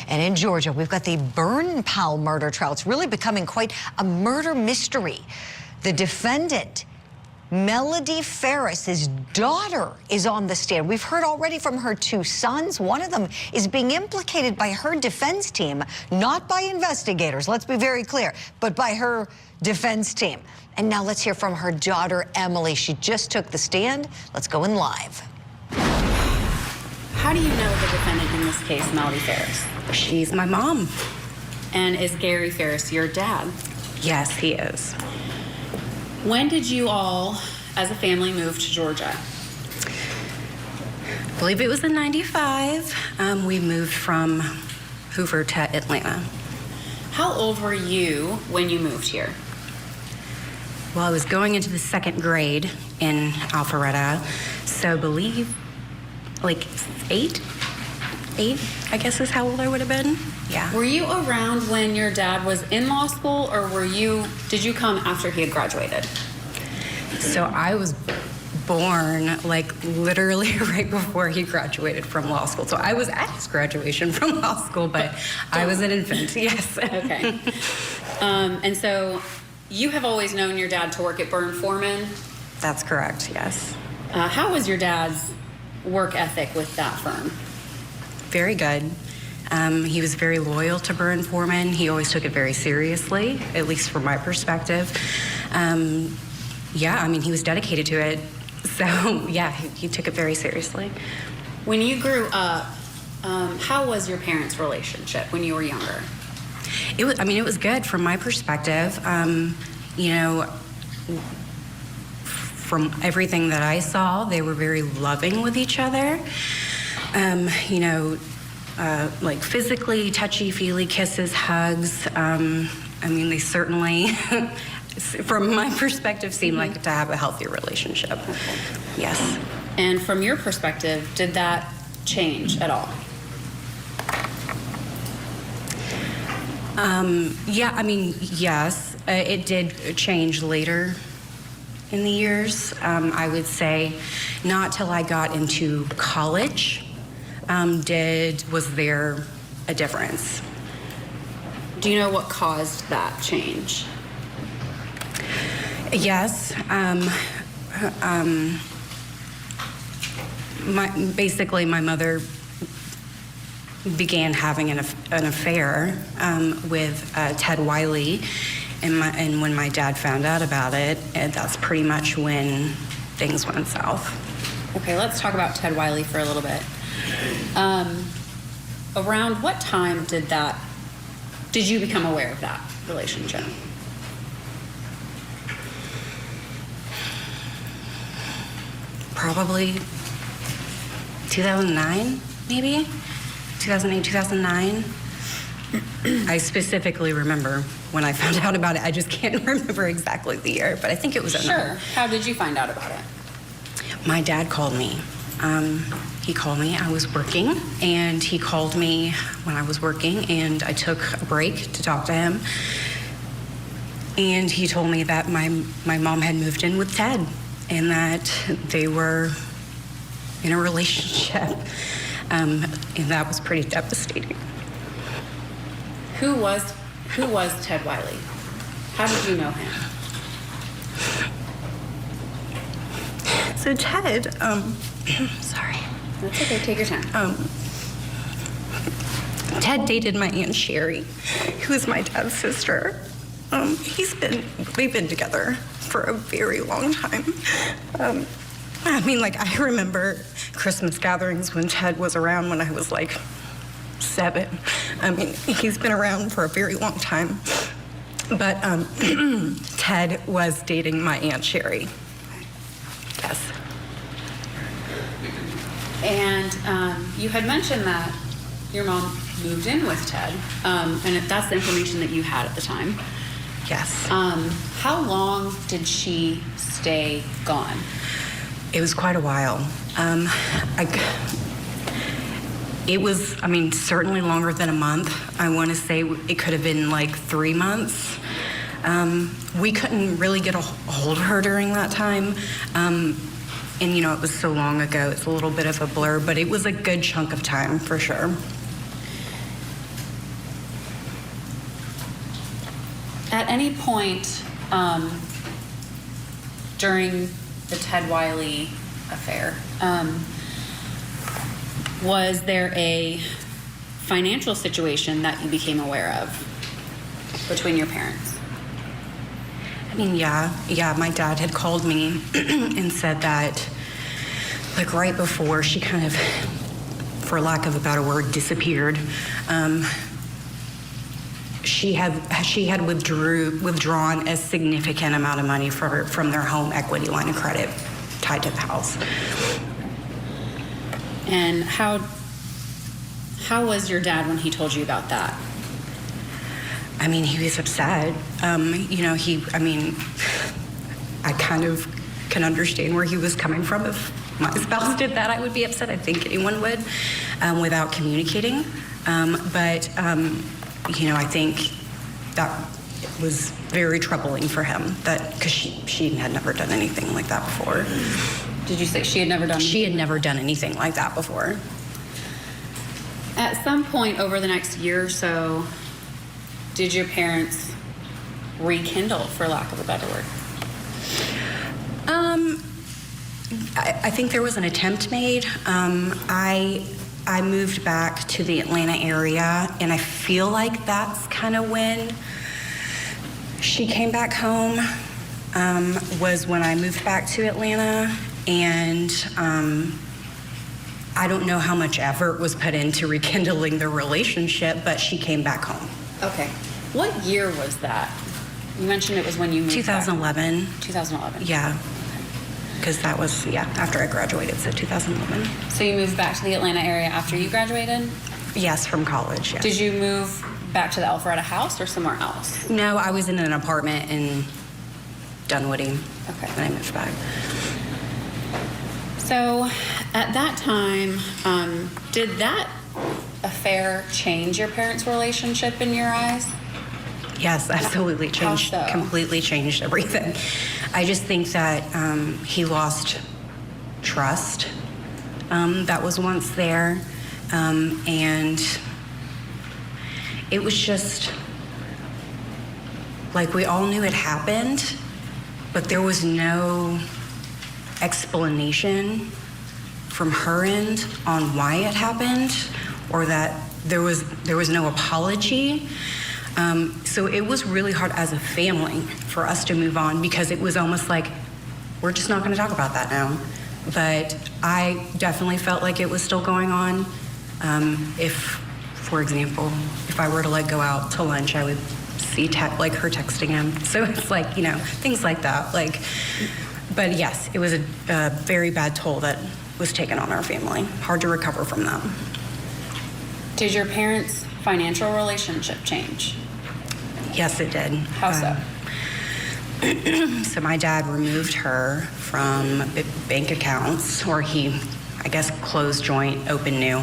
And in Georgia, we've got the Burn Powell murder trial. It's really becoming quite a murder mystery. The defendant, Melody Farris's daughter, is on the stand. We've heard already from her two sons. One of them is being implicated by her defense team, not by investigators, let's be very clear, but by her defense team. And now let's hear from her daughter, Emily. She just took the stand. Let's go in live. How do you know the defendant in this case, Melody Farris? She's my mom. And is Gary Farris your dad? Yes, he is. When did you all, as a family, move to Georgia? I believe it was in '95. We moved from Hoover to Atlanta. How old were you when you moved here? Well, I was going into the second grade in Alpharetta, so I believe like eight, I guess is how old I would have been. Yeah. Were you around when your dad was in law school, or did you come after he had graduated? So I was born like literally right before he graduated from law school. So I was at his graduation from law school, but I was an infant, yes. Okay. And so you have always known your dad to work at Burn Foreman? That's correct, yes. How was your dad's work ethic with that firm? Very good. He was very loyal to Burn Foreman. He always took it very seriously, at least from my perspective. Yeah, I mean, he was dedicated to it. So, yeah, he took it very seriously. When you grew up, how was your parents' relationship when you were younger? It was good from my perspective. You know, from everything that I saw, they were very loving with each other. You know, like physically, touchy-feely kisses, hugs. I mean, they certainly, from my perspective, seem like to have a healthy relationship. Yes. And from your perspective, did that change at all? Yeah, I mean, yes, it did change later in the years. I would say not till I got into college was there a difference. Do you know what caused that change? Yes. Basically, my mother began having an affair with Ted Wiley, and when my dad found out about it, that's pretty much when things went south. Okay, let's talk about Ted Wiley for a little bit. Around what time did you become aware of that relationship? Probably 2009, maybe? 2008, 2009. I specifically remember when I found out about it. I just can't remember exactly the year, but I think it was 2009. Sure. How did you find out about it? My dad called me. He called me. I was working, and he called me when I was working, and I took a break to talk to him. And he told me that my mom had moved in with Ted, and that they were in a relationship. And that was pretty devastating. Who was Ted Wiley? How did you know him? So Ted, sorry. That's okay, take your time. Ted dated my Aunt Sherry, who is my dad's sister. We've been together for a very long time. I mean, like, I remember Christmas gatherings when Ted was around when I was like 7. I mean, he's been around for a very long time. But Ted was dating my Aunt Sherry. Yes. And you had mentioned that your mom moved in with Ted, and that's the information that you had at the time. Yes. How long did she stay gone? It was quite a while. It was, I mean, certainly longer than a month. I want to say it could have been like 3 months. We couldn't really get a hold of her during that time. And, you know, it was so long ago, it's a little bit of a blur, but it was a good chunk of time for sure. At any point during the Ted Wiley affair, was there a financial situation that you became aware of between your parents? I mean, yeah, my dad had called me and said that, like, right before she kind of, for lack of a better word, disappeared, she had withdrawn a significant amount of money from their home equity line of credit tied to the house. And how was your dad when he told you about that? I mean, he was upset. I kind of can understand where he was coming from. If my spouse did that, I would be upset. I think anyone would, without communicating. I think that was very troubling for him, because she had never done anything like that before. Did you say she had never done? She had never done anything like that before. At some point over the next year or so, did your parents rekindle, for lack of a better word? I think there was an attempt made. I moved back to the Atlanta area, and I feel like that's kind of when she came back home, was when I moved back to Atlanta, and I don't know how much effort was put into rekindling the relationship, but she came back home. Okay. What year was that? You mentioned it was when you moved 2011. Back. 2011. Yeah. Because that was, after I graduated, so 2011. So you moved back to the Atlanta area after you graduated? Yes, from college, yes. Did you move back to the Alpharetta house or somewhere else? No, I was in an apartment in Dunwoody when I moved back. So at that time, did that affair change your parents' relationship in your eyes? Yes, absolutely. Changed. How so? Completely changed everything. I just think that he lost trust that was once there, and it was just like we all knew it happened, but there was no explanation from her end on why it happened, or that there was no apology. So it was really hard as a family for us to move on, because it was almost like, we're just not going to talk about that now. But I definitely felt like it was still going on. If, for example, if I were to go out to lunch, I would see her texting him. So it's like, things like that. But yes, it was a very bad toll that was taken on our family. Hard to recover from that. Did your parents' financial relationship change? Yes, it did. How so? So my dad removed her from bank accounts, or he, I guess, closed joint, open new.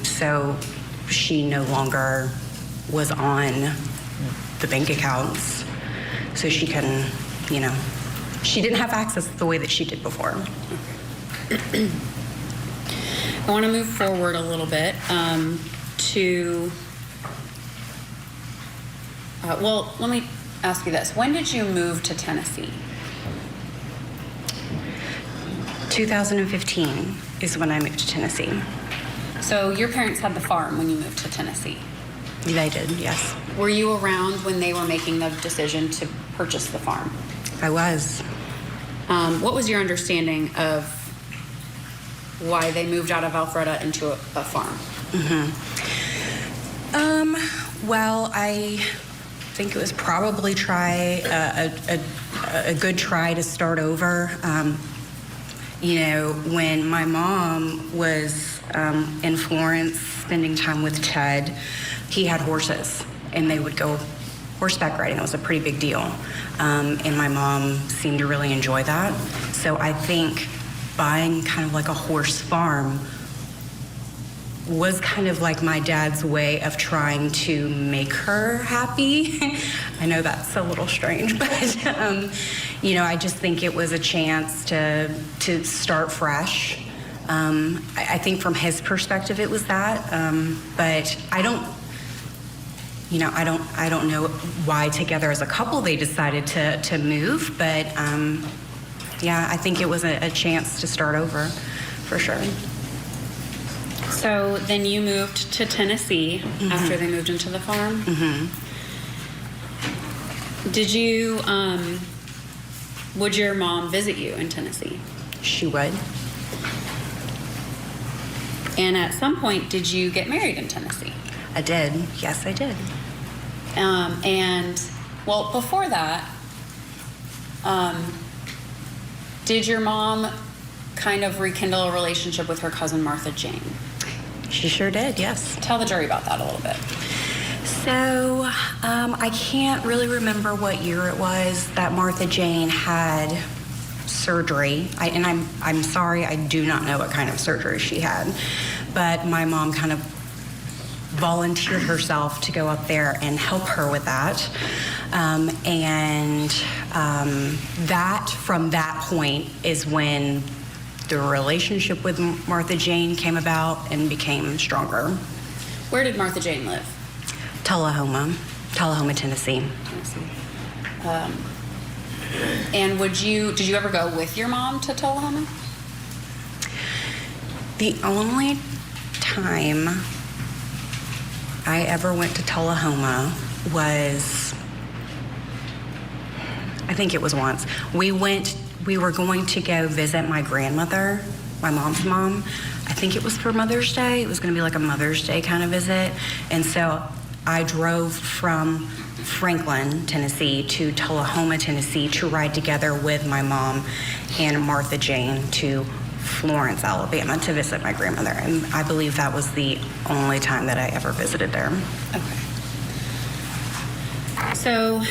So she no longer was on the bank accounts. So she couldn't, she didn't have access the way that she did before. I want to move forward a little bit let me ask you this. When did you move to Tennessee? 2015 is when I moved to Tennessee. So your parents had the farm when you moved to Tennessee? They did, yes. Were you around when they were making the decision to purchase the farm? I was. What was your understanding of why they moved out of Alpharetta into a farm? Well, I think it was probably a good try to start over. When my mom was in Florence spending time with Ted, he had horses, and they would go horseback riding. It was a pretty big deal. And my mom seemed to really enjoy that. So I think buying kind of like a horse farm was kind of like my dad's way of trying to make her happy. I know that's a little strange, but I just think it was a chance to start fresh. I think from his perspective it was that, but I don't, I don't know why together as a couple they decided to move, but yeah, I think it was a chance to start over, for sure. So then you moved to Tennessee after they moved into the farm? Did you, would your mom visit you in Tennessee? She would. And at some point, did you get married in Tennessee? I did. Yes, I did. And, well, before that, did your mom kind of rekindle a relationship with her cousin Martha Jane? She sure did, yes. Tell the jury about that a little bit. So, I can't really remember what year it was that Martha Jane had surgery. I'm sorry, I do not know what kind of surgery she had. But my mom kind of volunteered herself to go up there and help her with that. That, from that point, is when the relationship with Martha Jane came about and became stronger. Where did Martha Jane live? Tullahoma, Tennessee. And did you ever go with your mom to Tullahoma? The only time I ever went to Tullahoma was, I think it was once. We were going to go visit my grandmother, my mom's mom. I think it was for Mother's Day. It was going to be like a Mother's Day kind of visit. And so I drove from Franklin, Tennessee to Tullahoma, Tennessee to ride together with my mom and Martha Jane to Florence, Alabama to visit my grandmother. And I believe that was the only time that I ever visited there. Okay. So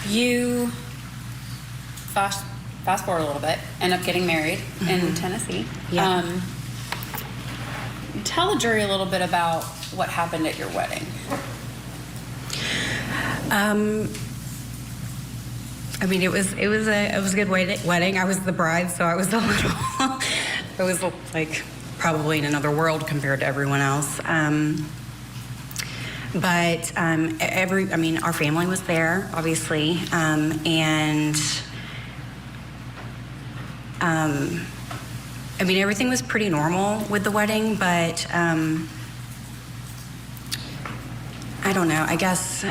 you fast forward a little bit, end up getting married in Tennessee. Yeah. Tell the jury a little bit about what happened at your wedding. I mean, it was a good wedding. I was the bride, so I was a little, I was like probably in another world compared to everyone else. But our family was there, obviously, and everything was pretty normal with the wedding, but I don't know. I guess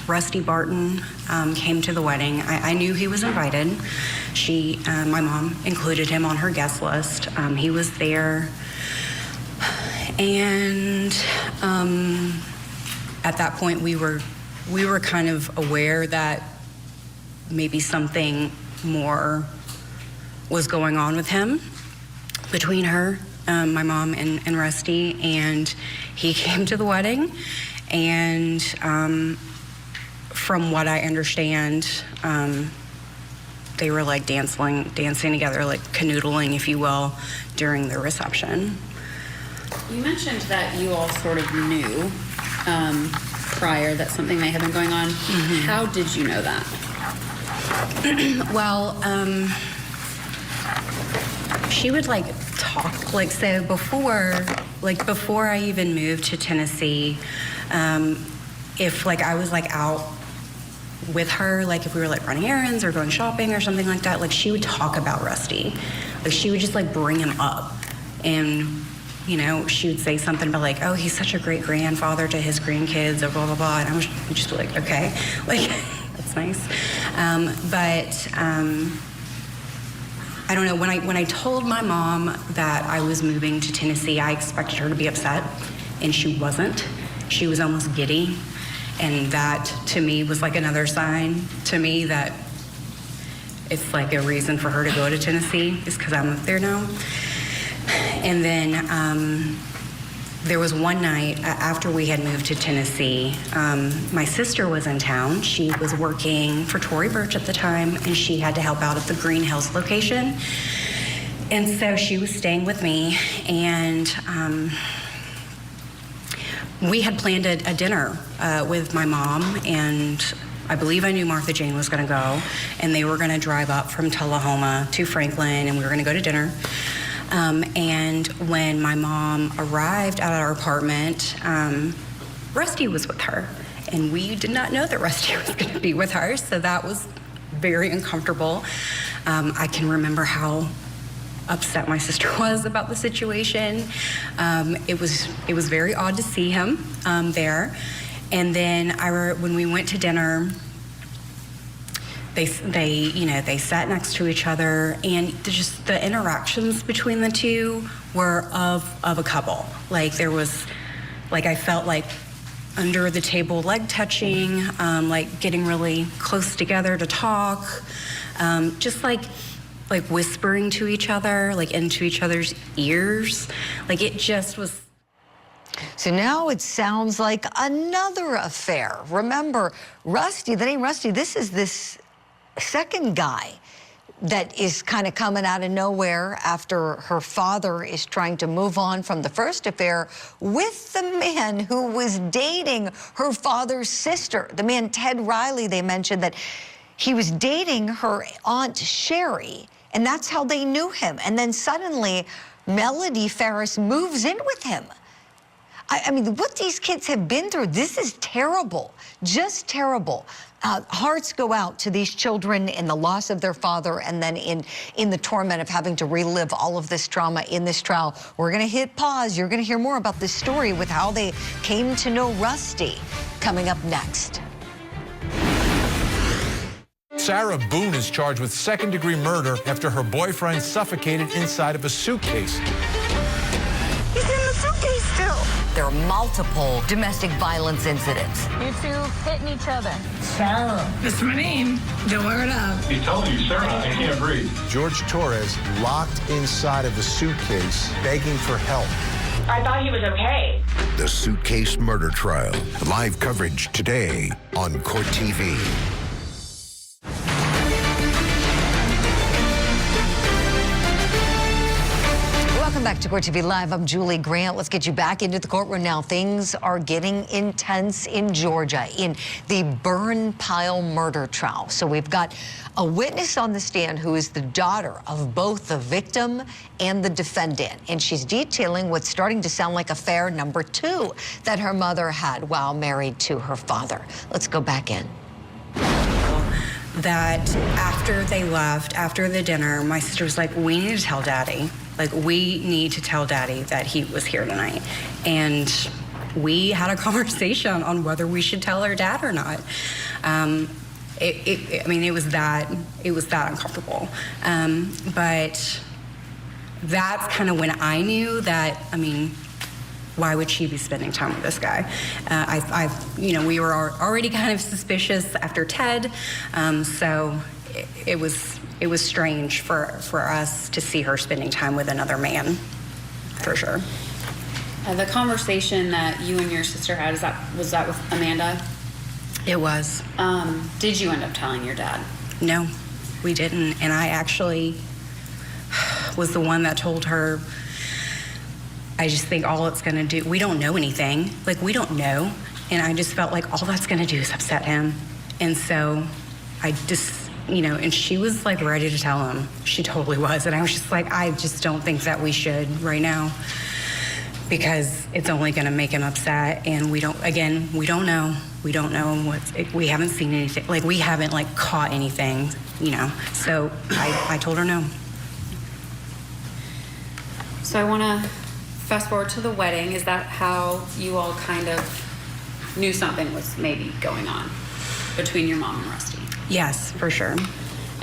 Rusty Barton came to the wedding. I knew he was invited. My mom included him on her guest list. He was there, and at that point, we were kind of aware that maybe something more was going on with him, between her, my mom and Rusty, and he came to the wedding. And from what I understand, they were like dancing together, like canoodling, if you will, during the reception. You mentioned that you all sort of knew prior that something may have been going on. How did you know that? Well, she would like talk, like, so before I even moved to Tennessee, if like I was like out with her, like if we were like running errands or going shopping or something like that, like she would talk about Rusty. Like she would just like bring him up, and she would say something about like, oh, he's such a great grandfather to his grandkids, or blah blah blah, and I was just like, okay, like that's nice. But I don't know, when I told my mom that I was moving to Tennessee, I expected her to be upset, and she wasn't. She was almost giddy, and that to me was like another sign to me that it's like a reason for her to go to Tennessee, is because I'm up there now. And then there was one night after we had moved to Tennessee, my sister was in town. She was working for Tory Burch at the time, and she had to help out at the Green Hills location. And so she was staying with me, and we had planned a dinner with my mom, and I believe I knew Martha Jane was going to go, and they were going to drive up from Tullahoma to Franklin, and we were going to go to dinner. And when my mom arrived at our apartment, Rusty was with her. And we did not know that Rusty was going to be with her, so that was very uncomfortable. I can remember how upset my sister was about the situation. It was very odd to see him there. And then when we went to dinner, they sat next to each other, and just the interactions between the two were of a couple. Like I felt like under the table leg touching, like getting really close together to talk, just like whispering to each other, like into each other's ears. Like it just was. So now it sounds like another affair. Remember, Rusty, that ain't Rusty, this is this second guy that is kind of coming out of nowhere after her father is trying to move on from the first affair with the man who was dating her father's sister. The man, Ted Riley, they mentioned that he was dating her Aunt Sherry, and that's how they knew him. And then suddenly, Melody Farris moves in with him. I mean, what these kids have been through, this is terrible, just terrible. Hearts go out to these children in the loss of their father, and then in the torment of having to relive all of this trauma in this trial. We're going to hit pause. You're going to hear more about this story with how they came to know Rusty coming up next. Sarah Boone is charged with second-degree murder after her boyfriend suffocated inside of a suitcase. He's in the suitcase still. There are multiple domestic violence incidents. You two hitting each other. Sarah. That's my name. Don't wear it up. He told you, Sarah, I can't breathe. George Torres locked inside of the suitcase, begging for help. I thought he was okay. The suitcase murder trial. Live coverage today on Court TV. Welcome back to Court TV Live. I'm Julie Grant. Let's get you back into the courtroom now. Things are getting intense in Georgia in the burn pile murder trial. So we've got a witness on the stand who is the daughter of both the victim and the defendant. And she's detailing what's starting to sound like affair number 2 that her mother had while married to her father. Let's go back in. That after they left, after the dinner, my sister was like, we need to tell Daddy. Like, we need to tell Daddy that he was here tonight. And we had a conversation on whether we should tell our dad or not. I mean, it was that uncomfortable. But that's kind of when I knew that, I mean, why would she be spending time with this guy? We were already kind of suspicious after Ted, so it was strange for us to see her spending time with another man, for sure. The conversation that you and your sister had, was that with Amanda? It was. Did you end up telling your dad? No, we didn't, and I actually was the one that told her. I just think all it's gonna do, we don't know anything, like we don't know, and I just felt like all that's gonna do is upset him. And so I just, and she was like ready to tell him. She totally was, and I was just like, I just don't think that we should right now, because it's only gonna make him upset, and we don't know we haven't seen anything, like we haven't like caught anything, so I told her no. So I wanna fast forward to the wedding. Is that how you all kind of knew something was maybe going on between your mom and Rusty? Yes, for sure.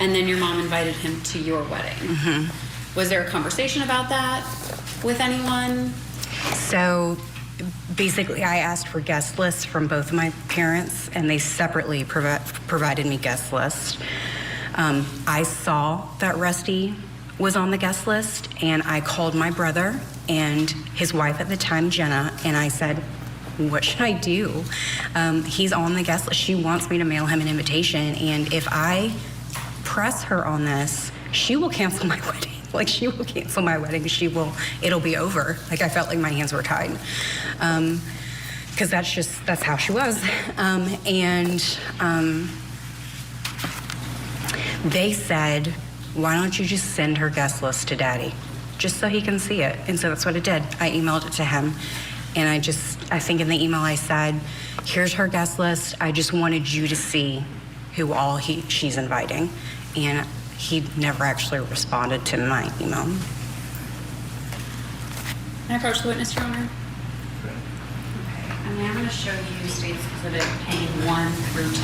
And then your mom invited him to your wedding. Mm-hmm. Was there a conversation about that with anyone? So basically I asked for guest lists from both of my parents, and they separately provided me guest lists. I saw that Rusty was on the guest list, and I called my brother and his wife at the time, Jenna, and I said, what should I do? He's on the guest list. She wants me to mail him an invitation, and if I press her on this, she will cancel my wedding. Like, she will cancel my wedding. It'll be over. Like, I felt like my hands were tied. Because that's how she was. They said, why don't you just send her guest list to Daddy? just so he can see it. And so that's what I did. I emailed it to him. And I think in the email I said, here's her guest list. I just wanted you to see who all she's inviting. And he never actually responded to my email. Can I approach the witness, Your Honor? Okay. I'm going to show you State's Exhibit page 1 through 10.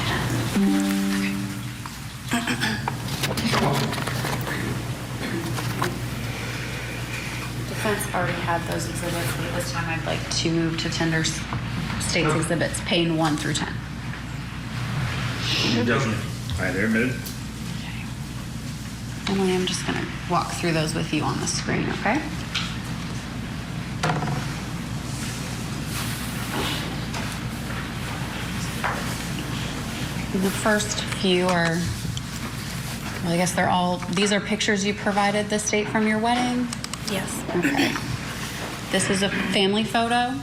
Defense already had those exhibits, but this time I'd like to move to tender State's Exhibits, page 1 through 10. All right, they're admitted. Emily, I'm just going to walk through those with you on the screen, okay? The first few are, well, I guess they're all, these are pictures you provided the state from your wedding? Yes. Okay. This is a family photo?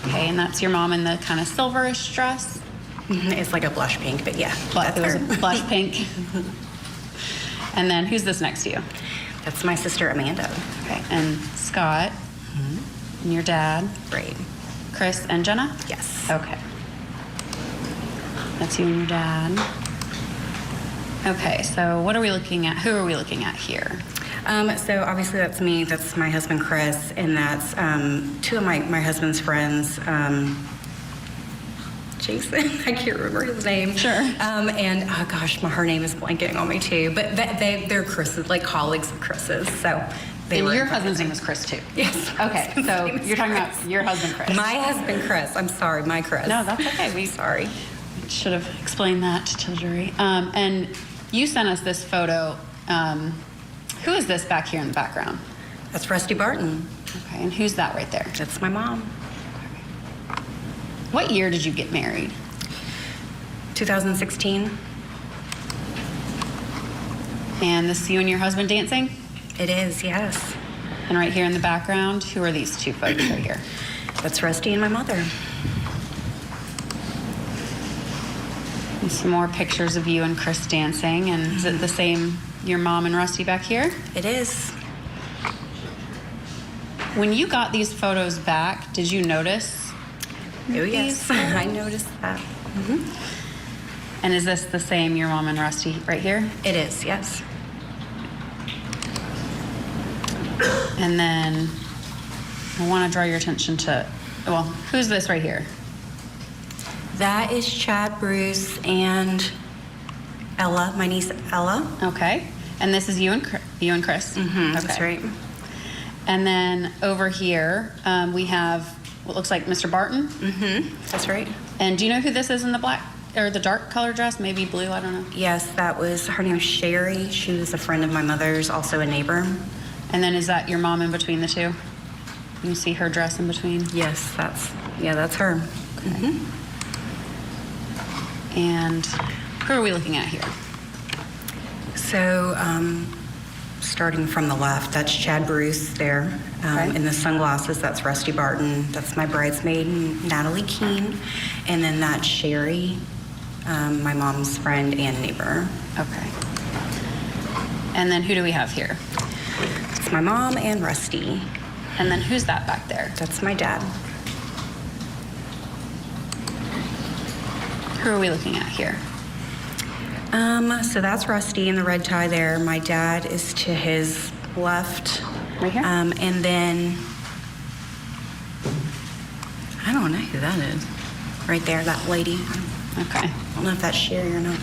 Okay, and that's your mom in the kind of silverish dress? It's like a blush pink, but yeah. It was a blush pink. And then who's this next to you? That's my sister Amanda. Okay, and Scott, and your dad? Right. Chris and Jenna? Yes. Okay. That's you and your dad. Okay, so what are we looking at? Who are we looking at here? So obviously that's me, that's my husband Chris, and that's two of my husband's friends. Jason, I can't remember his name. Sure. And oh gosh, her name is blanking on me too. But they're Chris's, like colleagues of Chris's. So they And were your husband's name was Chris too? Yes. Okay, so you're talking about your husband Chris. My husband Chris. I'm sorry, my Chris. No, that's okay. We Sorry. should have explained that to the jury. And you sent us this photo. Who is this back here in the background? That's Rusty Barton. Okay, and who's that right there? That's my mom. What year did you get married? 2016. And this is you and your husband dancing? It is, yes. And right here in the background, who are these two folks right here? That's Rusty and my mother. And some more pictures of you and Chris dancing. And is it the same, your mom and Rusty back here? It is. When you got these photos back, did you notice? Oh, yes. I noticed that. And is this the same, your mom and Rusty right here? It is, yes. And then I want to draw your attention to, well, who's this right here? That is Chad, Bruce, and Ella, my niece Ella. Okay. And this is you and Chris? That's right. And then over here, we have what looks like Mr. Barton. That's right. And do you know who this is in the black or the dark color dress? Maybe blue, I don't know. Yes, that was, her name was Sherry. She was a friend of my mother's, also a neighbor. And then is that your mom in between the two? You can see her dress in between? Yes, that's her. Okay. And who are we looking at here? So, starting from the left, that's Chad Bruce there. Okay. In the sunglasses, that's Rusty Barton. That's my bridesmaid, Natalie Keene. And then that's Sherry, my mom's friend and neighbor. Okay. And then who do we have here? It's my mom and Rusty. And then who's that back there? That's my dad. Who are we looking at here? So that's Rusty in the red tie there. My dad is to his left. Right here? And then, I don't know who that is. Right there, that lady. Okay. I don't know if that's Sherry or not.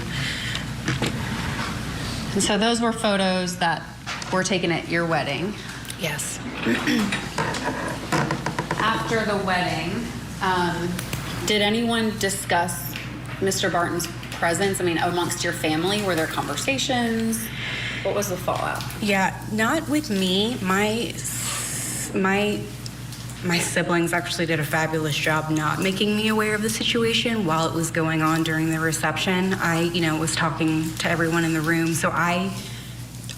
And so those were photos that were taken at your wedding. Yes. After the wedding, did anyone discuss Mr. Barton's presence? I mean, amongst your family, were there conversations? What was the fallout? Yeah, not with me. My siblings actually did a fabulous job not making me aware of the situation while it was going on during the reception. I, was talking to everyone in the room. So I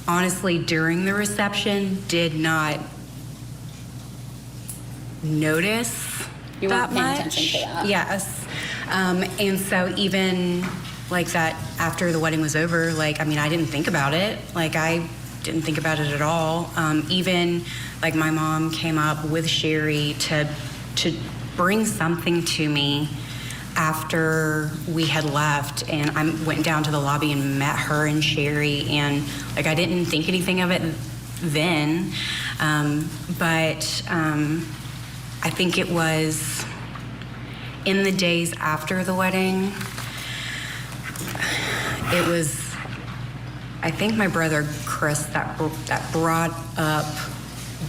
honestly, during the reception, did not notice You that weren't paying much. attention to that. Yes. And so even like that after the wedding was over, I didn't think about it. I didn't think about it at all. Even like my mom came up with Sherry to bring something to me after we had left, and I went down to the lobby and met her and Sherry, and like I didn't think anything of it then, but I think it was in the days after the wedding. It was, I think, my brother Chris that brought up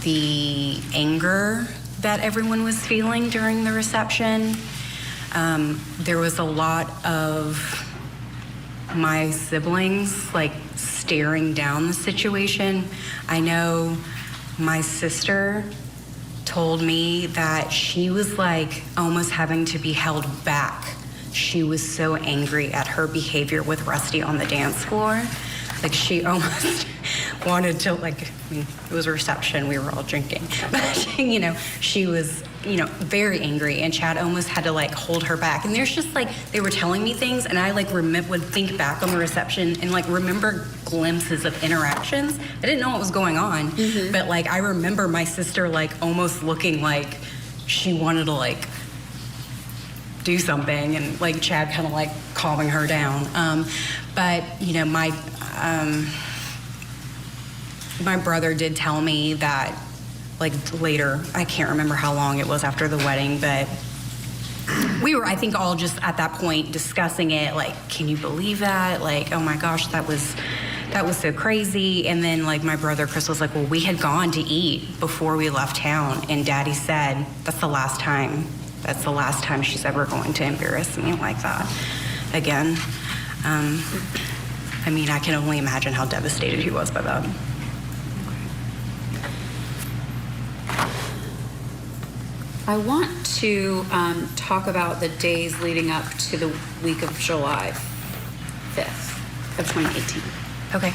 the anger that everyone was feeling during the reception. There was a lot of my siblings like staring down the situation. I know my sister told me that she was like almost having to be held back. She was so angry at her behavior with Rusty on the dance floor. Like she almost wanted to, like, I mean, it was a reception, we were all drinking. But, you know, she was, you know, very angry, and Chad almost had to like hold her back. And there's just like, they were telling me things, and I like would think back on the reception and like remember glimpses of interactions. I didn't know what was going on, but like I remember my sister like almost looking like she wanted to like do something, and like Chad kind of like calming her down. But you know, my brother did tell me that like later, I can't remember how long it was after the wedding, but we were, I think, all just at that point discussing it, like, can you believe that? Like, oh my gosh, that was so crazy. And then like my brother Chris was like, well, we had gone to eat before we left town, and Daddy said that's the last time she's ever going to embarrass me like that again. I mean, I can only imagine how devastated he was by that. I want to talk about the days leading up to the week of July 5th of 2018. Okay.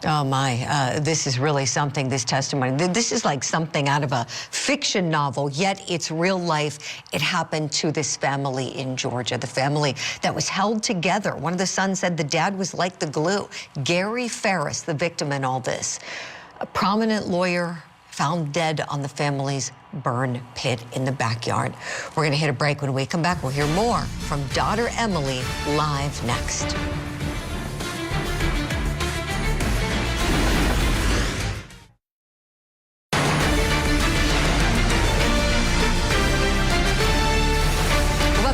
Oh my, this is really something, this testimony. This is like something out of a fiction novel, yet it's real life. It happened to this family in Georgia, the family that was held together. One of the sons said the dad was like the glue. Gary Farris, the victim in all this. A prominent lawyer found dead on the family's burn pit in the backyard. We're gonna hit a break. When we come back, we'll hear more from daughter Emily live next.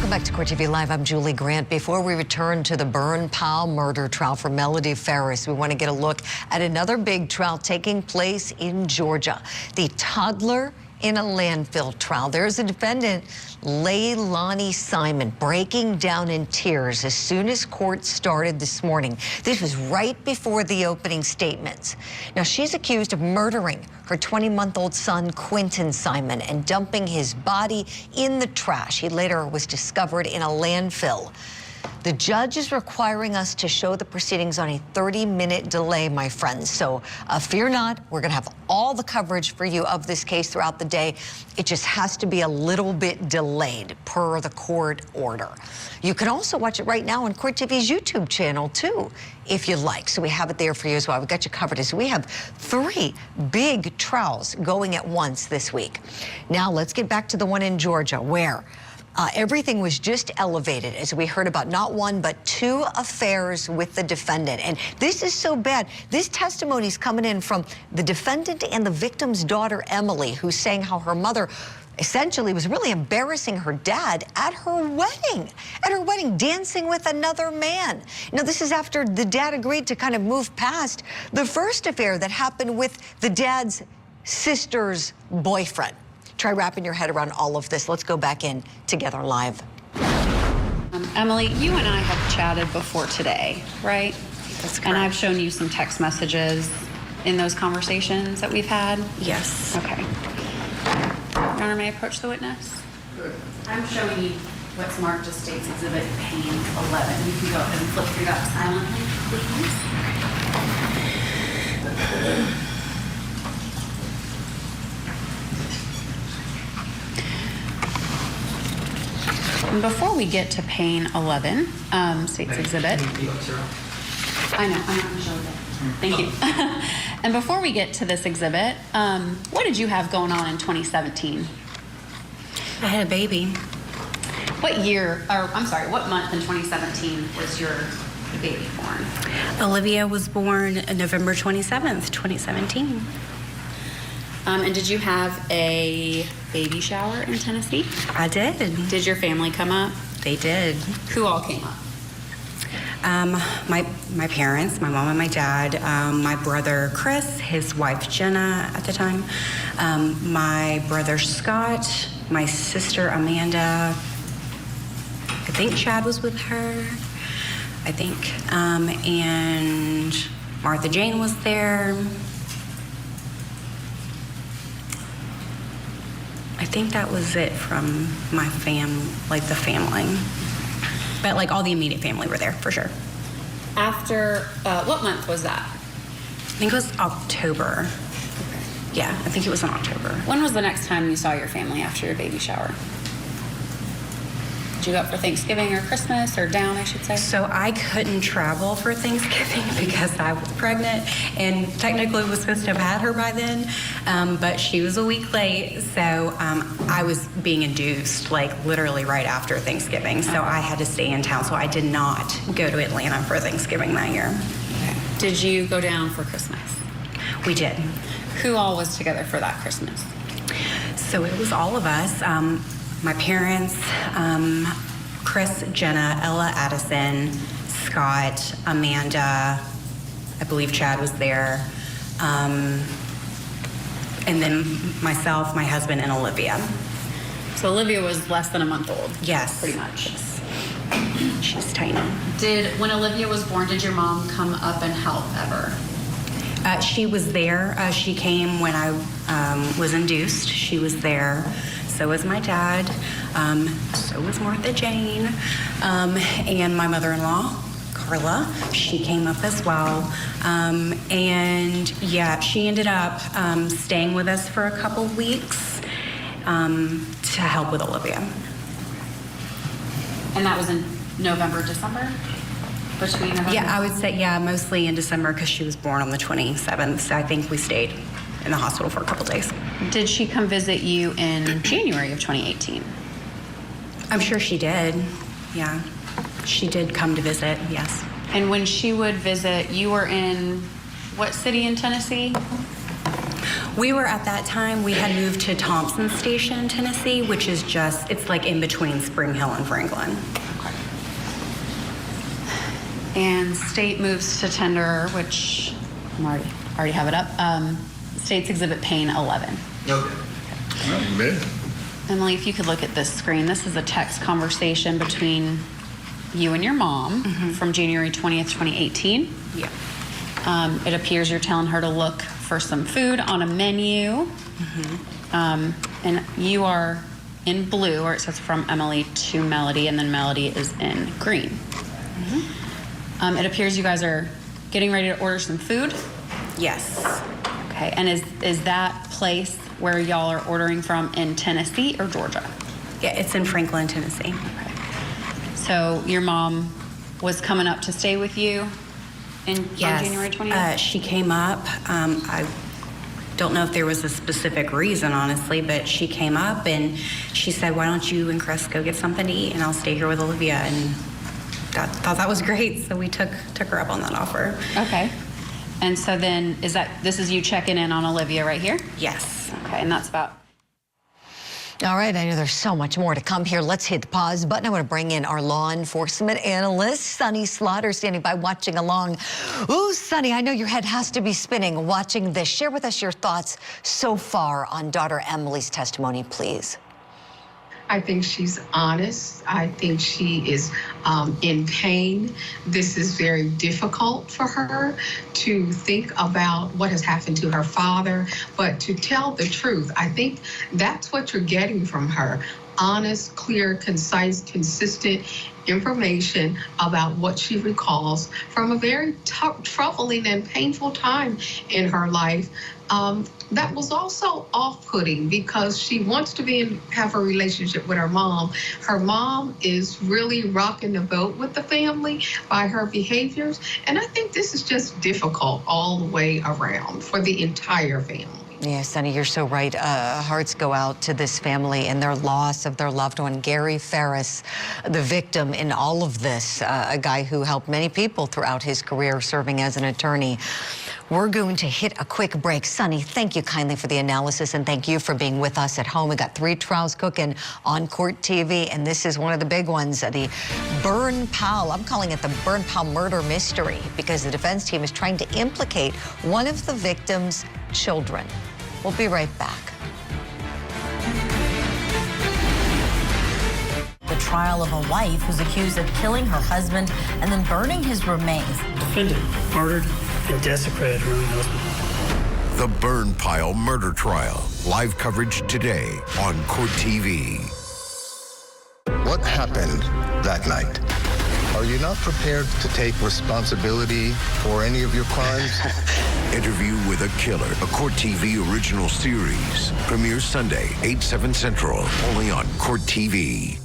Back to Court TV Live, I'm Julie Grant. Before we return to the Burn Powell murder trial for Melody Farris, we want to get a look at another big trial taking place in Georgia. The toddler in a landfill trial. There's a defendant, Leilani Simon, breaking down in tears as soon as court started this morning. This was right before the opening statements. Now, she's accused of murdering her 20-month-old son, Quentin Simon, and dumping his body in the trash. He later was discovered in a landfill. The judge is requiring us to show the proceedings on a 30-minute delay, my friends. So fear not, we're going to have all the coverage for you of this case throughout the day. It just has to be a little bit delayed per the court order. You can also watch it right now on Court TV's YouTube channel, too, if you like. So we have it there for you as well. We've got you covered as we have 3 big trials going at once this week. Now let's get back to the one in Georgia where everything was just elevated as we heard about not 1 but 2 affairs with the defendant. And this is so bad. This testimony is coming in from the defendant and the victim's daughter, Emily, who's saying how her mother essentially was really embarrassing her dad at her wedding, dancing with another man. Now, this is after the dad agreed to kind of move past the first affair that happened with the dad's sister's boyfriend. Try wrapping your head around all of this. Let's go back in together live. Emily, you and I have chatted before today, right? That's correct. And I've shown you some text messages in those conversations that we've had? Yes. Okay. Your Honor, may I approach the witness? Good. I'm showing you what's marked as State's Exhibit Pane 11. You can go ahead and flip through that silently, please. And before we get to pane 11, State's Exhibit. I know, I'm showing it. Thank you. And before we get to this exhibit, what did you have going on in 2017? I had a baby. What month in 2017 was your baby born? Olivia was born November 27th, 2017. And did you have a baby shower in Tennessee? I did. Did your family come up? They did. Who all came up? My parents, my mom and my dad, my brother Chris, his wife Jenna at the time, my brother Scott, my sister Amanda, I think Chad was with her, I think, and Martha Jane was there. I think that was it from my the family. But like all the immediate family were there for sure. After, what month was that? I think it was October. Okay. Yeah, I think it was in October. When was the next time you saw your family after your baby shower? Did you go up for Thanksgiving or Christmas, or down, I should say? So I couldn't travel for Thanksgiving because I was pregnant and technically was supposed to have had her by then, but she was a week late, so I was being induced like literally right after Thanksgiving, so I had to stay in town, so I did not go to Atlanta for Thanksgiving that year. Okay. Did you go down for Christmas? We did. Who all was together for that Christmas? So it was all of us. My parents, Chris, Jenna, Ella Addison, Scott, Amanda, I believe Chad was there, and then myself, my husband, and Olivia. So Olivia was less than a month old? Yes. Pretty much. Yes. She's tiny. When Olivia was born, did your mom come up and help ever? She was there. She came when I was induced. She was there. So was my dad, so was Martha Jane, and my mother-in-law, Carla. She came up as well. And yeah, she ended up staying with us for a couple weeks to help with Olivia. And that was in November, December? Between November? Yeah, I would say, mostly in December because she was born on the 27th. So I think we stayed in the hospital for a couple days. Did she come visit you in January of 2018? I'm sure she did. Yeah, she did come to visit, yes. And when she would visit, you were in what city in Tennessee? We were at that time, we had moved to Thompson Station, Tennessee, which is it's like in between Spring Hill and Franklin. Okay. And State moves to tender, which I already have it up. State's Exhibit pane 11. Okay. Amen. Emily, if you could look at this screen, this is a text conversation between you and your mom from January 20th, 2018. Yeah. It appears you're telling her to look for some food on a menu. And you are in blue, or it says from Emily to Melody, and then Melody is in green. It appears you guys are getting ready to order some food. Yes. Okay, and is that place where y'all are ordering from in Tennessee or Georgia? Yeah, it's in Franklin, Tennessee. Okay. So your mom was coming up to stay with you on January 20th? She came up. I don't know if there was a specific reason, honestly, but she came up and she said, "Why don't you and Chris go get something to eat, and I'll stay here with Olivia." And thought that was great, so we took her up on that offer. Okay. And so then, this is you checking in on Olivia right here? Yes. Okay, and that's about... All right, I know there's so much more to come here. Let's hit the pause button. I want to bring in our law enforcement analyst, Sunny Slaughter, standing by watching along. Ooh, Sunny, I know your head has to be spinning watching this. Share with us your thoughts so far on daughter Emily's testimony, please. I think she's honest. I think she is in pain. This is very difficult for her to think about what has happened to her father, but to tell the truth. I think that's what you're getting from her. Honest, clear, concise, consistent information about what she recalls from a very troubling and painful time in her life. that was also off-putting because she wants to have a relationship with her mom. Her mom is really rocking the boat with the family by her behaviors, and I think this is just difficult all the way around for the entire family. Yeah, Sonny, you're so right. Hearts go out to this family and their loss of their loved one, Gary Farris, the victim in all of this, a guy who helped many people throughout his career serving as an attorney. We're going to hit a quick break. Sonny, thank you kindly for the analysis, and thank you for being with us at home. We got 3 trials cooking on Court TV, and this is one of the big ones, the Burn Powell. I'm calling it the Burn Powell murder mystery because the defense team is trying to implicate one of the victim's children. We'll be right back. The trial of a wife who's accused of killing her husband and then burning his remains. Defendant murdered and desecrated her own husband. The Burn Pile Murder Trial. Live coverage today on Court TV. What happened that night? Are you not prepared to take responsibility for any of your crimes? Interview with a Killer, a Court TV original series. Premieres Sunday, 8/7 Central, only on Court TV.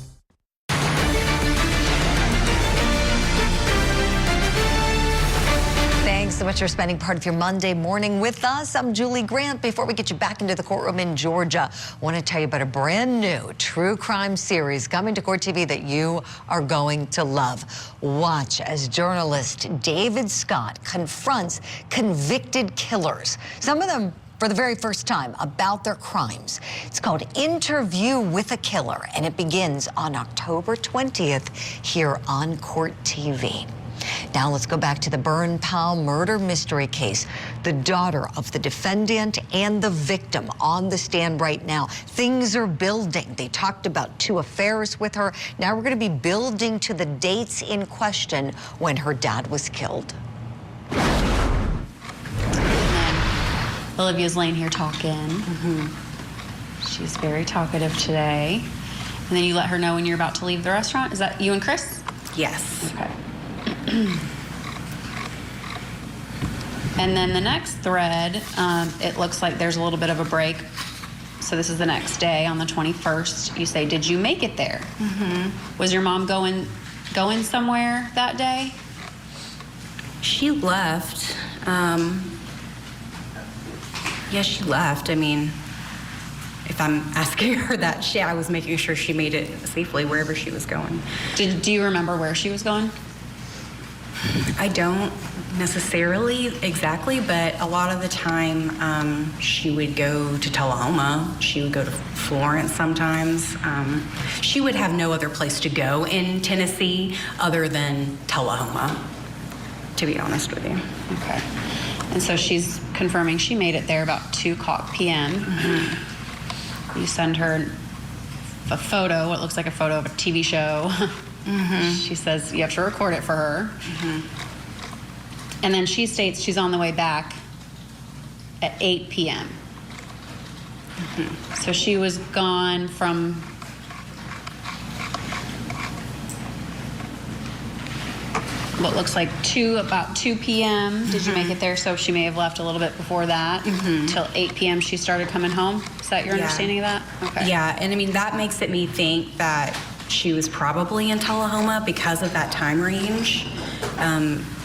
Thanks so much for spending part of your Monday morning with us. I'm Julie Grant. Before we get you back into the courtroom in Georgia, I want to tell you about a brand new true crime series coming to Court TV that you are going to love. Watch as journalist David Scott confronts convicted killers, some of them for the very first time, about their crimes. It's called Interview with a Killer, and it begins on October 20th here on Court TV. Now let's go back to the Burn Powell murder mystery case. The daughter of the defendant and the victim on the stand right now. Things are building. They talked about 2 affairs with her. Now we're going to be building to the dates in question when her dad was killed. Olivia's laying here talking. She's very talkative today. And then you let her know when you're about to leave the restaurant. Is that you and Chris? Yes. Okay. And then the next thread, it looks like there's a little bit of a break. So this is the next day on the 21st. You say, did you make it there? Was your mom going somewhere that day? She left. Yeah, she left. I mean, if I'm asking her that, I was making sure she made it safely wherever she was going. Do you remember where she was going? I don't necessarily exactly, but a lot of the time she would go to Tullahoma. She would go to Florence sometimes. She would have no other place to go in Tennessee other than Tullahoma, to be honest with you. Okay. And so she's confirming she made it there about 2:00 p.m. You send her a photo, what looks like a photo of a TV show. She says you have to record it for her. And then she states she's on the way back at 8 p.m. So she was gone from what looks like about 2 p.m. Did you make it there? So she may have left a little bit before that. Till 8 p.m. she started coming home. Is that your understanding of that? Okay. Yeah, and I mean, that makes me think that she was probably in Tullahoma because of that time range.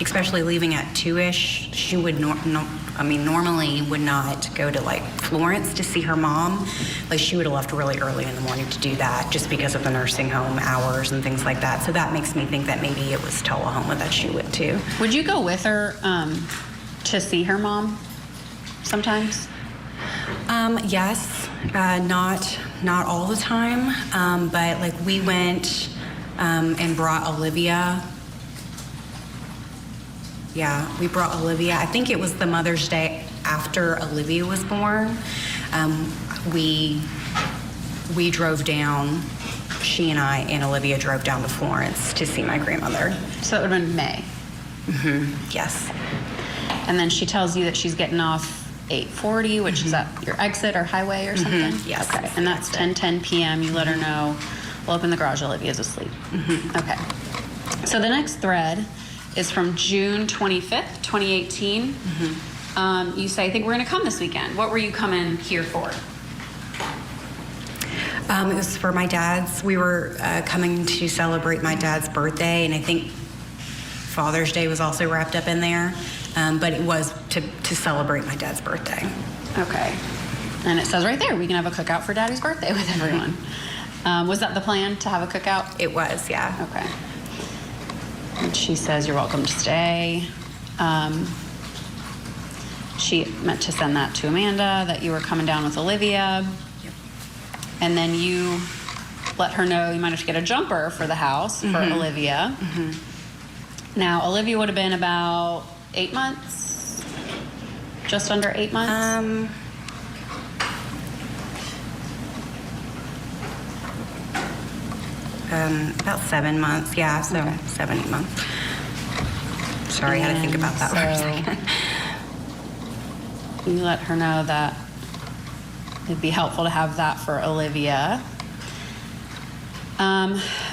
Especially leaving at 2-ish, she would normally would not go to like Florence to see her mom. Like she would have left really early in the morning to do that just because of the nursing home hours and things like that. So that makes me think that maybe it was Tullahoma that she went to. Would you go with her to see her mom sometimes? Yes, not all the time, but like we went and brought Olivia. Yeah, we brought Olivia. I think it was the Mother's Day after Olivia was born. We drove down, she and I and Olivia drove down to Florence to see my grandmother. So it would have been May? Yes. And then she tells you that she's getting off 8:40, which is at your exit or highway or something? Yes. Okay, and that's 10:10 p.m. You let her know, we'll open the garage, Olivia's asleep. Okay. So the next thread is from June 25th, 2018. you say, I think we're going to come this weekend. What were you coming here for? It was for my dad's. We were coming to celebrate my dad's birthday, and I think Father's Day was also wrapped up in there. But it was to celebrate my dad's birthday. Okay. And it says right there, we can have a cookout for Daddy's birthday with everyone. Was that the plan, to have a cookout? It was, yeah. Okay. And she says you're welcome to stay. She meant to send that to Amanda, that you were coming down with Olivia. Yep. And then you let her know you might have to get a jumper for the house for Olivia. Now, Olivia would have been about 8 months? Just under 8 months? About 7 months, yeah, so Okay. 7, 8 months. Sorry, I had to think about that for a second. You let her know that it'd be helpful to have that for Olivia.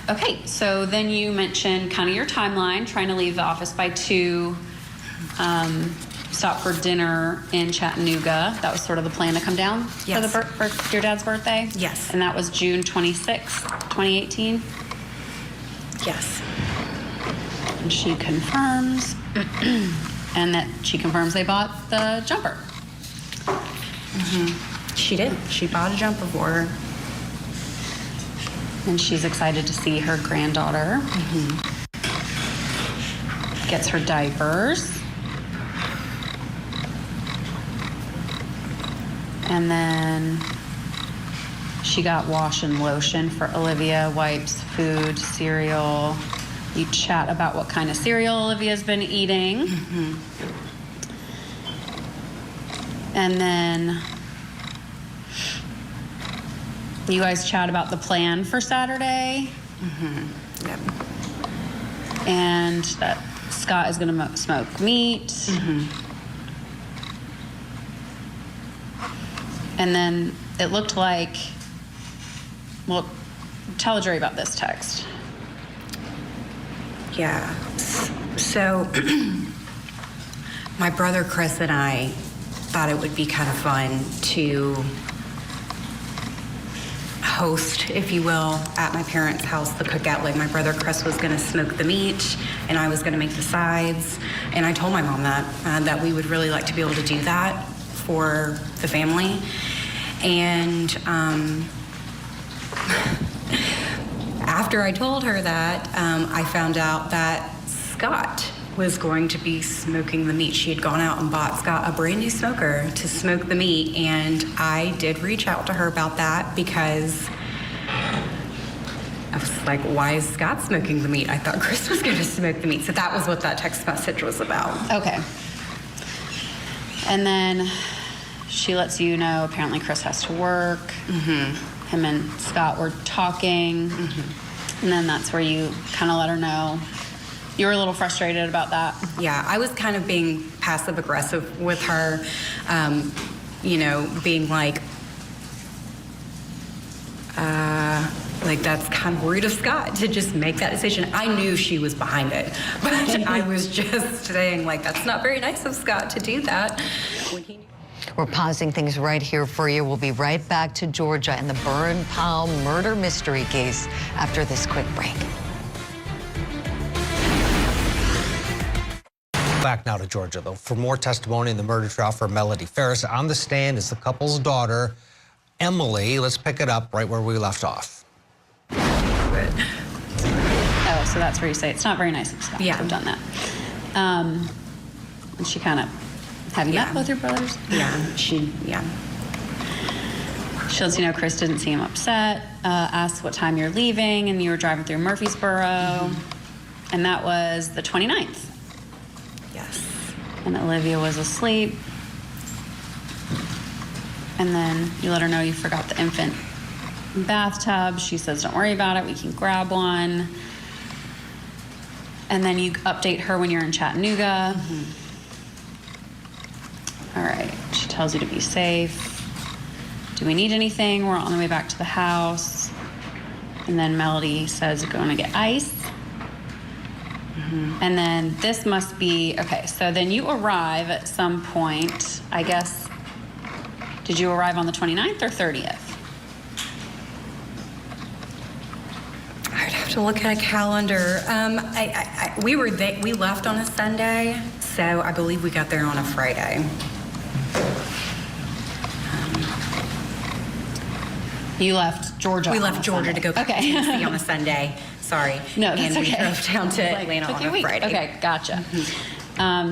Okay, so then you mentioned kind of your timeline, trying to leave the office by 2, stop for dinner in Chattanooga. That was sort of the plan to come down Yes. for your dad's birthday? Yes. And that was June 26th, 2018? Yes. And she confirms, and that she confirms they bought the jumper. She did. She bought a jumper for her. And she's excited to see her granddaughter. Gets her diapers. And then she got wash and lotion for Olivia, wipes, food, cereal. You chat about what kind of cereal Olivia's been eating. And then you guys chat about the plan for Saturday. Yep. And that Scott is going to smoke meat. And then it looked like, well, tell the jury about this text. Yeah. So my brother Chris and I thought it would be kind of fun to host, if you will, at my parents' house, the cookout. Like, my brother Chris was going to smoke the meat, and I was going to make the sides. And I told my mom that we would really like to be able to do that for the family. And after I told her that, I found out that Scott was going to be smoking the meat. She had gone out and bought Scott a brand new smoker to smoke the meat, and I did reach out to her about that because I was like, why is Scott smoking the meat? I thought Chris was going to smoke the meat. So that was what that text message was about. Okay. And then she lets you know apparently Chris has to work. Him and Scott were talking. And then that's where you kind of let her know you were a little frustrated about that. Yeah, I was kind of being passive aggressive with her, you know, being like that's kind of rude of Scott to just make that decision. I knew she was behind it, but I was just saying, like, that's not very nice of Scott to do that. We're pausing things right here for you. We'll be right back to Georgia and the Burn Powell murder mystery case after this quick break. Back now to Georgia, though, for more testimony in the murder trial for Melody Farris. On the stand is the couple's daughter, Emily. Let's pick it up right where we left off. Oh, so that's where you say it's not very nice of Scott to have done that. And she kind of, have you met both your brothers? She lets you know Chris didn't seem upset, asked what time you're leaving, and you were driving through Murfreesboro. And that was the 29th. Yes. And Olivia was asleep. And then you let her know you forgot the infant bathtub. She says, don't worry about it, we can grab one. And then you update her when you're in Chattanooga. All right, she tells you to be safe. Do we need anything? We're on the way back to the house. And then Melody says, going to get ice. And then this must be, okay, so then you arrive at some point, I guess, did you arrive on the 29th or 30th? I'd have to look at a calendar. We left on a Sunday, so I believe we got there on a Friday. You left Georgia. We left Georgia to go Tennessee on a Sunday. Sorry. No, that's and we okay. drove down to Atlanta on a Friday. Okay, gotcha.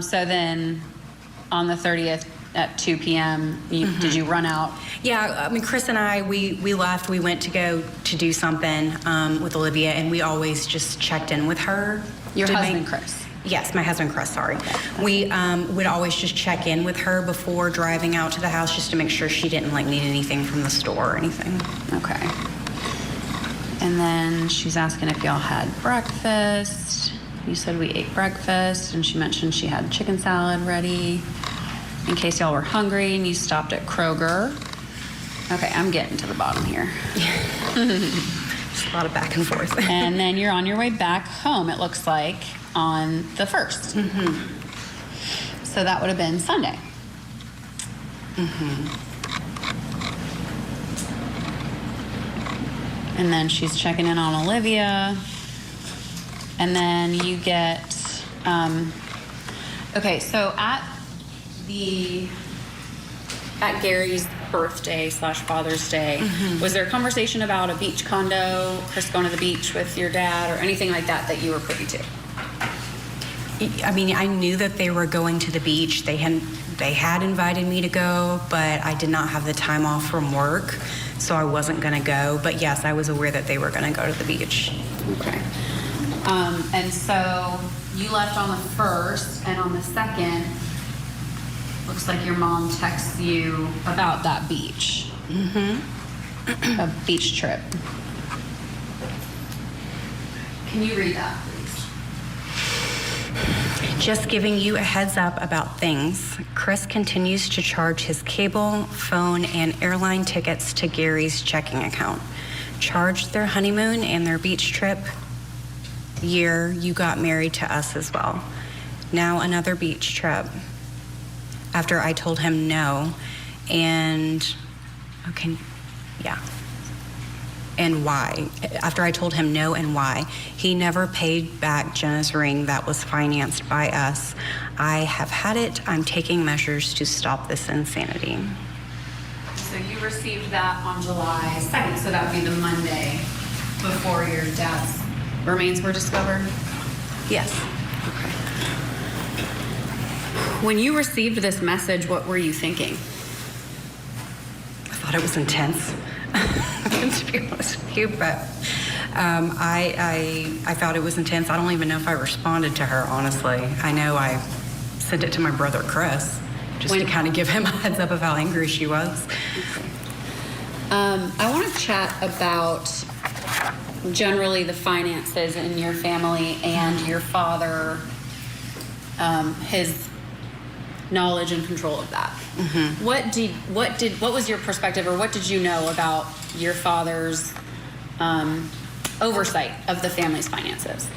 So then on the 30th at 2 p.m., did you run out? Yeah, I mean, Chris and I, we left. We went to go to do something with Olivia, and we always just checked in with her. Your husband, Chris? Yes, my husband, Chris, sorry. We would always just check in with her before driving out to the house just to make sure she didn't, like, need anything from the store or anything. Okay. And then she's asking if y'all had breakfast. You said we ate breakfast, and she mentioned she had chicken salad ready in case y'all were hungry, and you stopped at Kroger. Okay, I'm getting to the bottom here. Just a lot of back and forth. And then you're on your way back home, it looks like, on the 1st. So that would have been Sunday. And then she's checking in on Olivia. And then you get, okay, so at Gary's birthday / Father's Day, was there a conversation about a beach condo, Chris going to the beach with your dad, or anything like that that you were privy to? I mean, I knew that they were going to the beach. They had invited me to go, but I did not have the time off from work, so I wasn't going to go. But yes, I was aware that they were going to go to the beach. Okay. And so you left on the 1st, and on the 2nd, looks like your mom texts you about that beach. A beach trip. Can you read that, please? Just giving you a heads up about things. Chris continues to charge his cable, phone, and airline tickets to Gary's checking account. Charged their honeymoon and their beach trip year you got married to us as well. Now another beach trip. After I told him no, and and why. After I told him no and why, he never paid back Jenna's ring that was financed by us. I have had it. I'm taking measures to stop this insanity. So you received that on July 2nd, so that would be the Monday before your dad's remains were discovered? Yes. Okay. When you received this message, what were you thinking? I thought it was intense, to be honest with you, but I thought it was intense. I don't even know if I responded to her, honestly. I know I sent it to my brother, Chris, just to kind of give him a heads up of how angry she was. Okay. I want to chat about generally the finances in your family and your father, his knowledge and control of that. What was your perspective, or what did you know about your father's oversight of the family's finances?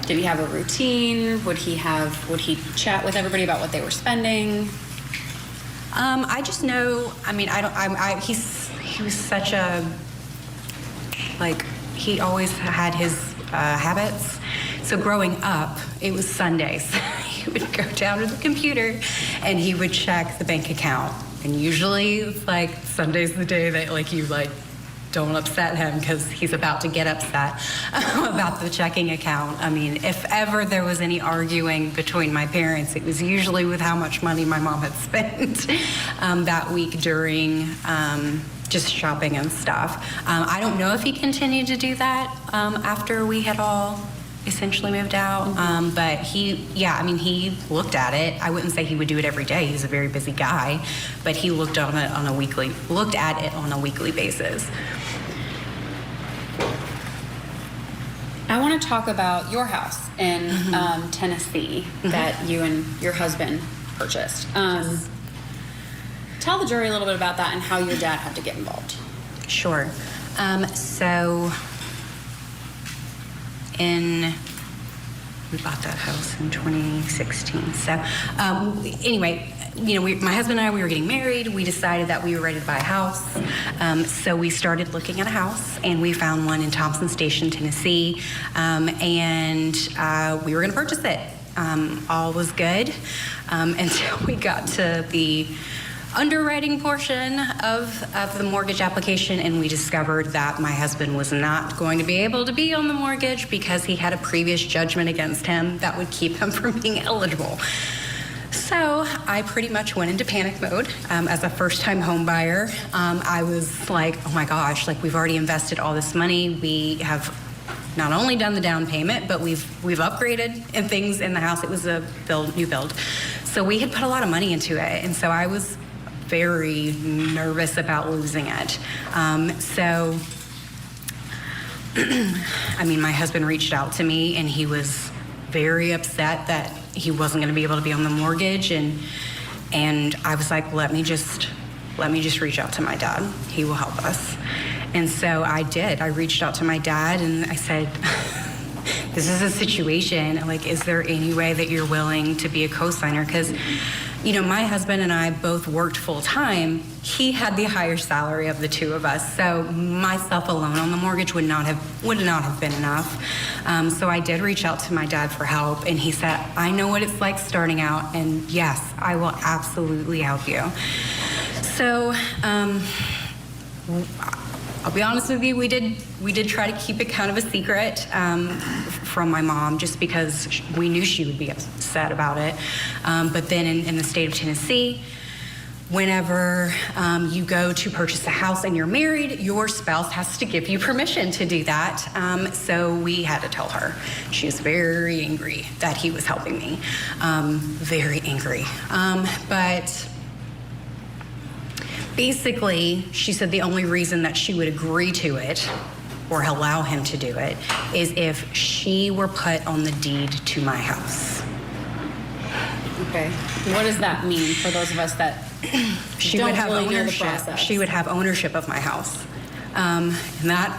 Did he have a routine? Would he chat with everybody about what they were spending? I just know, I mean, he was such a, like, he always had his habits. So growing up, it was Sundays. He would go down to the computer and he would check the bank account. And usually, like, Sunday's the day that, like, you, like, don't upset him because he's about to get upset about the checking account. I mean, if ever there was any arguing between my parents, it was usually with how much money my mom had spent that week during just shopping and stuff. I don't know if he continued to do that after we had all essentially moved out, but he looked at it. I wouldn't say he would do it every day. He's a very busy guy, but he looked at it on a weekly basis. I want to talk about your house in Tennessee that you and your husband purchased. Tell the jury a little bit about that and how your dad had to get involved. Sure. So in We bought that house in 2016. So anyway, you know, my husband and I, we were getting married. We decided that we were ready to buy a house. So we started looking at a house, and we found one in Thompson Station, Tennessee, and we were going to purchase it. All was good until we got to the underwriting portion of the mortgage application, and we discovered that my husband was not going to be able to be on the mortgage because he had a previous judgment against him that would keep him from being eligible. So I pretty much went into panic mode. As a first-time home buyer, I was like, oh my gosh, like we've already invested all this money. We have not only done the down payment, but we've upgraded and things in the house. It was a new build. So we had put a lot of money into it, and so I was very nervous about losing it. So, I mean, my husband reached out to me, and he was very upset that he wasn't going to be able to be on the mortgage, and I was like, let me just reach out to my dad. He will help us. And so I did. I reached out to my dad, and I said, this is a situation, like, is there any way that you're willing to be a co-signer? Because, you know, my husband and I both worked full time. He had the higher salary of the two of us, so myself alone on the mortgage would not have been enough. So I did reach out to my dad for help, and he said, I know what it's like starting out, and yes, I will absolutely help you. So I'll be honest with you, we did try to keep it kind of a secret from my mom, just because we knew she would be upset about it. But then in the state of Tennessee, whenever you go to purchase a house and you're married, your spouse has to give you permission to do that. So we had to tell her. She was very angry that he was helping me, very angry. But basically, she said the only reason that she would agree to it or allow him to do it is if she were put on the deed to my house. Okay. What does that mean for those of us that she don't would have really ownership? know the process? She would have ownership of my house. And that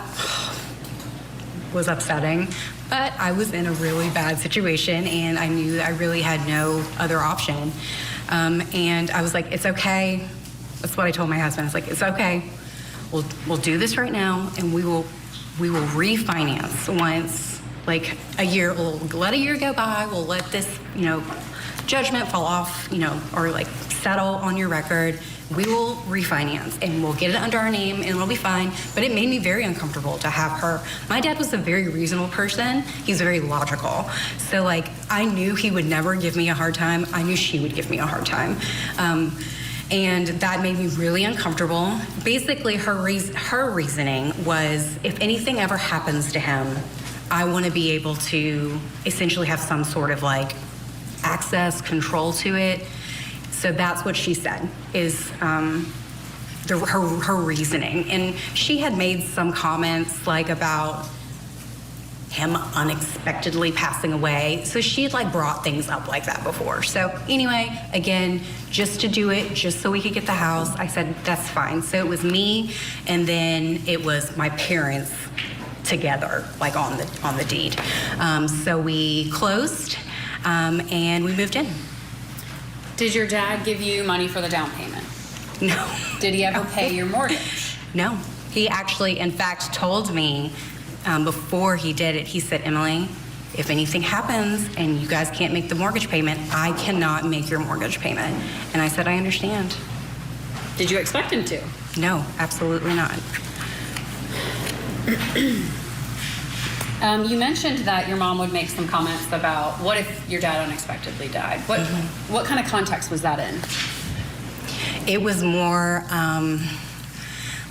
was upsetting. But I was in a really bad situation, and I knew that I really had no other option. And I was like, it's okay. That's what I told my husband. I was like, it's okay. We'll do this right now, and we will refinance once, like a year. We'll let a year go by. We'll let this, judgment fall off, or like settle on your record. We will refinance, and we'll get it under our name, and it'll be fine. But it made me very uncomfortable to have her. My dad was a very reasonable person. He's very logical. So like, I knew he would never give me a hard time. I knew she would give me a hard time. And that made me really uncomfortable. Basically, her reasoning was, if anything ever happens to him, I want to be able to essentially have some sort of like access, control to it. So that's what she said is her reasoning. And she had made some comments like about him unexpectedly passing away. So she had like brought things up like that before. So anyway, again, just to do it, just so we could get the house, I said, that's fine. So it was me, and then it was my parents together, like on the deed. So we closed, and we moved in. Did your dad give you money for the down payment? No. Did he ever pay your mortgage? No. He actually, in fact, told me before he did it, he said, Emily, if anything happens and you guys can't make the mortgage payment, I cannot make your mortgage payment. And I said, I understand. Did you expect him to? No, absolutely not. You mentioned that your mom would make some comments about what if your dad unexpectedly died. What kind of context was that in? It was more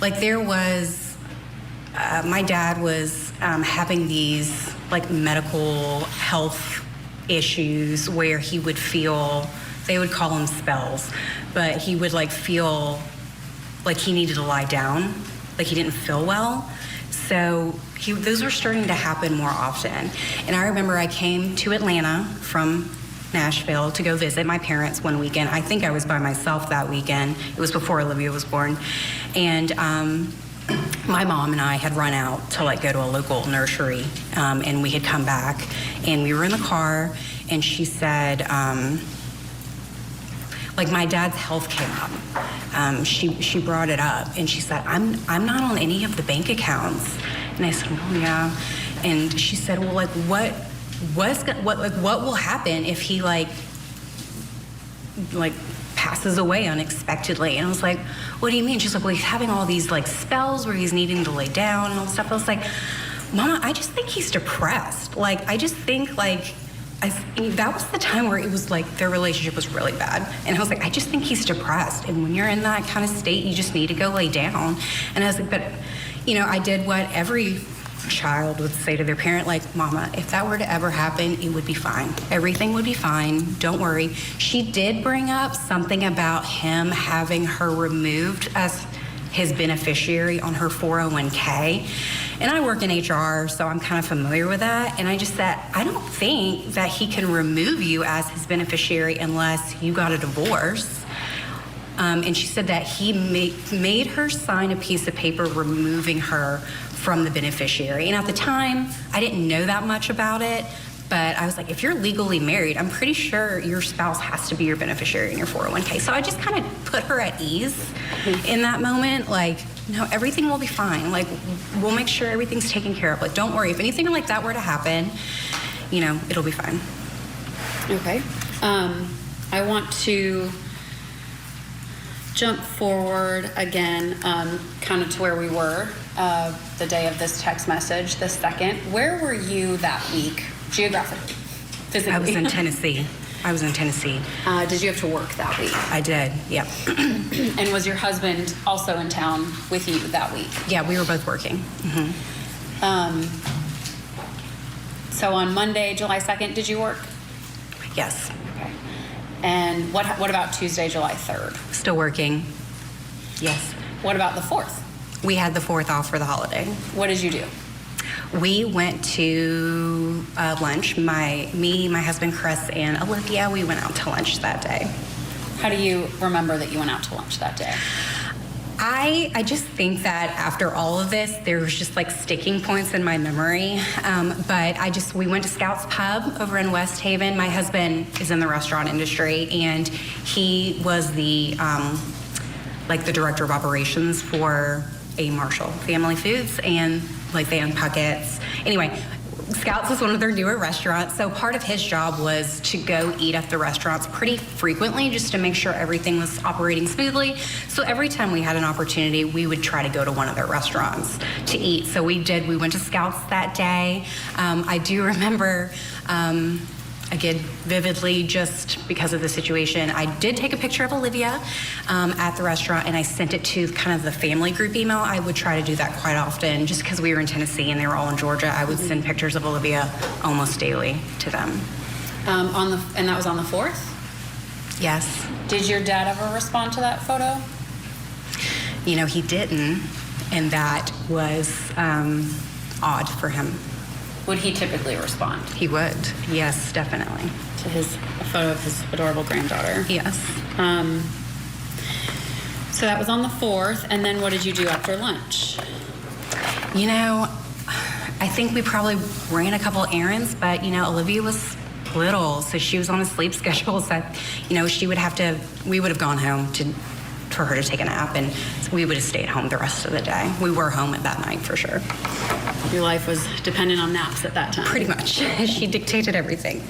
like there was, my dad was having these like medical health issues where he would feel, they would call them spells, but he would like feel like he needed to lie down, like he didn't feel well. So those were starting to happen more often. And I remember I came to Atlanta from Nashville to go visit my parents one weekend. I think I was by myself that weekend. It was before Olivia was born. And my mom and I had run out to like go to a local nursery, and we had come back, and we were in the car, and she said, like my dad's health came up. She brought it up, and she said, I'm not on any of the bank accounts. And I said, well, yeah. And she said, well, like what will happen if he like passes away unexpectedly? And I was like, what do you mean? She's like, well, he's having all these like spells where he's needing to lay down and all this stuff. I was like, Mama, I just think he's depressed. Like, I just think like, that was the time where it was like their relationship was really bad. And I was like, I just think he's depressed. And when you're in that kind of state, you just need to go lay down. And I was like, but, you know, I did what every child would say to their parent, like, Mama, if that were to ever happen, it would be fine. Everything would be fine. Don't worry. She did bring up something about him having her removed as his beneficiary on her 401k. And I work in HR, so I'm kind of familiar with that. And I just said, I don't think that he can remove you as his beneficiary unless you got a divorce. And she said that he made her sign a piece of paper removing her from the beneficiary. And at the time, I didn't know that much about it, but I was like, if you're legally married, I'm pretty sure your spouse has to be your beneficiary in your 401k. So I just kind of put her at ease in that moment. Like, no, everything will be fine. Like, we'll make sure everything's taken care of. Like, don't worry. If anything like that were to happen, you know, it'll be fine. Okay. I want to jump forward again, kind of to where we were the day of this text message, the second. Where were you that week, geographically, physically? I was in Tennessee. Did you have to work that week? I did, yep. And was your husband also in town with you that week? Yeah, we were both working. Mm-hmm. So on Monday, July 2nd, did you work? Yes. Okay. And what about Tuesday, July 3rd? Still working. Yes. What about the 4th? We had the 4th off for the holiday. What did you do? We went to lunch. My husband Chris, and Olivia, we went out to lunch that day. How do you remember that you went out to lunch that day? I just think that after all of this, there was just like sticking points in my memory. But we went to Scout's Pub over in West Haven. My husband is in the restaurant industry, and he was the director of operations for A. Marshall Family Foods, and like they own Puckett's. Anyway, Scouts is one of their newer restaurants, so part of his job was to go eat at the restaurants pretty frequently just to make sure everything was operating smoothly. So every time we had an opportunity, we would try to go to one of their restaurants to eat. So we did. We went to Scouts that day. I do remember, again, vividly, just because of the situation, I did take a picture of Olivia at the restaurant, and I sent it to kind of the family group email. I would try to do that quite often, just because we were in Tennessee and they were all in Georgia. I would send pictures of Olivia almost daily to them. And that was on the 4th? Yes. Did your dad ever respond to that photo? You know, he didn't, and that was odd for him. Would he typically respond? He would, yes, definitely. To a photo of his adorable granddaughter? Yes. So that was on the 4th, and then what did you do after lunch? You know, I think we probably ran a couple errands, but, you know, Olivia was little, so she was on a sleep schedule, so, you know, we would have gone home for her to take a nap, and we would have stayed home the rest of the day. We were home at that night for sure. Your life was dependent on naps at that time. Pretty much. She dictated everything.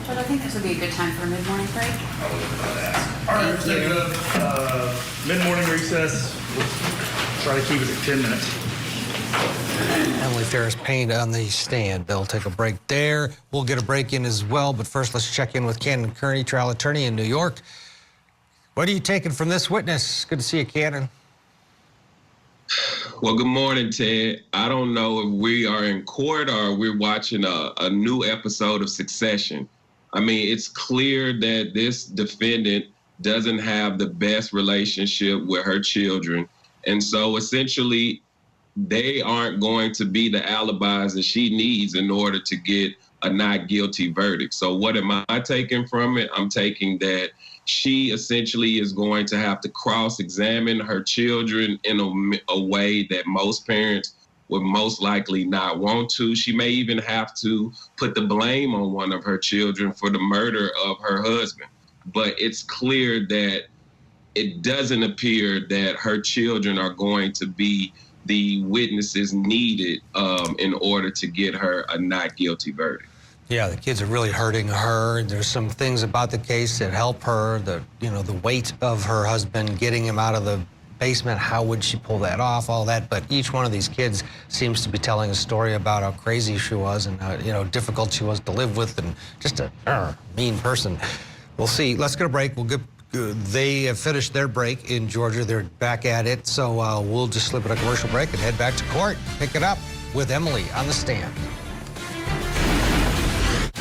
But I think this would be a good time for a mid-morning break. I was about to ask. All right, Thank you. Mid-morning recess. We'll try to keep it at 10 minutes. Emily Farris Payne on the stand. They'll take a break there. We'll get a break in as well, but first let's check in with Cannon Kearney, trial attorney in New York. What are you taking from this witness? Good to see you, Cannon. Well, good morning, Ted. I don't know if we are in court or we're watching a new episode of Succession. I mean, it's clear that this defendant doesn't have the best relationship with her children. And so essentially, they aren't going to be the alibis that she needs in order to get a not guilty verdict. So what am I taking from it? I'm taking that she essentially is going to have to cross-examine her children in a way that most parents would most likely not want to. She may even have to put the blame on one of her children for the murder of her husband. But it's clear that it doesn't appear that her children are going to be the witnesses needed in order to get her a not guilty verdict. Yeah, the kids are really hurting her. There's some things about the case that help her. The weight of her husband, getting him out of the basement, how would she pull that off, all that. But each one of these kids seems to be telling a story about how crazy she was and how difficult she was to live with, and just a mean person. We'll see. Let's get a break. They have finished their break in Georgia. They're back at it. So we'll just slip in a commercial break and head back to court. Pick it up with Emily on the stand.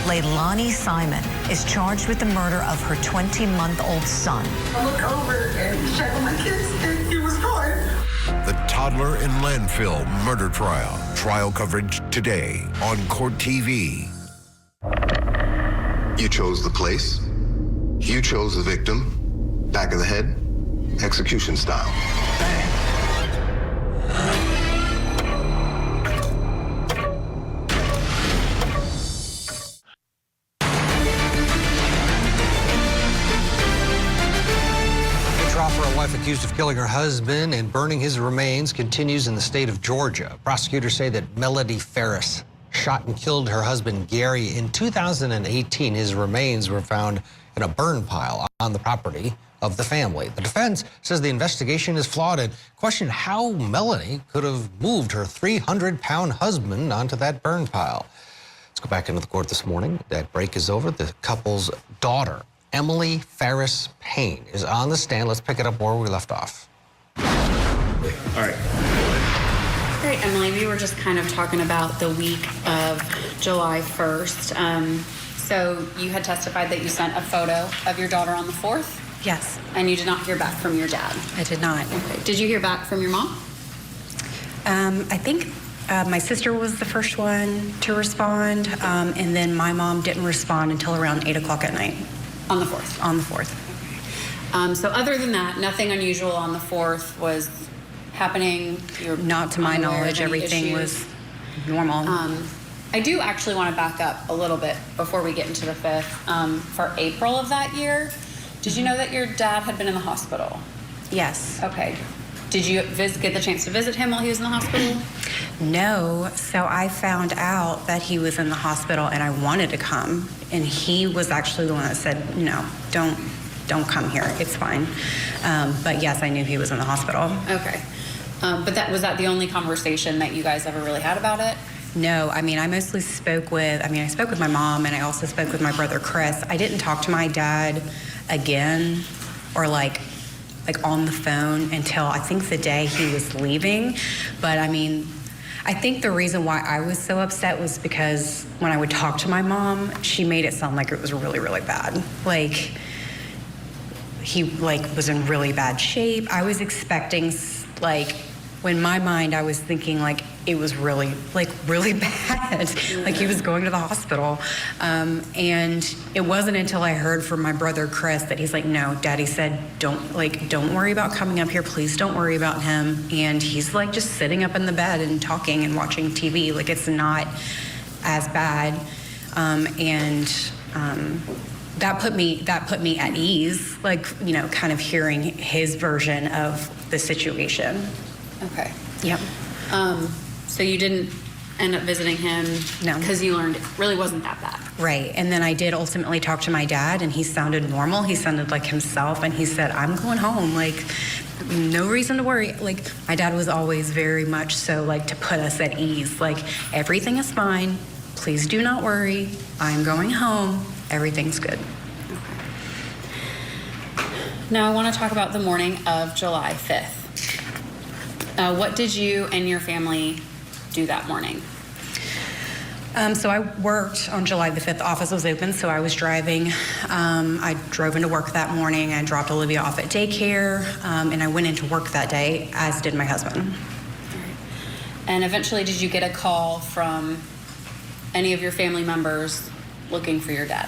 Leilani Simon is charged with the murder of her 20-month-old son. I look over and check on my kids, and he was gone. The toddler in landfill murder trial. Trial coverage today on Court TV. You chose the place. You chose the victim. Back of the head, execution style. Accused of killing her husband and burning his remains continues in the state of Georgia. Prosecutors say that Melody Farris shot and killed her husband Gary in 2018. His remains were found in a burn pile on the property of the family. The defense says the investigation is flawed and questioned how Melody could have moved her 300-pound husband onto that burn pile. Let's go back into the court this morning. That break is over. The couple's daughter, Emily Farris Payne, is on the stand. Let's pick it up where we left off. All right. All right, Emily, we were just kind of talking about the week of July 1st. So you had testified that you sent a photo of your daughter on the 4th? Yes. And you did not hear back from your dad? I did not. Okay. Did you hear back from your mom? I think my sister was the first one to respond, and then my mom didn't respond until around 8 o'clock at night. On the 4th? On the 4th. Okay. So other than that, nothing unusual on the 4th was happening? Not to my knowledge. Everything was normal. I do actually want to back up a little bit before we get into the 5th. For April of that year, did you know that your dad had been in the hospital? Yes. Okay. Did you get the chance to visit him while he was in the hospital? No. So I found out that he was in the hospital and I wanted to come. And he was actually the one that said, no, don't come here. It's fine. But yes, I knew he was in the hospital. Okay. But was that the only conversation that you guys ever really had about it? No, I mean, I mostly spoke with my mom, and I also spoke with my brother Chris. I didn't talk to my dad again or like on the phone until I think the day he was leaving. But I mean, I think the reason why I was so upset was because when I would talk to my mom, she made it sound like it was really, really bad. Like he was in really bad shape. I was expecting in my mind, I was thinking it was really bad. Like he was going to the hospital. And it wasn't until I heard from my brother Chris that he's like, no, Daddy said, don't worry about coming up here. Please don't worry about him. And he's just sitting up in the bed and talking and watching TV. It's not as bad. That put me at ease, kind of hearing his version of the situation. Okay. Yep. So you didn't end up visiting him? No. Because you learned it really wasn't that bad. Right. And then I did ultimately talk to my dad, and he sounded normal. He sounded like himself, and he said, I'm going home. No reason to worry. My dad was always very much so, to put us at ease. Everything is fine. Please do not worry. I'm going home. Everything's good. Okay. Now I want to talk about the morning of July 5th. What did you and your family do that morning? So I worked on July the 5th. The office was open, so I was driving. I drove into work that morning. I dropped Olivia off at daycare, and I went into work that day, as did my husband. And eventually, did you get a call from any of your family members looking for your dad?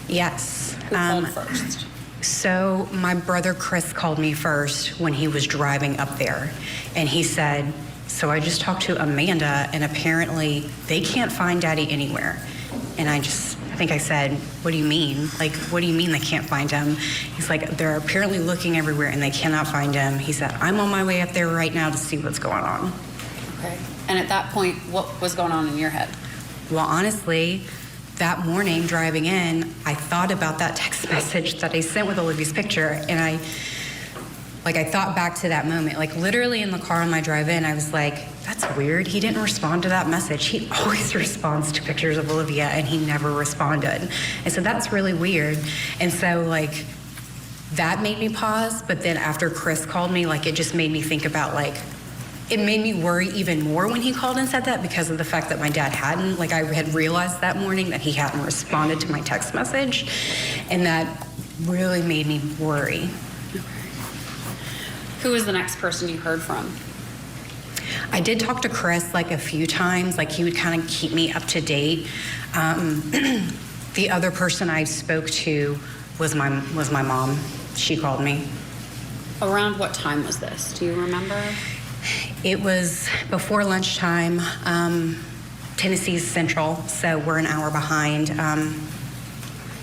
Yes. Who called first? So my brother Chris called me first when he was driving up there, and he said, so I just talked to Amanda, and apparently they can't find Daddy anywhere. And I think I said, what do you mean? Like, what do you mean they can't find him? He's like, they're apparently looking everywhere and they cannot find him. He said, I'm on my way up there right now to see what's going on. Okay. And at that point, what was going on in your head? Well, honestly, that morning driving in, I thought about that text message that I sent with Olivia's picture, and I thought back to that moment. Like, literally in the car on my drive in, I was like, that's weird. He didn't respond to that message. He always responds to pictures of Olivia, and he never responded. And so that's really weird. And so, like, that made me pause. But then after Chris called me, like, it just made me think about, like, it made me worry even more when he called and said that, because of the fact that my dad hadn't, like, I had realized that morning that he hadn't responded to my text message. And that really made me worry. Who was the next person you heard from? I did talk to Chris like a few times. Like, he would kind of keep me up to date. The other person I spoke to was my mom. She called me. Around what time was this? Do you remember? It was before lunchtime. Tennessee's Central, so we're an hour behind.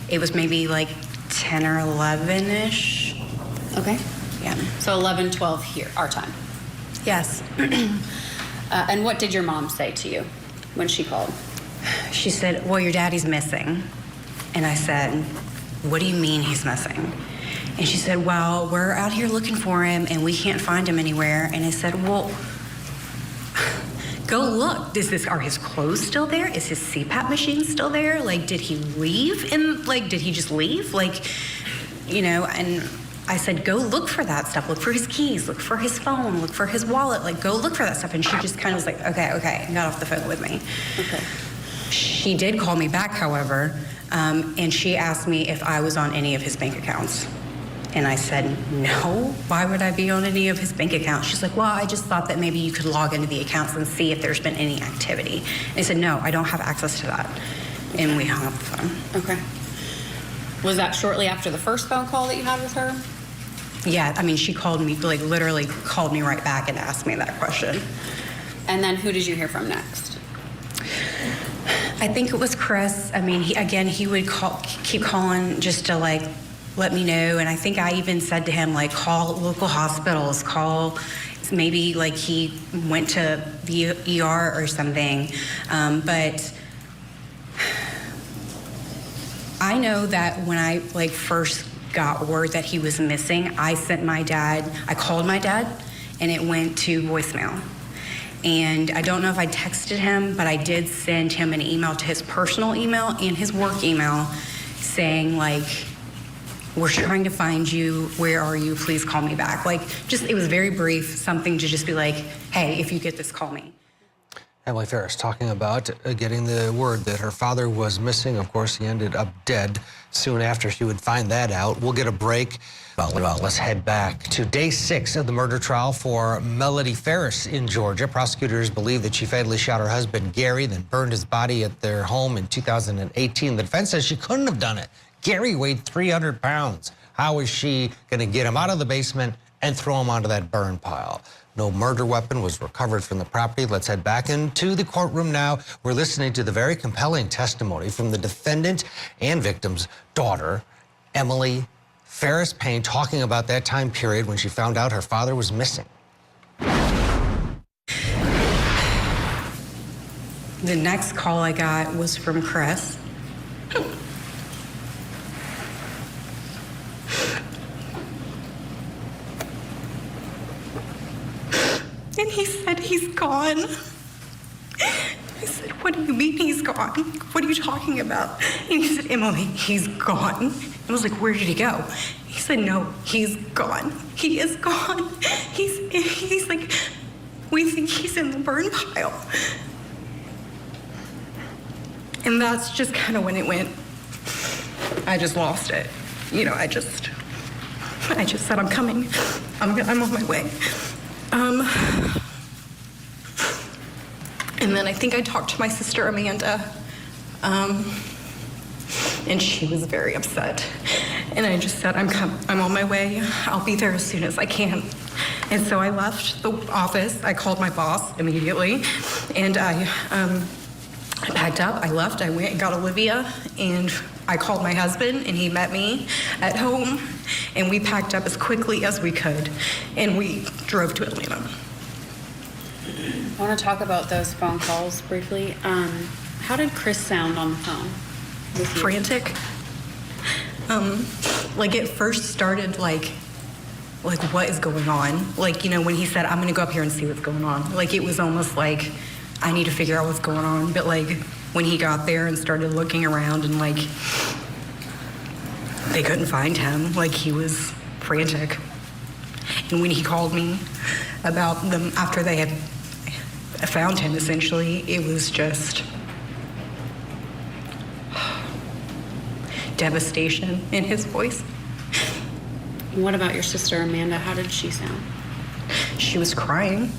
It was maybe like 10 or 11-ish. Okay. Yeah. So 11, 12 here, our time. Yes. And what did your mom say to you when she called? She said, well, your daddy's missing. And I said, what do you mean he's missing? And she said, well, we're out here looking for him and we can't find him anywhere. And I said, well, go look. Are his clothes still there? Is his CPAP machine still there? Like, did he leave? And like, did he just leave? Like, you know, and I said, go look for that stuff. Look for his keys, look for his phone, look for his wallet. Like, go look for that stuff. And she just kind of was like, okay, and got off the phone with me. Okay. She did call me back, however, and she asked me if I was on any of his bank accounts. And I said, no, why would I be on any of his bank accounts? She's like, well, I just thought that maybe you could log into the accounts and see if there's been any activity. And I said, no, I don't have access to that. And we hung up the phone. Okay. Was that shortly after the first phone call that you had with her? Yeah, I mean, she called me, like, literally called me right back and asked me that question. And then who did you hear from next? I think it was Chris. I mean, he would keep calling just to, like, let me know. And I think I even said to him, like, call local hospitals, maybe, like, he went to the ER or something. But I know that when I, like, first got word that he was missing, I called my dad, and it went to voicemail. And I don't know if I texted him, but I did send him an email to his personal email and his work email saying, like, we're trying to find you. Where are you? Please call me back. Like, just, it was very brief, something to just be like, hey, if you get this, call me. Emily Farris talking about getting the word that her father was missing. Of course, he ended up dead soon after she would find that out. We'll get a break. Well, let's head back to day 6 of the murder trial for Melody Farris in Georgia. Prosecutors believe that she fatally shot her husband, Gary, then burned his body at their home in 2018. The defense says she couldn't have done it. Gary weighed 300 pounds. How is she going to get him out of the basement and throw him onto that burn pile? No murder weapon was recovered from the property. Let's head back into the courtroom now. We're listening to the very compelling testimony from the defendant and victim's daughter, Emily Farris Payne, talking about that time period when she found out her father was missing. The next call I got was from Chris. And he said he's gone. I said, what do you mean he's gone? What are you talking about? And he said, Emily, he's gone. And I was like, where did he go? He said, no, he's gone. He is gone. He's like, we think he's in the burn pile. And that's just kind of when it went, I just lost it. You know, I just said, I'm coming. I'm on my way. And And then I think I talked to my sister Amanda, and she was very upset. And I just said, I'm on my way. I'll be there as soon as I can. And so I left the office. I called my boss immediately, and I packed up. I left. I went and got Olivia, and I called my husband, and he met me at home, and we packed up as quickly as we could, and we drove to Atlanta. I want to talk about those phone calls briefly. How did Chris sound on the phone with you? Frantic. Like it first started like what is going on? Like, you know, when he said, I'm gonna go up here and see what's going on. Like it was almost like, I need to figure out what's going on. But like when he got there and started looking around and like, they couldn't find him, like he was frantic. And when he called me about them after they had found him, essentially, it was just devastation in his voice. What about your sister Amanda? How did she sound? She was crying.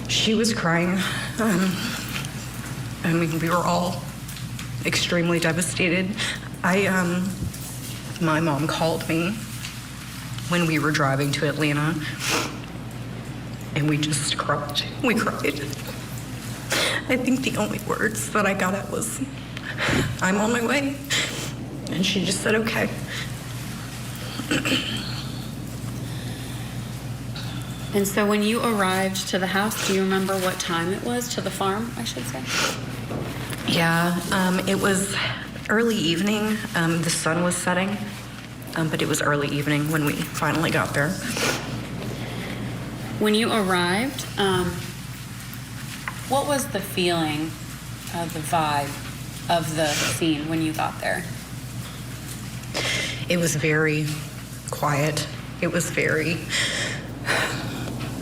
She was crying. I mean, we were all extremely devastated. My mom called me when we were driving to Atlanta, and we just cried. We cried. I think the only words that I got out was, I'm on my way. And she just said, okay. And so when you arrived to the house, do you remember what time it was, to the farm, I should say? Yeah, it was early evening. The sun was setting, but it was early evening when we finally got there. When you arrived, what was the feeling, the vibe of the scene when you got there? It was very quiet. It was very,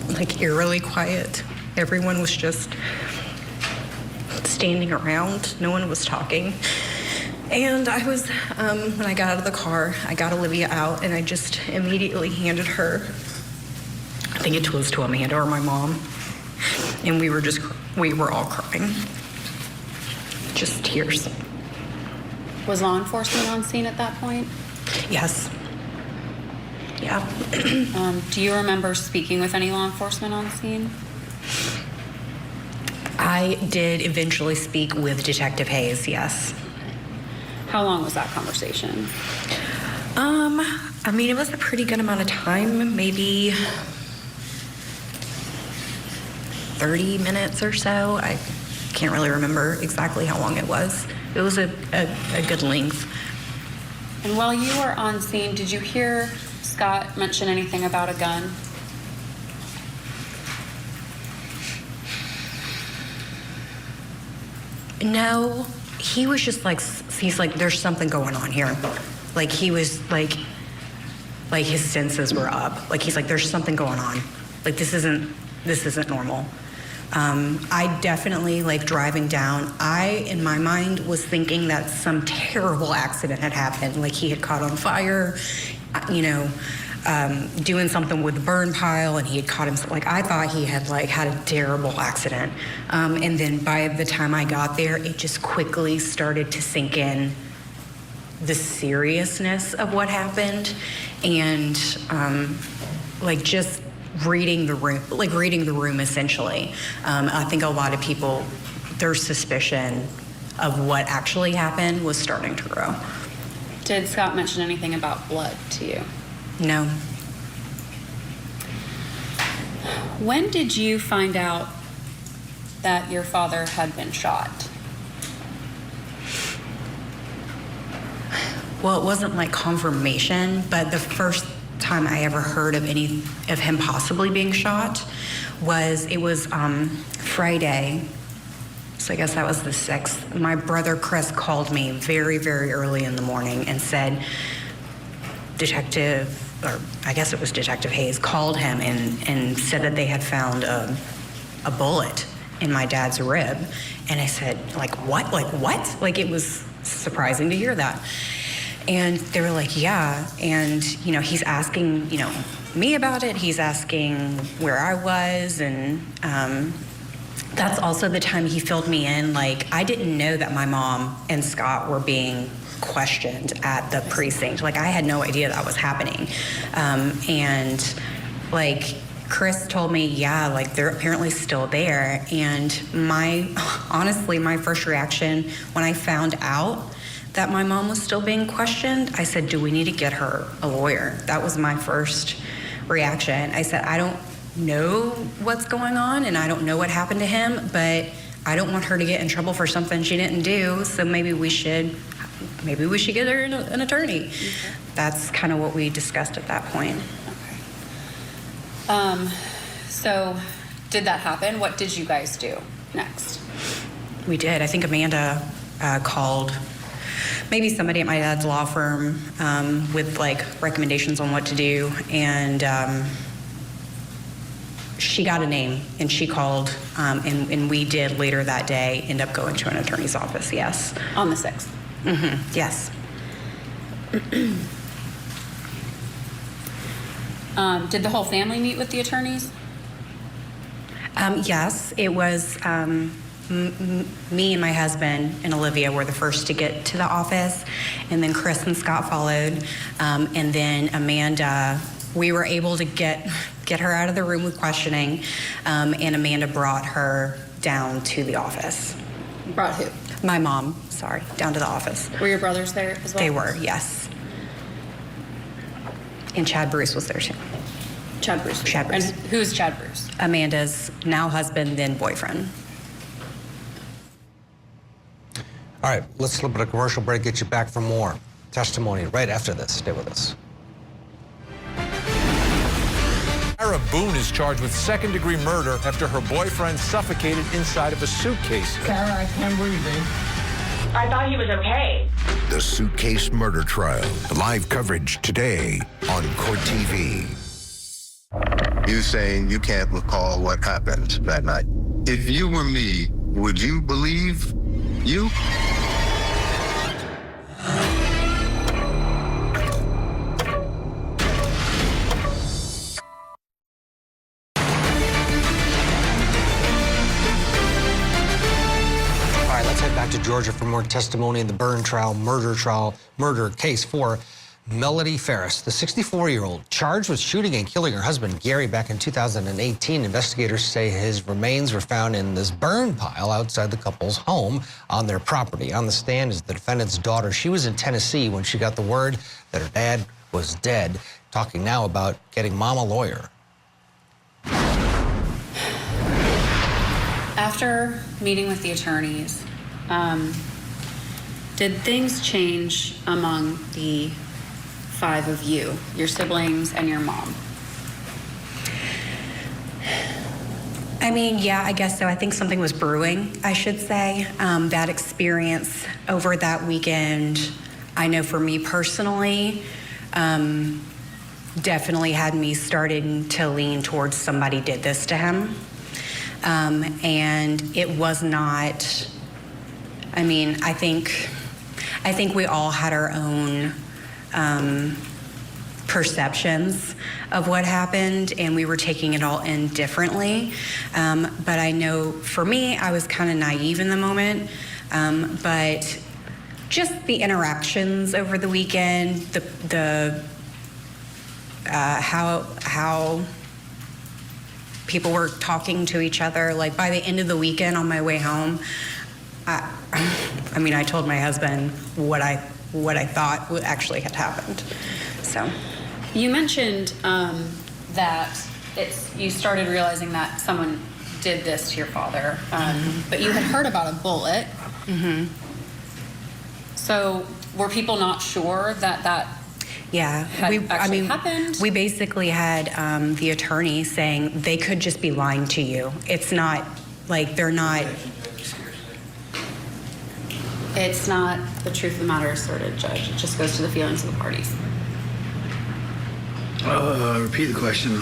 like, eerily quiet. Everyone was just standing around. No one was talking. And I was, when I got out of the car, I got Olivia out, and I just immediately handed her, I think it was to Amanda or my mom, and we were all crying. Just tears. Was law enforcement on scene at that point? Yes. Yeah. Do you remember speaking with any law enforcement on scene? I did eventually speak with Detective Hayes, yes. How long was that conversation? I mean, it was a pretty good amount of time, maybe 30 minutes or so. I can't really remember exactly how long it was. It was a good length. And while you were on scene, did you hear Scott mention anything about a gun? No, he was just like, he's like, there's something going on here. Like he was like his senses were up. Like he's like, there's something going on. Like this isn't normal. I definitely, like driving down, in my mind was thinking that some terrible accident had happened. Like he had caught on fire, you know, doing something with the burn pile, and he had caught himself. Like I thought he had like had a terrible accident. And then by the time I got there, it just quickly started to sink in the seriousness of what happened, and like just reading the room essentially. I think a lot of people, their suspicion of what actually happened was starting to grow. Did Scott mention anything about blood to you? No. When did you find out that your father had been shot? Well, it wasn't like confirmation, but the first time I ever heard of him possibly being shot was Friday. So I guess that was the 6th. My brother Chris called me very, very early in the morning and said I guess it was Detective Hayes, called him and said that they had found a bullet in my dad's rib. And I said, like, what? Like, what? Like, it was surprising to hear that. And they were like, yeah. And, you know, he's asking, you know, me about it. He's asking where I was. And That's also the time he filled me in. Like, I didn't know that my mom and Scott were being questioned at the precinct. Like, I had no idea that was happening. And like, Chris told me, yeah, like, they're apparently still there. And honestly, my first reaction when I found out that my mom was still being questioned, I said, do we need to get her a lawyer? That was my first reaction. I said, I don't know what's going on and I don't know what happened to him, but I don't want her to get in trouble for something she didn't do, so maybe we should get her an attorney. Okay. That's kind of what we discussed at that point. Okay. So did that happen? What did you guys do next? We did. I think Amanda called maybe somebody at my dad's law firm with like recommendations on what to do, and she got a name and she called, and we did later that day end up going to an attorney's office. Yes. On the 6th. Mm-hmm. Yes. Did the whole family meet with the attorneys? Yes, it was me and my husband and Olivia were the first to get to the office, and then Chris and Scott followed, and then Amanda, we were able to get her out of the room with questioning, and Amanda brought her down to the office. Brought who? My mom, sorry, down to the office. Were your brothers there as well? They were, yes. And Chad Bruce was there too. Chad Bruce. Chad Bruce. And who's Chad Bruce? Amanda's now husband, then boyfriend. All right, let's slip it a commercial break, get you back for more testimony right after this. Stay with us. Sarah Boone is charged with second-degree murder after her boyfriend suffocated inside of a suitcase. Sarah, I can't breathe, babe. I thought he was okay. The Suitcase Murder Trial. Live coverage today on Court TV. You saying you can't recall what happened that night. If you were me, would you believe you? To Georgia for more testimony in the murder case for Melody Farris, the 64-year-old charged with shooting and killing her husband Gary back in 2018. Investigators say his remains were found in this burn pile outside the couple's home on their property. On the stand is the defendant's daughter. She was in Tennessee when she got the word that her dad was dead. Talking now about getting mom a lawyer. After meeting with the attorneys, did things change among the 5 of you, your siblings and your mom? I mean, yeah, I guess so. I think something was brewing, I should say. That experience over that weekend, I know for me personally, definitely had me starting to lean towards somebody did this to him. And it was not, I mean, I think we all had our own perceptions of what happened, and we were taking it all in differently. But I know for me, I was kind of naive in the moment. But just the interactions over the weekend, how people were talking to each other. Like by the end of the weekend on my way home, I mean, I told my husband what I thought actually had happened. So, you mentioned that you started realizing that someone did this to your father, but you had heard about a bullet. Mm-hmm. So, were people not sure that happened? We basically had the attorney saying they could just be lying to you. It's not like they're not. It's not the truth of the matter asserted, Judge. It just goes to the feelings of the parties. Repeat the question.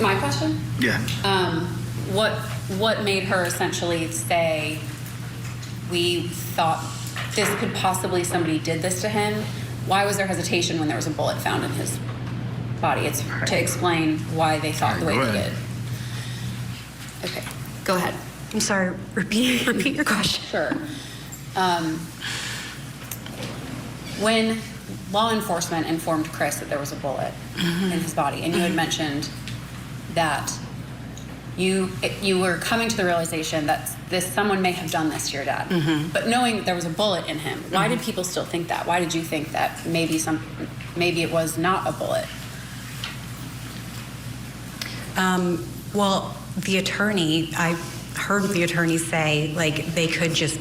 My question? Yeah. What made her essentially say, we thought this could possibly somebody did this to him? Why was there hesitation when there was a bullet found in his body? It's to explain why they thought the way they did. Okay, go ahead. I'm sorry, repeat your question. Sure. When law enforcement informed Chris that there was a bullet in his body, and you had mentioned that you were coming to the realization that someone may have done this to your dad, but knowing that there was a bullet in him, why did people still think that? Why did you think that maybe it was not a bullet? Well, the attorney, I heard the attorney say, like, they could just,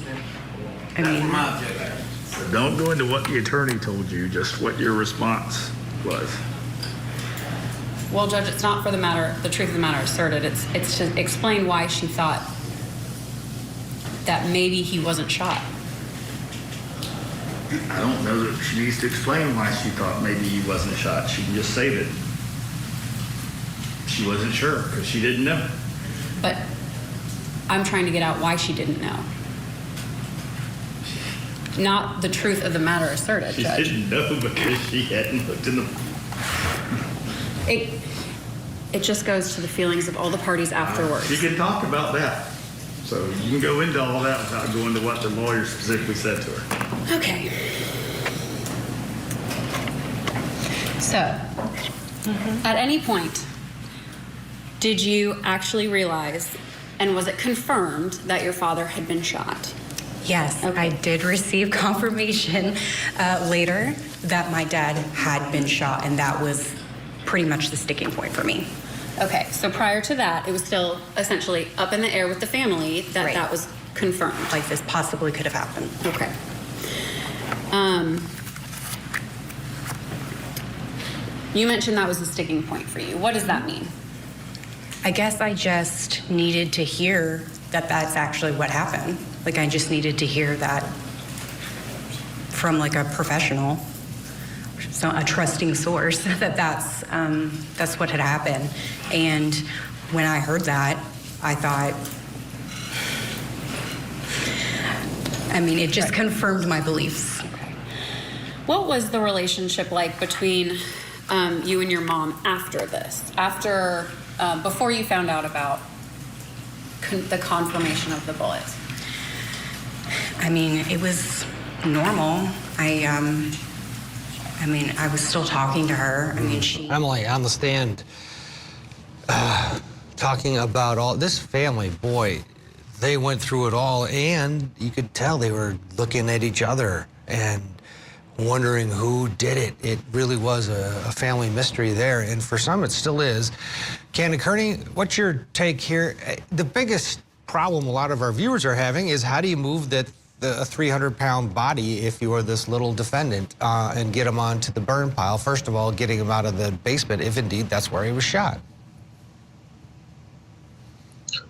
I mean... Don't go into what the attorney told you, just what your response was. Well, Judge, it's not for the truth of the matter asserted. It's to explain why she thought that maybe he wasn't shot. I don't know that she needs to explain why she thought maybe he wasn't shot. She can just say that she wasn't sure because she didn't know. But I'm trying to get out why she didn't know. Not the truth of the matter asserted, She Judge. didn't know because she hadn't looked in the... It just goes to the feelings of all the parties afterwards. She can talk about that. So you can go into all that without going to what the lawyer specifically said to her. Okay. So, at any point, did you actually realize, and was it confirmed, that your father had been shot? Yes, I did receive confirmation later that my dad had been shot, and that was pretty much the sticking point for me. Okay, so prior to that, it was still essentially up in the air with the family that that was confirmed. Like this possibly could have happened. Okay. You mentioned that was a sticking point for you. What does that mean? I guess I just needed to hear that that's actually what happened. Like, I just needed to hear that from like a professional, so a trusting source, that's what had happened. And when I heard that, I thought, I mean, it just confirmed my beliefs. Okay. What was the relationship like between you and your mom after this? Before you found out about the confirmation of the bullets? I mean, it was normal. I mean, I was still talking to her. I mean, Emily, on the stand, talking about all this family, boy, they went through it all, and you could tell they were looking at each other and wondering who did it. It really was a family mystery there, and for some it still is. Candace Kearney, what's your take here? The biggest problem a lot of our viewers are having is how do you move a 300-pound body if you are this little defendant and get him onto the burn pile? First of all, getting him out of the basement, if indeed that's where he was shot.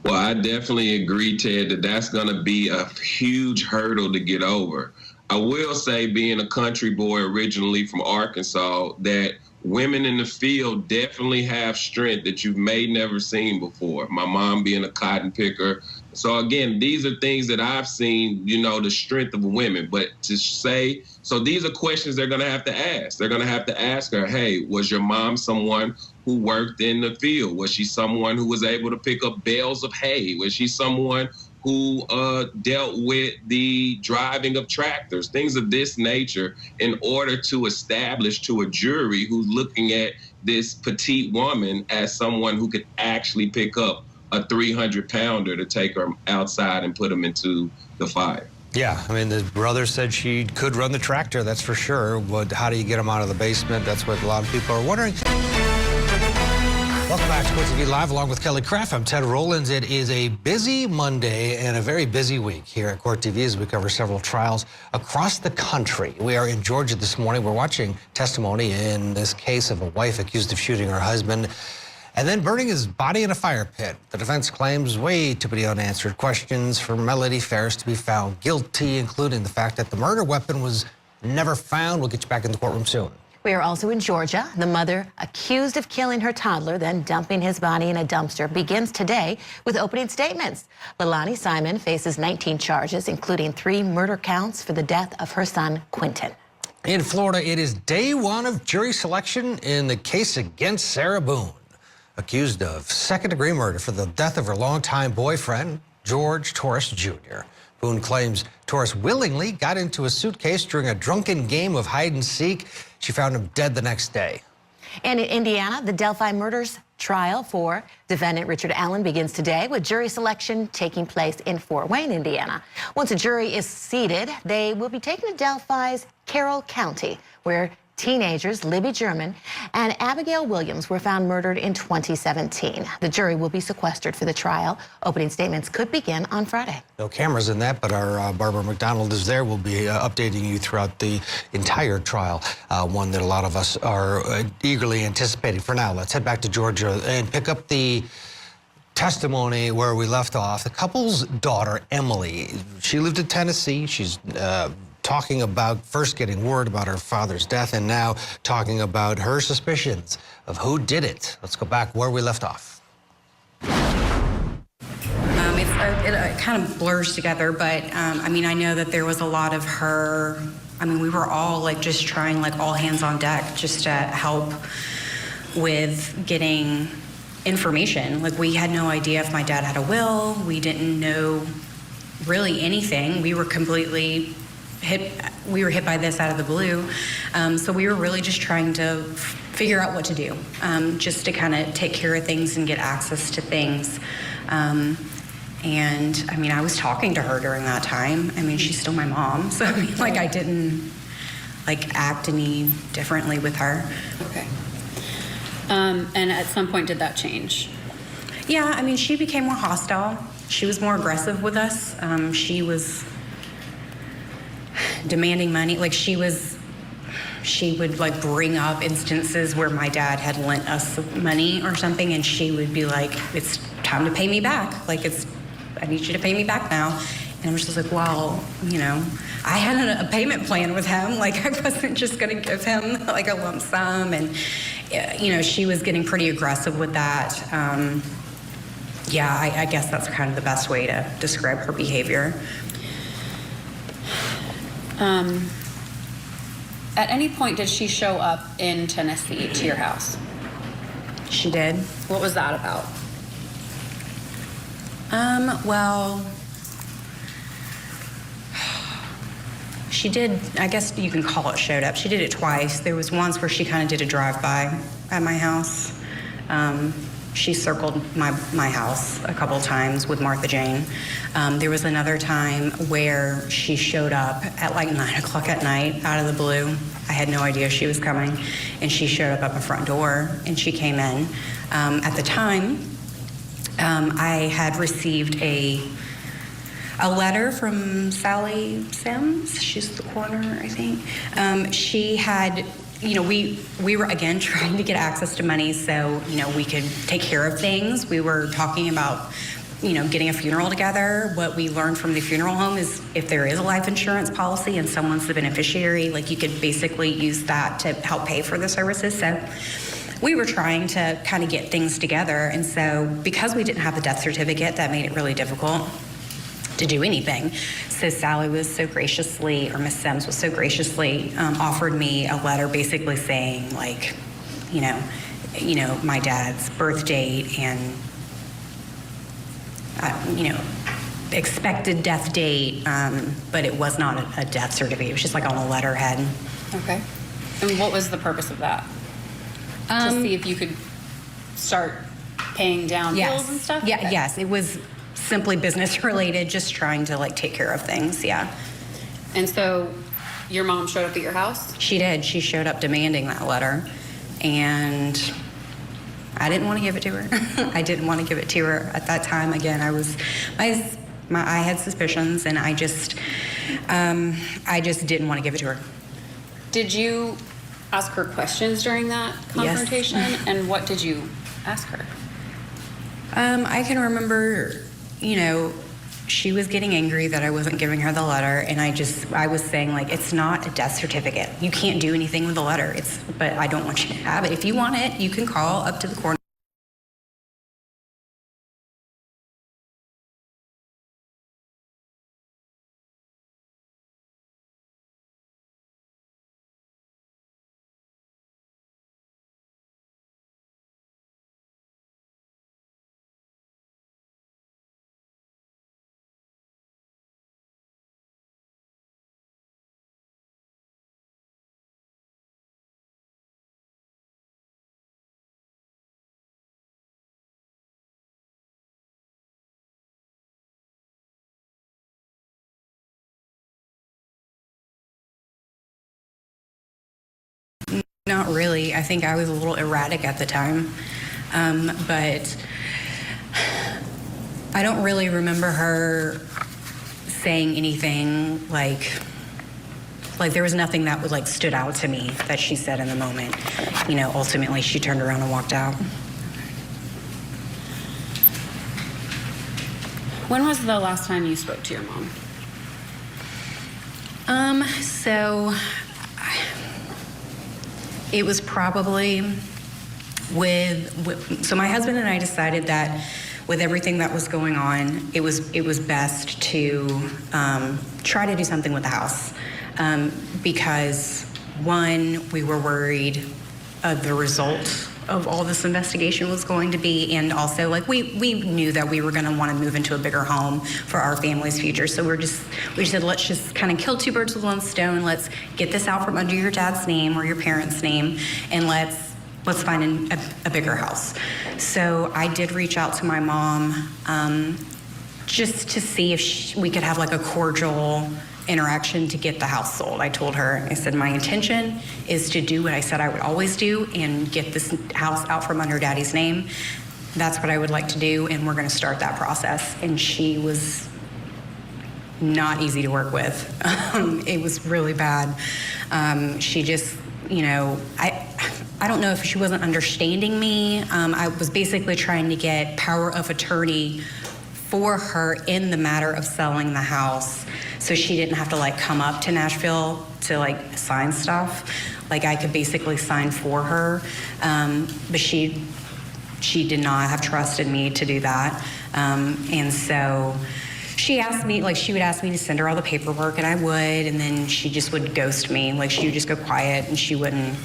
Well, I definitely agree, Ted, that that's going to be a huge hurdle to get over. I will say, being a country boy originally from Arkansas, that women in the field definitely have strength that you've never seen before. My mom being a cotton picker. So again, these are things that I've seen, the strength of women. But to say, so these are questions they're going to have to ask. They're going to have to ask her, hey, was your mom someone who worked in the field? Was she someone who was able to pick up bales of hay? Was she someone who dealt with the driving of tractors, things of this nature, in order to establish to a jury who's looking at this petite woman as someone who could actually pick up a 300-pounder to take her outside and put him into the fire. Yeah, I mean, the brother said she could run the tractor, that's for sure. But how do you get him out of the basement? That's what a lot of people are wondering. Welcome back to Court TV Live, along with Kelly Kraft. I'm Ted Rollins. It is a busy Monday and a very busy week here at Court TV as we cover several trials across the country. We are in Georgia this morning. We're watching testimony in this case of a wife accused of shooting her husband and then burning his body in a fire pit. The defense claims way too many unanswered questions for Melody Farris to be found guilty, including the fact that the murder weapon was never found. We'll get you back in the courtroom soon. We are also in Georgia. The mother accused of killing her toddler, then dumping his body in a dumpster, begins today with opening statements. Leilani Simon faces 19 charges, including 3 murder counts for the death of her son, Quentin. In Florida, it is day 1 of jury selection in the case against Sarah Boone. accused of second-degree murder for the death of her longtime boyfriend, George Torres Jr. Boone claims Torres willingly got into a suitcase during a drunken game of hide and seek. She found him dead the next day. And in Indiana, the Delphi murders trial for defendant Richard Allen begins today, with jury selection taking place in Fort Wayne, Indiana. Once a jury is seated, they will be taken to Delphi's Carroll County, where teenagers Libby German and Abigail Williams were found murdered in 2017. The jury will be sequestered for the trial. Opening statements could begin on Friday. No cameras in that, but our Barbara McDonald is there. We'll be updating you throughout the entire trial, one that a lot of us are eagerly anticipating. For now, let's head back to Georgia and pick up the testimony where we left off. The couple's daughter, Emily, she lived in Tennessee. She's talking about first getting word about her father's death and now talking about her suspicions of who did it. Let's go back where we left off. It kind of blurs together, but I mean, I know that there was a lot of her. I mean, we were all like just trying like all hands on deck just to help with getting information. Like, we had no idea if my dad had a will. We didn't know really anything. We were completely hit by this out of the blue. So we were really just trying to figure out what to do, just to kind of take care of things and get access to things. And I mean, I was talking to her during that time. I mean, she's still my mom. So I mean, like, I didn't like act any differently with her. Okay. And at some point, did that change? Yeah, I mean, she became more hostile. She was more aggressive with us. She was demanding money. Like, she would like bring up instances where my dad had lent us money or something, and she would be like, it's time to pay me back. Like, I need you to pay me back now. And I was just like, well, you know, I had a payment plan with him. Like, I wasn't just gonna give him like a lump sum. And, you know, she was getting pretty aggressive with that. Yeah, I guess that's kind of the best way to describe her behavior. At any point, did she show up in Tennessee to your house? She did. What was that about? Well, she did, I guess you can call it showed up. She did it twice. There was once where she kind of did a drive-by at my house. She circled my house a couple times with Martha Jane. There was another time where she showed up at like 9 o'clock at night out of the blue. I had no idea she was coming, and she showed up at my front door, and she came in. At the time, I had received a letter from Sally Sims. She's the coroner, I think. She had, you know, we were again trying to get access to money so, you know, we could take care of things. We were talking about, you know, getting a funeral together. What we learned from the funeral home is if there is a life insurance policy and someone's the beneficiary, like, you could basically use that to help pay for the services. So we were trying to kind of get things together. And so because we didn't have the death certificate, that made it really difficult to do anything. So Sally was so graciously, or Miss Sims was so graciously offered me a letter basically saying, like, you know, my dad's birth date and, you know, expected death date, but it was not a death certificate. It was just like on a letterhead. Okay. And what was the purpose of that? To see if you could start paying down bills and stuff? Yeah, okay. Yes, it was simply business related, just trying to like take care of things, yeah. And so your mom showed up at your house? She did. She showed up demanding that letter, and I didn't want to give it to her. I didn't want to give it to her at that time. Again, I had suspicions, and I just didn't want to give it to her. Did you ask her questions during that confrontation? Yes. And what did you ask her? I can remember, you know, she was getting angry that I wasn't giving her the letter, and I was saying, like, it's not a death certificate. You can't do anything with the letter. But I don't want you to have it. If you want it, you can call up to the coroner. Not really. I think I was a little erratic at the time, but I don't really remember her saying anything like there was nothing that would like stood out to me that she said in the moment. You know, ultimately she turned around and walked out. When was the last time you spoke to your mom? It was probably so my husband and I decided that with everything that was going on, it was best to try to do something with the house, because one, we were worried of the result of all this investigation was going to be, and also like we knew that we were going to want to move into a bigger home for our family's future. So we just said, let's just kind of kill two birds with one stone. Let's get this out from under your dad's name or your parents' name, and let's find a bigger house. So I did reach out to my mom just to see if we could have like a cordial interaction to get the house sold. I told her, I said, my intention is to do what I said I would always do and get this house out from under Daddy's name. That's what I would like to do, and we're going to start that process. And she was not easy to work with. It was really bad. She just, you know, I don't know if she wasn't understanding me. I was basically trying to get power of attorney for her in the matter of selling the house, so she didn't have to like come up to Nashville to like sign stuff. Like I could basically sign for her, but she did not have trusted me to do that, and so she asked me, like she would ask me to send her all the paperwork, and I would, and then she just would ghost me. Like she would just go quiet, and she wouldn't.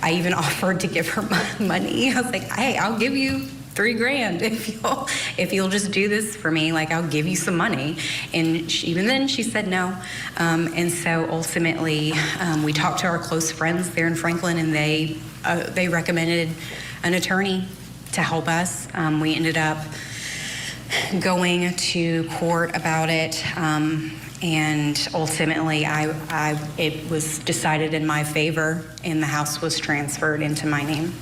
I even offered to give her money. I was like, hey, I'll give you $3,000 if you'll just do this for me. Like I'll give you some money. And even then she said no. And so ultimately we talked to our close friends there in Franklin, and they recommended an attorney to help us. We ended up going to court about it. And ultimately, it was decided in my favor, and the house was transferred into my name.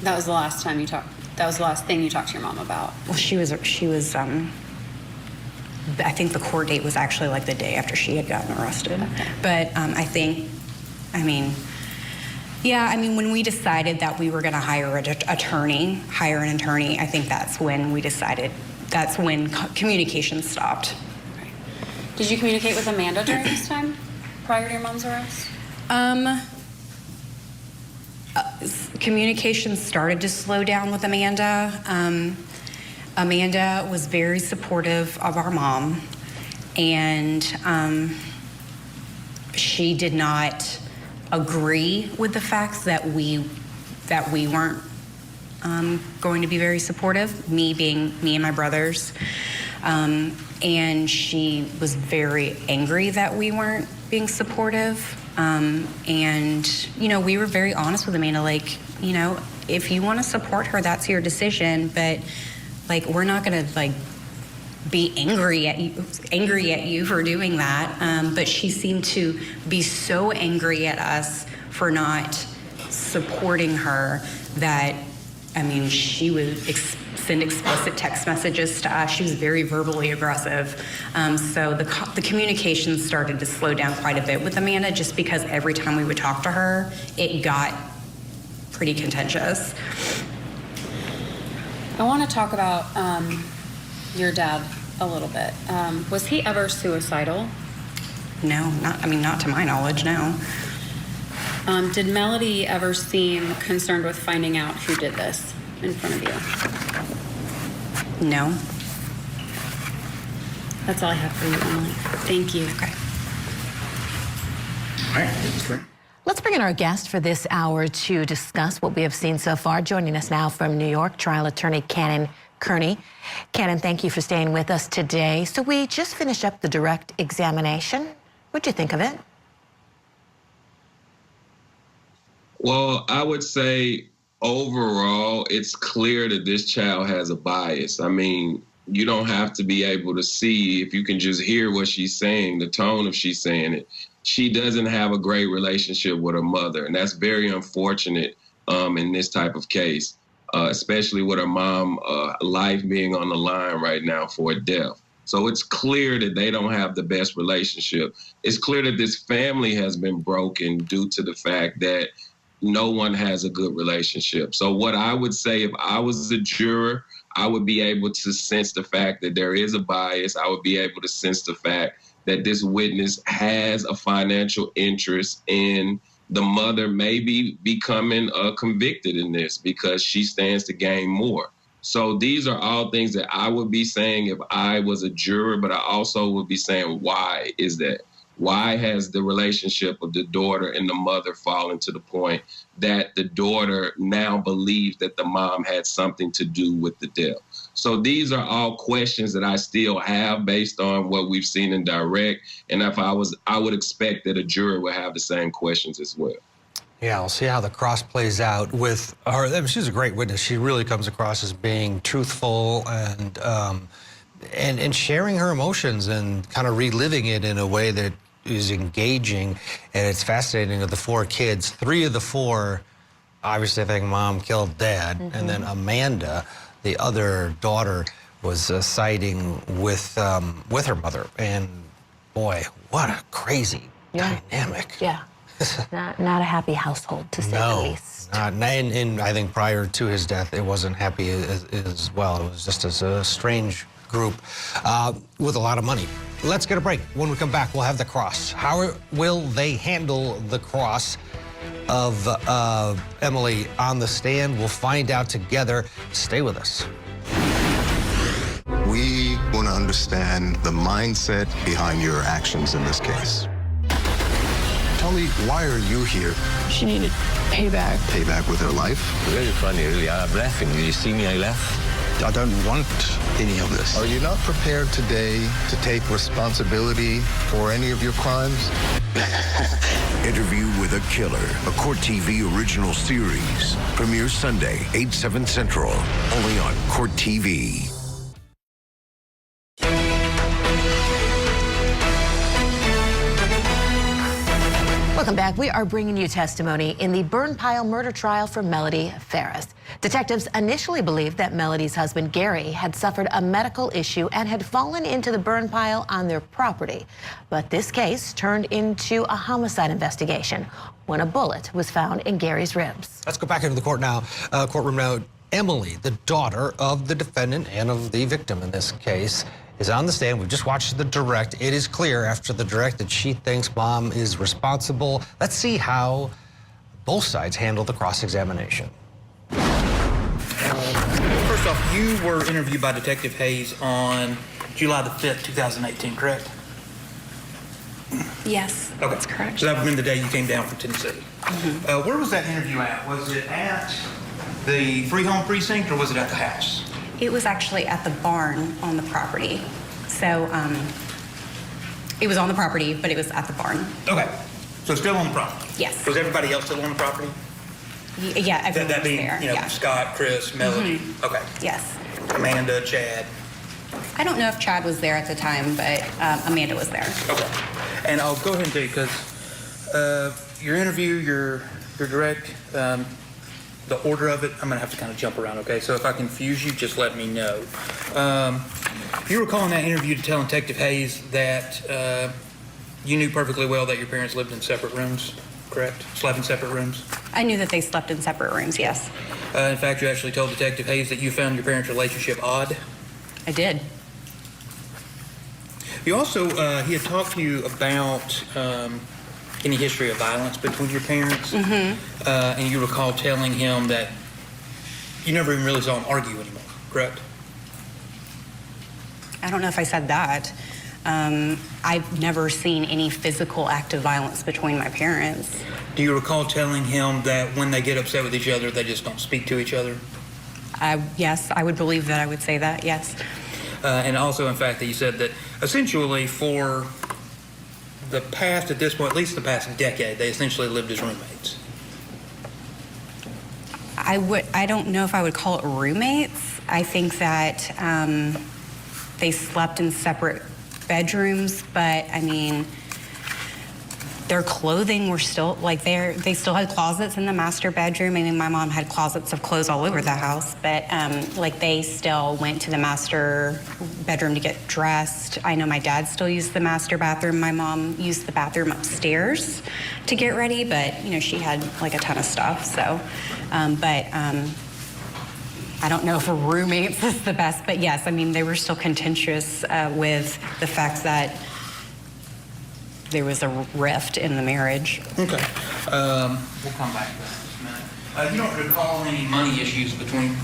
That was the last time you talked. That was the last thing you talked to your mom about. Well, she was. I think the court date was actually like the day after she had gotten arrested. Okay. But when we decided that we were going to hire an attorney, I think that's when we decided. That's when communication stopped. Did you communicate with Amanda during this time, prior to your mom's arrest? Communication started to slow down with Amanda. Amanda was very supportive of our mom, and she did not agree with the fact that we weren't going to be very supportive, me and my brothers. And she was very angry that we weren't being supportive. And, you know, we were very honest with Amanda, like, you know, if you want to support her, that's your decision. But, like, we're not going to, like, be angry at you for doing that. But she seemed to be so angry at us for not supporting her that, I mean, she would send explicit text messages to us. She was very verbally aggressive. So the communication started to slow down quite a bit with Amanda, just because every time we would talk to her, it got pretty contentious. I want to talk about your dad a little bit. Was he ever suicidal? No, not to my knowledge, no. Did Melody ever seem concerned with finding out who did this in front of you? No. That's all I have for you, Emily. Thank you. Okay. All right, that's great. Let's bring in our guest for this hour to discuss what we have seen so far. Joining us now from New York, trial attorney Cannon Kearney. Cannon, thank you for staying with us today. So we just finished up the direct examination. What'd you think of it? Well, I would say overall, it's clear that this child has a bias. I mean, you don't have to be able to see. If you can just hear what she's saying, the tone of she's saying it, she doesn't have a great relationship with her mother. And that's very unfortunate in this type of case, especially with her mom life being on the line right now for a death. So it's clear that they don't have the best relationship. It's clear that this family has been broken due to the fact that no one has a good relationship. So what I would say, if I was a juror, I would be able to sense the fact that there is a bias. I would be able to sense the fact that this witness has a financial interest in the mother maybe becoming convicted in this because she stands to gain more. So these are all things that I would be saying if I was a juror, but I also would be saying, why is that? Why has the relationship of the daughter and the mother fallen to the point that the daughter now believes that the mom had something to do with the death? So these are all questions that I still have based on what we've seen in direct. And if I would expect that a juror would have the same questions as well. Yeah, we'll see how the cross plays out with her. I mean, she's a great witness. She really comes across as being truthful and sharing her emotions and kind of reliving it in a way that is engaging. And it's fascinating that the 4 kids, 3 of the 4, obviously think mom killed dad, and then Amanda, the other daughter, was siding with her mother. And boy, what a crazy dynamic. Yeah. not a happy household, to say the least. And I think prior to his death, it wasn't happy as well. It was just as a strange group with a lot of money. Let's get a break. When we come back, we'll have the cross. How will they handle the cross of Emily on the stand? We'll find out together. Stay with us. We want to understand the mindset behind your actions in this case. Tell me, why are you here? She needed payback. Payback with her life? Very funny, really. I'm laughing. Did you see me? I laugh. I don't want any of this. Are you not prepared today to take responsibility for any of your crimes? Interview with a Killer, a Court TV original series. Premieres Sunday, 8/7 Central, only on Court TV. Welcome back. We are bringing you testimony in the burn pile murder trial for Melody Farris. Detectives initially believed that Melody's husband, Gary, had suffered a medical issue and had fallen into the burn pile on their property. But this case turned into a homicide investigation when a bullet was found in Gary's ribs. Let's go back into the courtroom now. Emily, the daughter of the defendant and of the victim in this case, is on the stand. We've just watched the direct. It is clear after the direct that she thinks mom is responsible. Let's see how both sides handle the cross-examination. First off, you were interviewed by Detective Hayes on July the 5th, 2018, correct? Yes, Okay. that's correct. So that would have been the day you came down from Tennessee. Where was that interview at? Was it at the Free Home Precinct or was it at the house? It was actually at the barn on the property. So it was on the property, but it was at the barn. Okay, so still on the property? Yes. Was everybody else still on the property? Yeah, everyone That was being, there. you know, Yeah. Scott, Chris, Melody. Okay. Yes. Amanda, Chad. I don't know if Chad was there at the time, but Amanda was there. Okay. And I'll go ahead and tell you, because your interview, your direct, the order of it, I'm going to have to kind of jump around, okay? So if I confuse you, just let me know. You recall in that interview to tell Detective Hayes that you knew perfectly well that your parents lived in separate rooms, correct? Slept in separate rooms? I knew that they slept in separate rooms, yes. In fact, you actually told Detective Hayes that you found your parents' relationship odd. I did. You also, he had talked to you about any history of violence between your parents. And you recall telling him that you never even really saw them argue anymore, correct? I don't know if I said that. I've never seen any physical act of violence between my parents. Do you recall telling him that when they get upset with each other, they just don't speak to each other? Yes, I would believe that. I would say that, yes. And also, in fact, that you said that essentially for the past, at this point, at least the past decade, they essentially lived as roommates. I don't know if I would call it roommates. I think that they slept in separate bedrooms, but I mean, Their clothing were still, like, they still had closets in the master bedroom. I mean, my mom had closets of clothes all over the house, but like, they still went to the master bedroom to get dressed. I know my dad still used the master bathroom. My mom used the bathroom upstairs to get ready, but, you know, she had like a ton of stuff, so, I don't know if roommates is the best, but yes, I mean, they were still contentious with the fact that there was a rift in the marriage. Okay. We'll come back to that in a minute. You don't recall any money issues between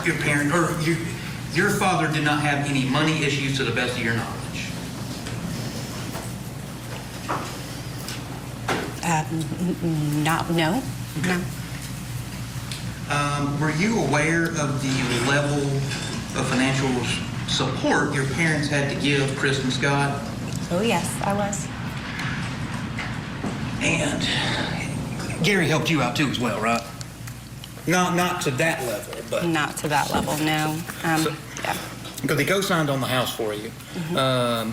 your parent, or your father did not have any money issues to the best of your knowledge? No. Okay. Were you aware of the level of financial support your parents had to give Chris and Scott? Oh, yes, I was. And Gary helped you out too as well, right? Not to that level, but... Not to that level, no. Yeah. Because he co-signed on the house for you. Mm-hmm.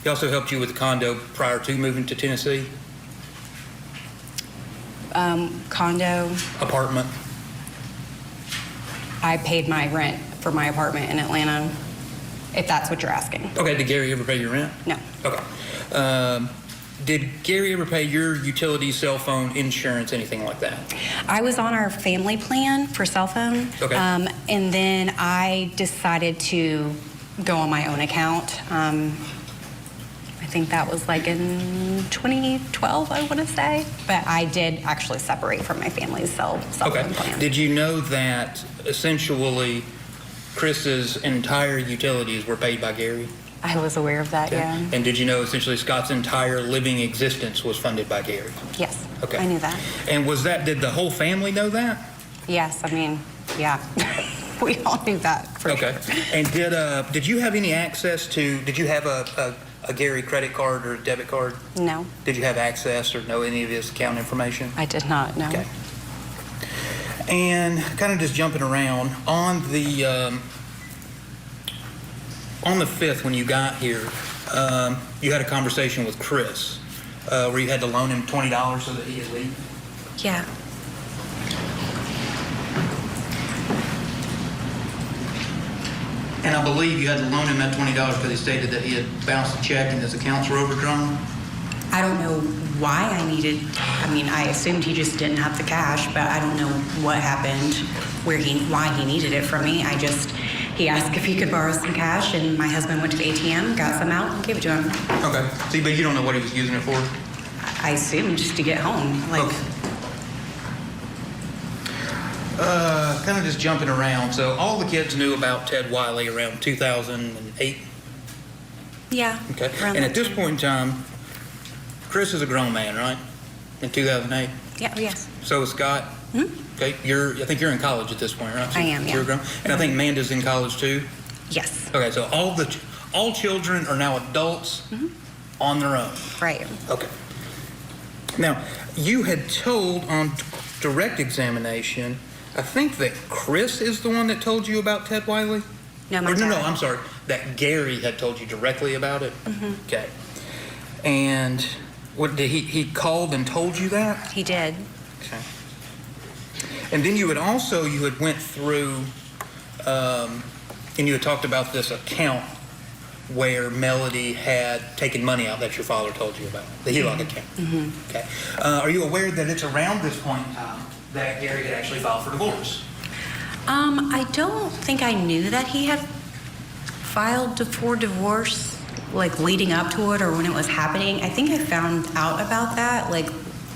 He also helped you with the condo prior to moving to Tennessee? Condo. Apartment. I paid my rent for my apartment in Atlanta, if that's what you're asking. Okay, did Gary ever pay your rent? No. Okay. Did Gary ever pay your utility, cell phone, insurance, anything like that? I was on our family plan for cell phone. Okay. And then I decided to go on my own account. I think that was like in 2012, I want to say. But I did actually separate from my family's cell phone plan. Did you know that essentially Chris's entire utilities were paid by Gary? I was aware of that, yeah. And did you know essentially Scott's entire living existence was funded by Gary? Yes. Okay. I knew that. And did the whole family know that? Yes, I mean, yeah. We all knew that for sure. And did you have any access to, did you have a Gary credit card or debit card? No. Did you have access or know any of his account information? I did not, no. Okay. And kind of just jumping around, on the 5th when you got here, you had a conversation with Chris where you had to loan him $20 so that he could leave? Yeah. And I believe you had to loan him that $20 because he stated that he had bounced a check and his accounts were overdrawn? I don't know why I assumed he just didn't have the cash, but I don't know what happened, why he needed it from me. He asked if he could borrow some cash, and my husband went to the ATM, got some out, and gave it to him. Okay. See, but you don't know what he was using it for? I assumed just to get home. Kind of just jumping around. So all the kids knew about Ted Wiley around 2008? Yeah. Okay. And at this point in time, Chris is a grown man, right? In 2008? Yeah, yes. So is Scott? Mm-hmm. Okay. I think you're in college at this point, right? So I am, yeah. You're grown. And I think Amanda's in college too? Yes. Okay, so all children are now adults on their own. Right. Okay. Now, you had told on direct examination, I think that Chris is the one that told you about Ted Wiley? No, my No, dad. I'm sorry. That Gary had told you directly about it? Mm-hmm. Okay. And what did he called and told you that? He did. Okay. And then you had went through and you had talked about this account where Melody had taken money out that your father told you about, the HELOC account. Mm-hmm. Okay. Are you aware that it's around this point in time that Gary had actually filed for divorce? I don't think I knew that he had filed for divorce, like leading up to it or when it was happening. I think I found out about that like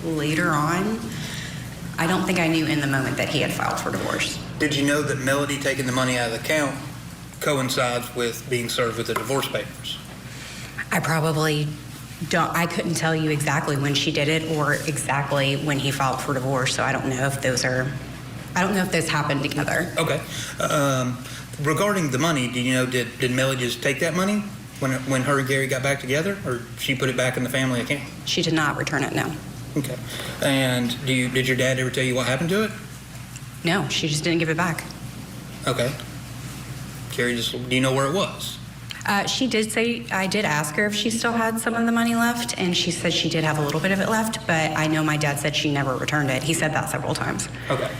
later on. I don't think I knew in the moment that he had filed for divorce. Did you know that Melody taking the money out of the account coincides with being served with the divorce papers? I probably don't. I couldn't tell you exactly when she did it or exactly when he filed for divorce, so I don't know if those happened together. Okay. Regarding the money, do you know, did Melody just take that money when her and Gary got back together, or she put it back in the family account? She did not return it, no. Okay. And did your dad ever tell you what happened to it? No, she just didn't give it back. Okay. Gary do you know where it was? She did say, I did ask her if she still had some of the money left, and she said she did have a little bit of it left, but I know my dad said she never returned it. He said that several times. Okay.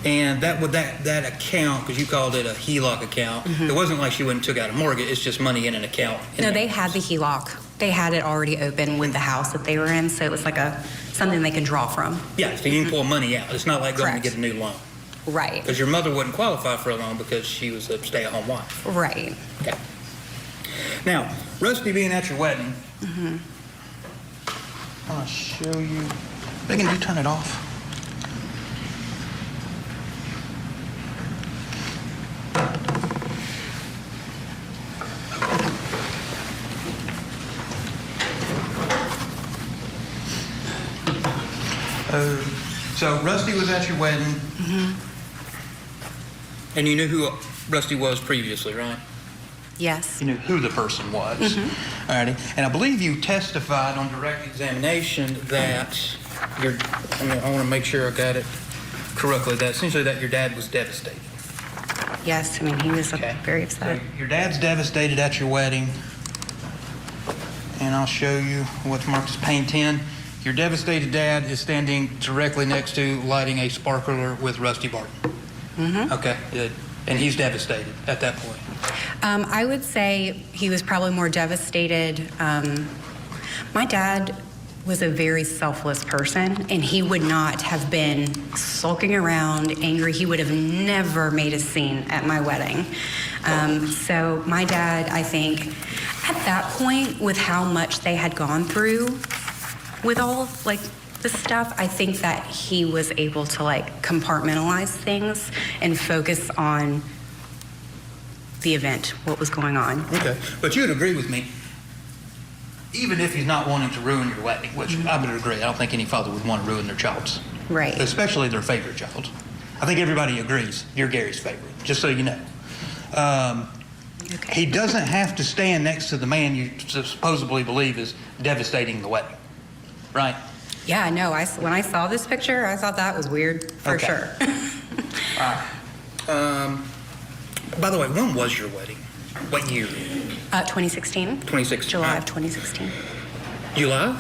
And that account, because you called it a HELOC account, it wasn't like she went and took out a mortgage, it's just money in an account. No, they had the HELOC. They had it already open with the house that they were in, so it was like something they could draw from. Yeah, so you can pull money out. It's not like going to get a new loan. Right. Because your mother wouldn't qualify for a loan because she was a stay-at-home wife. Right. Okay. Now, Rusty being at your wedding, I'll show you. Megan, you turn it off. So Rusty was at your wedding, and you knew who Rusty was previously, right? Yes. You knew who the person was. Alrighty. And I believe you testified on direct examination that I want to make sure I got it correctly, that essentially that your dad was devastated. Yes, I mean, he was very upset. So your dad's devastated at your wedding, and I'll show you what's marked as pane 10. Your devastated dad is standing directly next to lighting a sparkler with Rusty Barton. Okay, good. And he's devastated at that point. I would say he was probably more devastated. My dad was a very selfless person, and he would not have been sulking around, angry. He would have never made a scene at my wedding. So my dad, I think, at that point, with how much they had gone through, with all of the stuff, I think that he was able to compartmentalize things and focus on the event, what was going on. Okay, but you would agree with me, even if he's not wanting to ruin your wedding, which I would agree, I don't think any father would want to ruin their child's. Right. Especially their favorite child. I think everybody agrees you're Gary's favorite, just so you know. He doesn't have to stand next to the man you supposedly believe is devastating the wedding, right? Yeah, no, when I saw this picture, I thought that was weird, for sure. All right. By the way, when was your wedding? What year? 2016. 2016. July of 2016. July?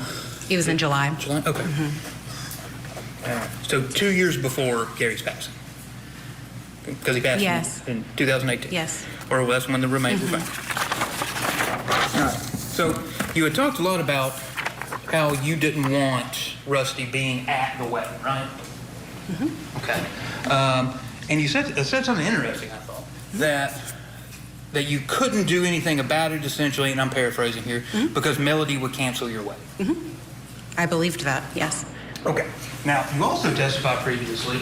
It was in July. July? Okay. So 2 years before Gary's passing? Because he passed in 2018? Yes. Or that's when the remains were found? All right. So you had talked a lot about how you didn't want Rusty being at the wedding, right? Okay. And you said something interesting, I thought, that you couldn't do anything about it, essentially, and I'm paraphrasing here, because Melody would cancel your wedding. I believed that, yes. Okay. Now, you also testified previously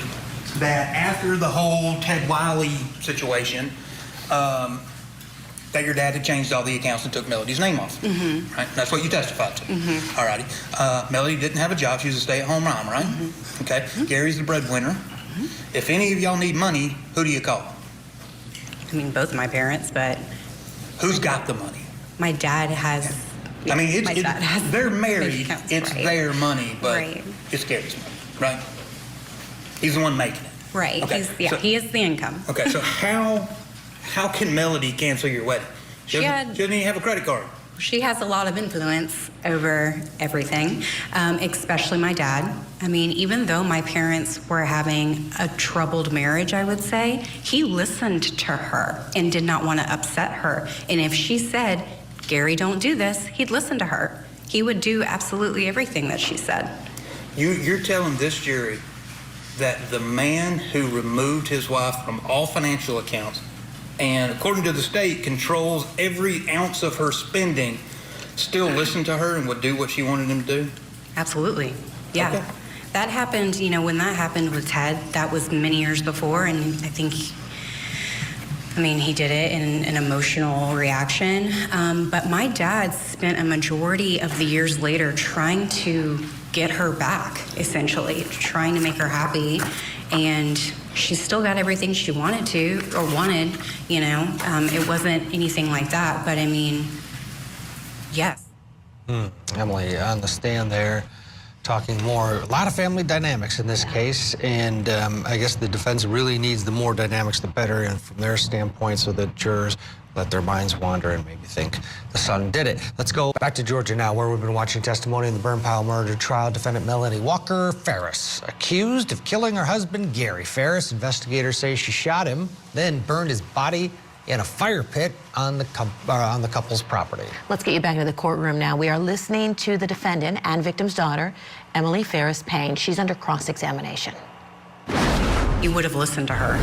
that after the whole Ted Wiley situation, that your dad had changed all the accounts and took Melody's name off. Right? That's what you testified to. All righty. Melody didn't have a job. She was a stay-at-home mom, right? Okay. Gary's the breadwinner. If any of y'all need money, who do you call? I mean, both of my parents, but... Who's got the money? My dad has... I mean, they're married. It's right. their money, but it's Gary's money, right? He's the one making it. Right. Okay. He is the income. Okay, so how can Melody cancel your wedding? She doesn't even have a credit card. She has a lot of influence over everything, especially my dad. I mean, even though my parents were having a troubled marriage, I would say, he listened to her and did not want to upset her. And if she said, Gary, don't do this, he'd listen to her. He would do absolutely everything that she said. You're telling this jury that the man who removed his wife from all financial accounts and, according to the state, controls every ounce of her spending, still listened to her and would do what she wanted him to do? Absolutely. Yeah. Okay. That happened, when that happened with Ted, that was many years before, and I think, he did it in an emotional reaction. But my dad spent a majority of the years later trying to get her back, essentially, trying to make her happy, and she still got everything she wanted. It wasn't anything like that, but yes. Emily, on the stand there, talking more, a lot of family dynamics in this case, and I guess the defense really needs the more dynamics, the better, and from their standpoint, so that jurors let their minds wander and maybe think the son did it. Let's go back to Georgia now, where we've been watching testimony in the burn pile murder trial. Defendant Melanie Walker Farris, accused of killing her husband, Gary Farris. Investigators say she shot him, then burned his body in a fire pit on the couple's property. Let's get you back into the courtroom now. We are listening to the defendant and victim's daughter, Emily Farris Payne. She's under cross-examination. You would have listened to her.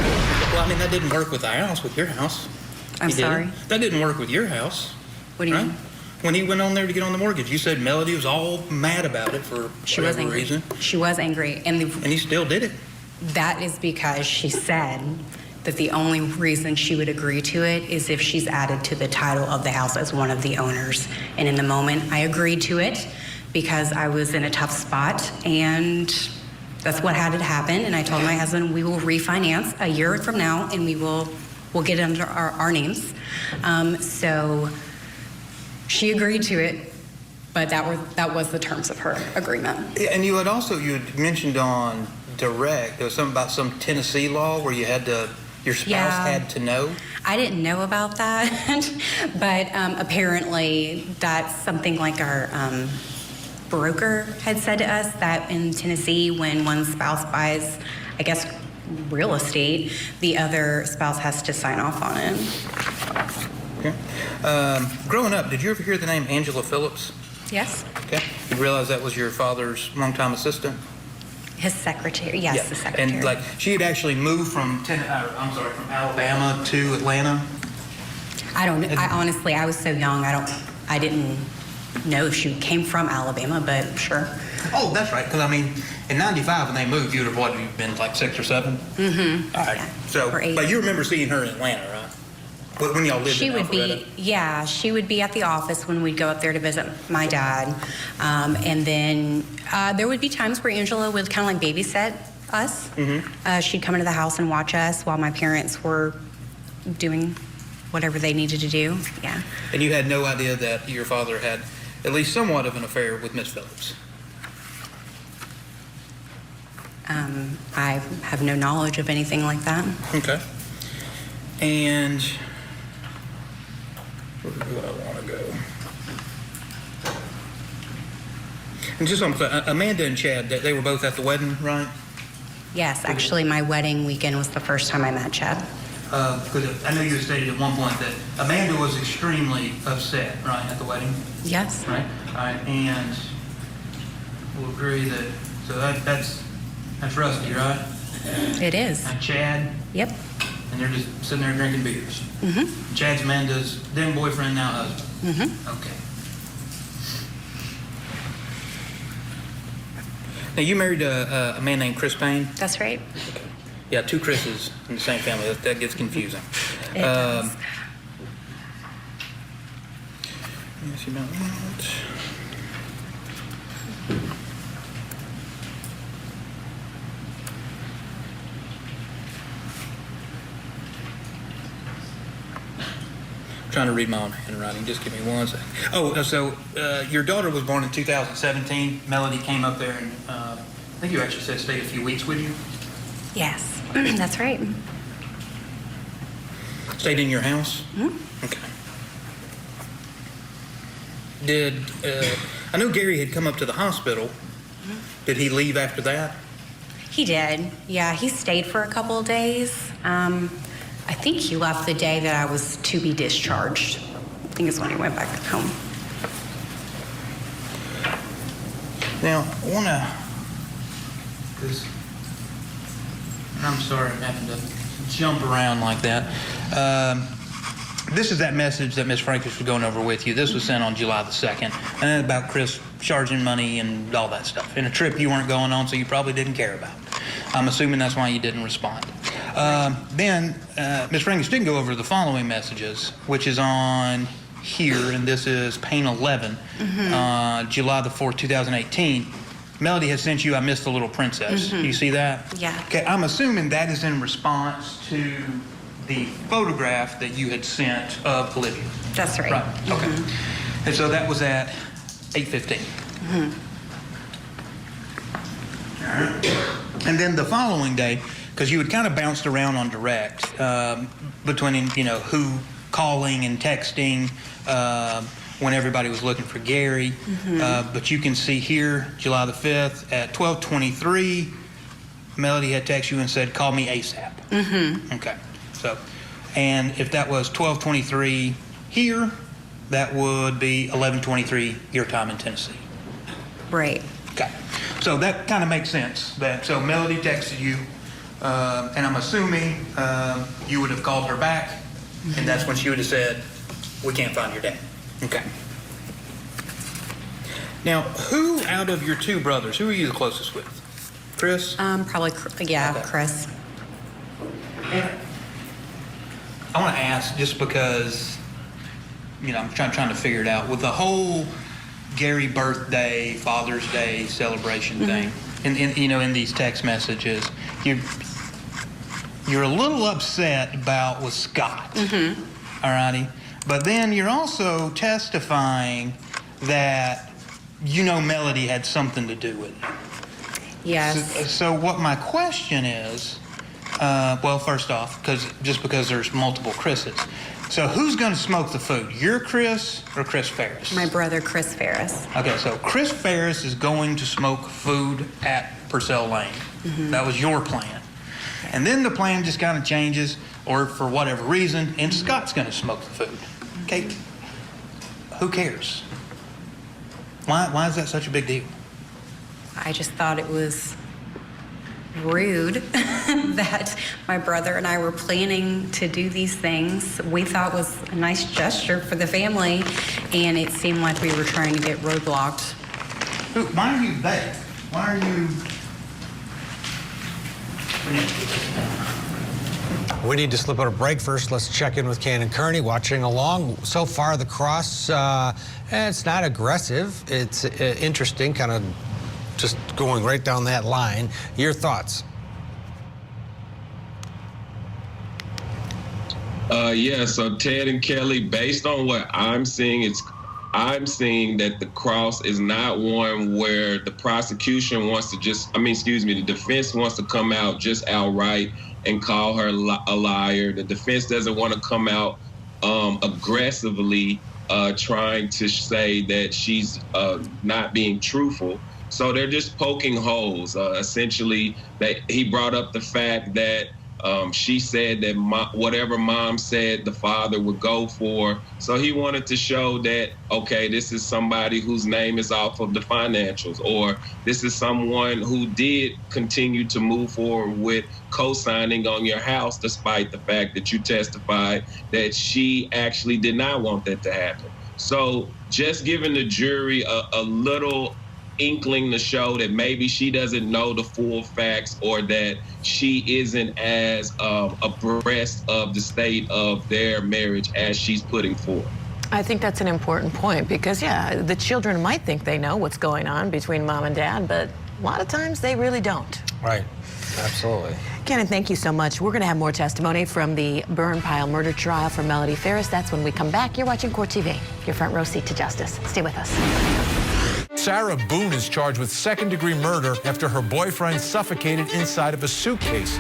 Well, I mean, that didn't work with the house, with your house. I'm sorry? That didn't work with your house. What do you mean? When he went on there to get on the mortgage, you said Melody was all mad about it for whatever reason. She was angry. And he still did it. That is because she said that the only reason she would agree to it is if she's added to the title of the house as one of the owners. And in the moment, I agreed to it because I was in a tough spot, and that's what had to happen. And I told my husband, we will refinance a year from now, and we'll get it under our names. So she agreed to it, but that was the terms of her agreement. And you had mentioned on direct, there was something about some Tennessee law where your spouse had to know. I didn't know about that, but apparently that's something like our broker had said to us, that in Tennessee, when one spouse buys, I guess, real estate, the other spouse has to sign off on it. Okay. Growing up, did you ever hear the name Angela Phillips? Yes. Okay. You realize that was your father's longtime assistant? His secretary, yes, the secretary. And like she had actually moved from Alabama to Atlanta. I don't know. I was so young. I didn't know if she came from Alabama, but sure. Oh, that's right. Because I mean, in '95 when they moved, you'd have been like 6 or 7? Mm-hmm. All right. Yeah. So, but you remember seeing her in Atlanta, right? When y'all lived in Alpharetta? She would be at the office when we'd go up there to visit my dad. And then there would be times where Angela would kind of like babysit us. Mm-hmm. She'd come into the house and watch us while my parents were doing whatever they needed to do. Yeah. And you had no idea that your father had at least somewhat of an affair with Miss Phillips? I have no knowledge of anything like that. Okay. And where do I want to go? And just Amanda and Chad, they were both at the wedding, right? Yes, actually, my wedding weekend was the first time I met Chad. Because I know you had stated at one point that Amanda was extremely upset, right, at the wedding? Yes. Right? All right, and we'll agree that, so that's Rusty, right? It is. And Chad? Yep. And they're just sitting there drinking beers? Mm-hmm. Chad's Amanda's then boyfriend, now husband? Mm-hmm. Okay. Now, you married a man named Chris Payne? That's right. Okay. Yeah, 2 Chris's in the same family. That gets confusing. It does. Yes, you know that. I'm trying to read my own handwriting. Just give me one second. Oh, so your daughter was born in 2017. Melody came up there, and I think you actually said stayed a few weeks with you. Yes, that's right. Stayed in your house? Mm-hmm. Okay. Did I know Gary had come up to the hospital? Mm-hmm. Did he leave after that? He did. Yeah, he stayed for a couple of days. I think he left the day that I was to be discharged. I think it's when he went back home. Now, I want to, because I'm sorry I'm having to jump around like that. This is that message that Ms. Frankish was going over with you. This was sent on July the 2nd, and about Chris charging money and all that stuff. In a trip you weren't going on, so you probably didn't care about. I'm assuming that's why you didn't respond. Then Ms. Frankish did go over the following messages, which is on here, and this is Payne 11, July the 4th, 2018. Melody has sent you, I Missed the Little Princess. Do you see that? Yeah. Okay, I'm assuming that is in response to the photograph that you had sent of Olivia. That's right. Right, okay. And so that was at 8:15. All right. And then the following day, because you had kind of bounced around on direct between, who calling and texting when everybody was looking for Gary. But you can see here, July the 5th at 12:23, Melody had texted you and said, "Call me ASAP." Okay. So, and if that was 12:23 here, that would be 11:23 your time in Tennessee. Right. Okay. So that kind of makes sense. So Melody texted you, and I'm assuming you would have called her back, and that's when she would have said, "We can't find your dad." Okay. Now, who out of your two brothers, who are you the closest with? Chris? Probably, yeah, okay. Chris. I want to ask, just because, you know, I'm trying to figure it out with the whole Gary birthday, Father's Day celebration thing, and you know, in these text messages, you're a little upset about with Scott. All righty, but then you're also testifying that you know Melody had something to do with it. Yes. So what my question is, well, first off, because there's multiple Chris's. So who's going to smoke the food? Your Chris or Chris Farris? My brother, Chris Farris. Okay, so Chris Farris is going to smoke food at Purcell Lane. That was your plan. And then the plan just kind of changes, or for whatever reason, and Scott's going to smoke the food. Okay, who cares? Why is that such a big deal? I just thought it was rude that my brother and I were planning to do these things. We thought was a nice gesture for the family, and it seemed like we were trying to get roadblocked. Why are you there? Why are you? We need to slip out a break first. Let's check in with Ken and Kearney watching along. So far, the cross, it's not aggressive. It's interesting, kind of just going right down that line. Your thoughts? Yeah, so Ted and Kelly, based on what I'm seeing, I'm seeing that the cross is not one where the prosecution wants to the defense wants to come out just outright and call her a liar. The defense doesn't want to come out aggressively trying to say that she's not being truthful. So they're just poking holes. Essentially, that he brought up the fact that she said that whatever mom said the father would go for. So he wanted to show that, okay, this is somebody whose name is off of the financials, or this is someone who did continue to move forward with co-signing on your house, despite the fact that you testified that she actually did not want that to happen. So just giving the jury a little inkling to show that maybe she doesn't know the full facts, or that she isn't as abreast of the state of their marriage as she's putting forth. I think that's an important point, because, yeah, the children might think they know what's going on between mom and dad, but a lot of times they really don't. Right. Absolutely. Ken, thank you so much. We're going to have more testimony from the burn pile murder trial for Melody Farris. That's when we come back. You're watching Court TV, your front row seat to justice. Stay with us. Sarah Boone is charged with second-degree murder after her boyfriend suffocated inside of a suitcase.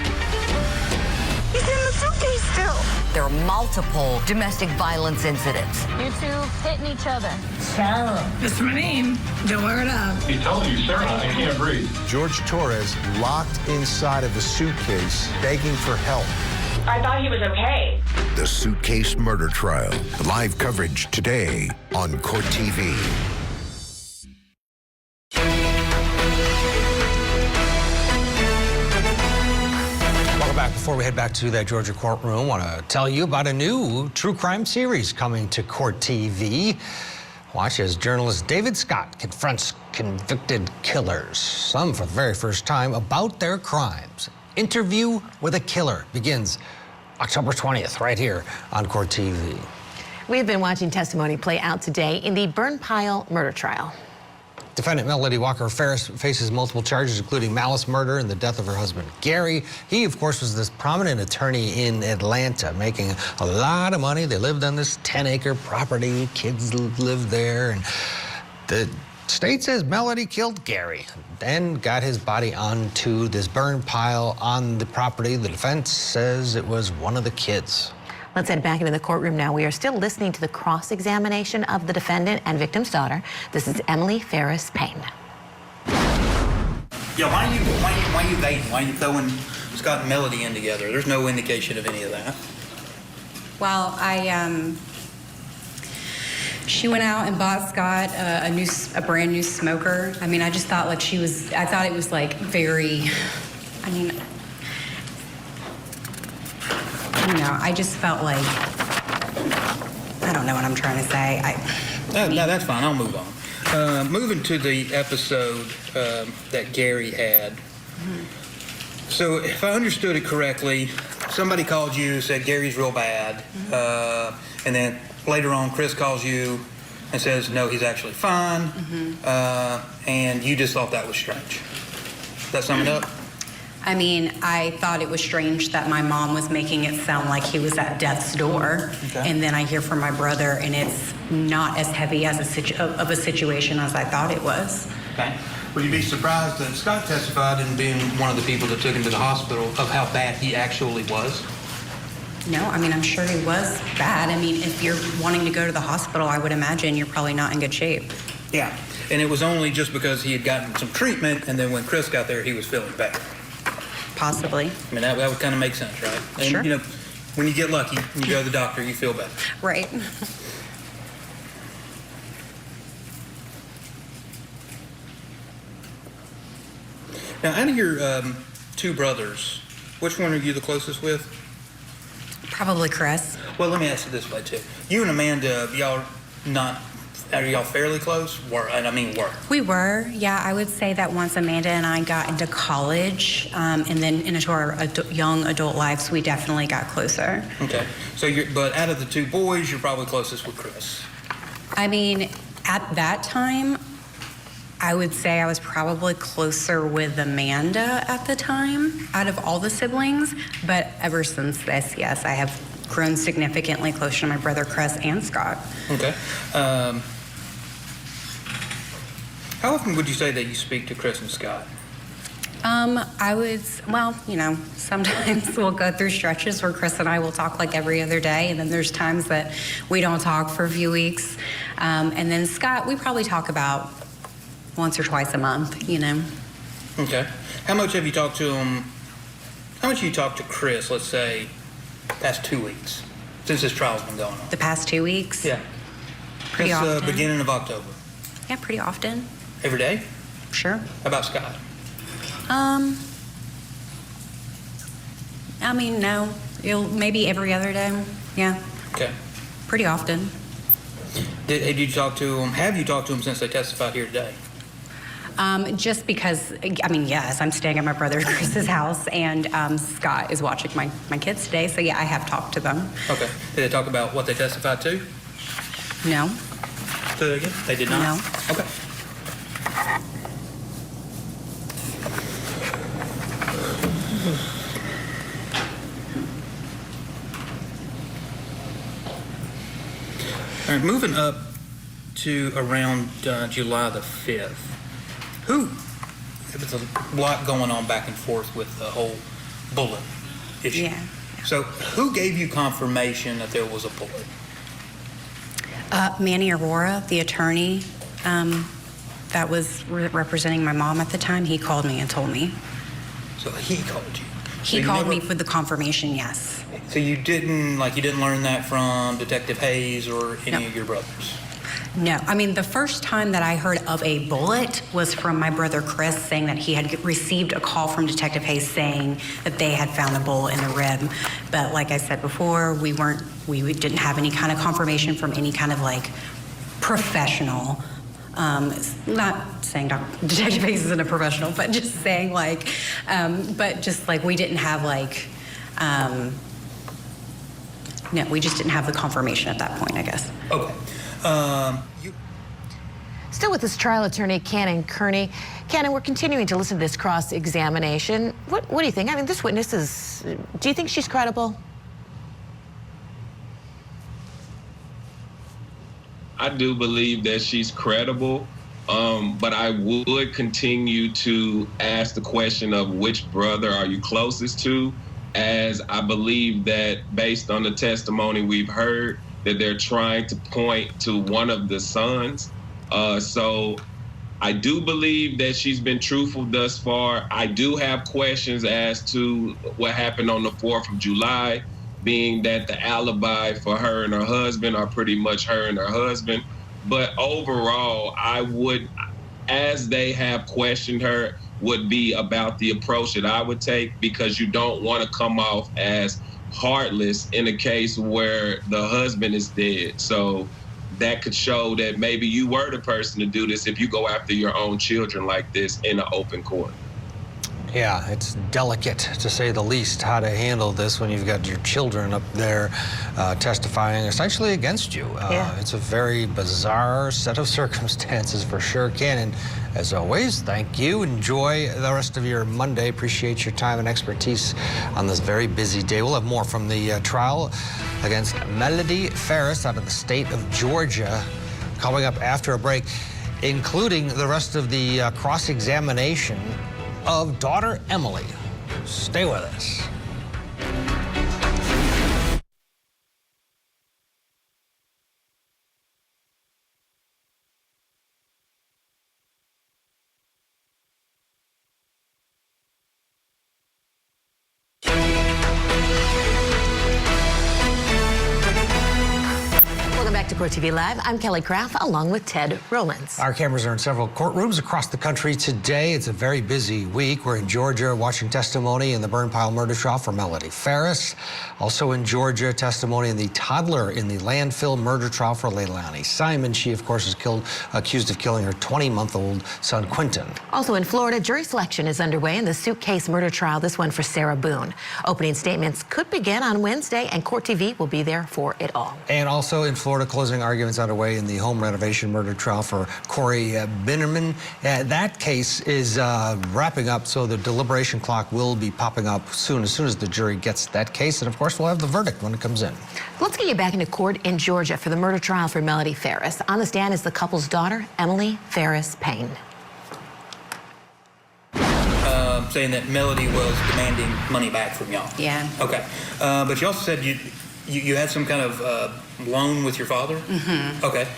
He's in the suitcase still. There are multiple domestic violence incidents. You two hitting each other. Sarah. That's my name. Don't wear it up. He told you, Sarah, I can't breathe. George Torres locked inside of a suitcase, begging for help. I thought he was okay. The suitcase murder trial. Live coverage today on Court TV. Before we head back to that Georgia courtroom, I want to tell you about a new true crime series coming to Court TV. Watch as journalist David Scott confronts convicted killers, some for the very first time, about their crimes. Interview with a Killer begins October 20th, right here on Court TV. We've been watching testimony play out today in the burn pile murder trial. Defendant Melody Walker Farris faces multiple charges, including malice murder and the death of her husband, Gary. He, of course, was this prominent attorney in Atlanta, making a lot of money. They lived on this 10-acre property. Kids lived there. And the state says Melody killed Gary, then got his body onto this burn pile on the property. The defense says it was one of the kids. Let's head back into the courtroom now. We are still listening to the cross-examination of the defendant and victim's daughter. This is Emily Farris Payne. Yeah, why are you dating? Why are you throwing Scott and Melody in together? There's no indication of any of that. Well, she went out and bought Scott a brand new smoker. I mean, I just thought like I thought it was like very, I mean, you know, I just felt like, I don't know what I'm trying to say. No, that's fine. I'll move on. Moving to the episode that Gary had. Mm-hmm. So if I understood it correctly, somebody called you, said Gary's real bad, and then later on Chris calls you and says, no, he's actually fine, and you just thought that was strange. Does that sum it up? I mean, I thought it was strange that my mom was making it sound like he was at death's door, and then I hear from my brother, and it's not as heavy as a situation as I thought it was. Okay. Would you be surprised that Scott testified in being one of the people that took him to the hospital of how bad he actually was? No, I mean, I'm sure he was bad. I mean, if you're wanting to go to the hospital, I would imagine you're probably not in good shape. Yeah, and it was only just because he had gotten some treatment, and then when Chris got there, he was feeling better. Possibly. I mean, that would kind of make sense, right? And, sure. You know, when you get lucky and you go to the doctor, you feel better. Right. Now, out of your two brothers, which one are you the closest with? Probably Chris. Well, let me ask it this way, too. You and Amanda, are y'all fairly close? Were. We were, yeah. I would say that once Amanda and I got into college and then into our young adult lives, we definitely got closer. Okay. So, but out of the two boys, you're probably closest with Chris. I mean, at that time, I would say I was probably closer with Amanda at the time out of all the siblings. But ever since this, yes, I have grown significantly closer to my brother Chris and Scott. Okay. How often would you say that you speak to Chris and Scott? Sometimes we'll go through stretches where Chris and I will talk like every other day, and then there's times that we don't talk for a few weeks. And then Scott, we probably talk about once or twice a month, you know. Okay. How much have you talked to him? How much have you talked to Chris, let's say, past 2 weeks, since this trial's been going on? The past 2 weeks? Yeah. Pretty often. Beginning of October. Yeah, pretty often. Every day? Sure. How about Scott? I mean, no. Maybe every other day. Yeah. Okay. Pretty often. Have you talked to him since they testified here today? Just because, I mean, yes, I'm staying at my brother Chris's house, and Scott is watching my kids today, so yeah, I have talked to them. Okay. Did they talk about what they testified to? No. Say that again? They did not? No. Okay. All right, moving up to around July the 5th. There was a lot going on back and forth with the whole bullet issue. Yeah. So who gave you confirmation that there was a bullet? Manny Aurora, the attorney that was representing my mom at the time, he called me and told me. So he called you? He called me with the confirmation, yes. So you didn't learn that from Detective Hayes or any of your brothers? No, I mean, the first time that I heard of a bullet was from my brother Chris saying that he had received a call from Detective Hayes saying that they had found a bullet in the rib. But like I said before, we didn't have any kind of confirmation from any kind of like professional. Not saying Detective Hayes isn't a professional, but just saying like, we didn't have like, no, we just didn't have the confirmation at that point, I guess. Okay. Still with this trial attorney, Cannon Kearney. Cannon, we're continuing to listen to this cross-examination. What do you think? I mean, this witness do you think she's credible? I do believe that she's credible, but I would continue to ask the question of which brother are you closest to, as I believe that based on the testimony we've heard, that they're trying to point to one of the sons. So I do believe that she's been truthful thus far. I do have questions as to what happened on the 4th of July, being that the alibi for her and her husband are pretty much her and her husband. But overall, I would, as they have questioned her, would be about the approach that I would take, because you don't want to come off as heartless in a case where the husband is dead. So that could show that maybe you were the person to do this if you go after your own children like this in an open court. Yeah, it's delicate, to say the least, how to handle this when you've got your children up there testifying essentially against you. It's a very bizarre set of circumstances for sure. Cannon, as always, thank you. Enjoy the rest of your Monday. Appreciate your time and expertise on this very busy day. We'll have more from the trial against Melody Farris out of the state of Georgia coming up after a break, including the rest of the cross-examination of daughter Emily. Stay with us. Back to Court TV Live, I'm Kelly Craft along with Ted Rowlands. Our cameras are in several courtrooms across the country today. It's a very busy week. We're in Georgia watching testimony in the burn pile murder trial for Melody Farris. Also in Georgia, testimony in the toddler in the landfill murder trial for Leilani Simon. She, of course, is accused of killing her 20-month-old son, Quentin. Also in Florida, jury selection is underway in the suitcase murder trial, this one for Sarah Boone. Opening statements could begin on Wednesday, and Court TV will be there for it all. And also in Florida, closing arguments underway in the home renovation murder trial for Corey Binnerman. That case is wrapping up, so the deliberation clock will be popping up soon, as the jury gets that case. And of course, we'll have the verdict when it comes in. Let's get you back into court in Georgia for the murder trial for Melody Farris. On the stand is the couple's daughter, Emily Farris Payne. Saying that Melody was demanding money back from y'all. Yeah. Okay. But you also said you had some kind of loan with your father? Mm-hmm. Okay.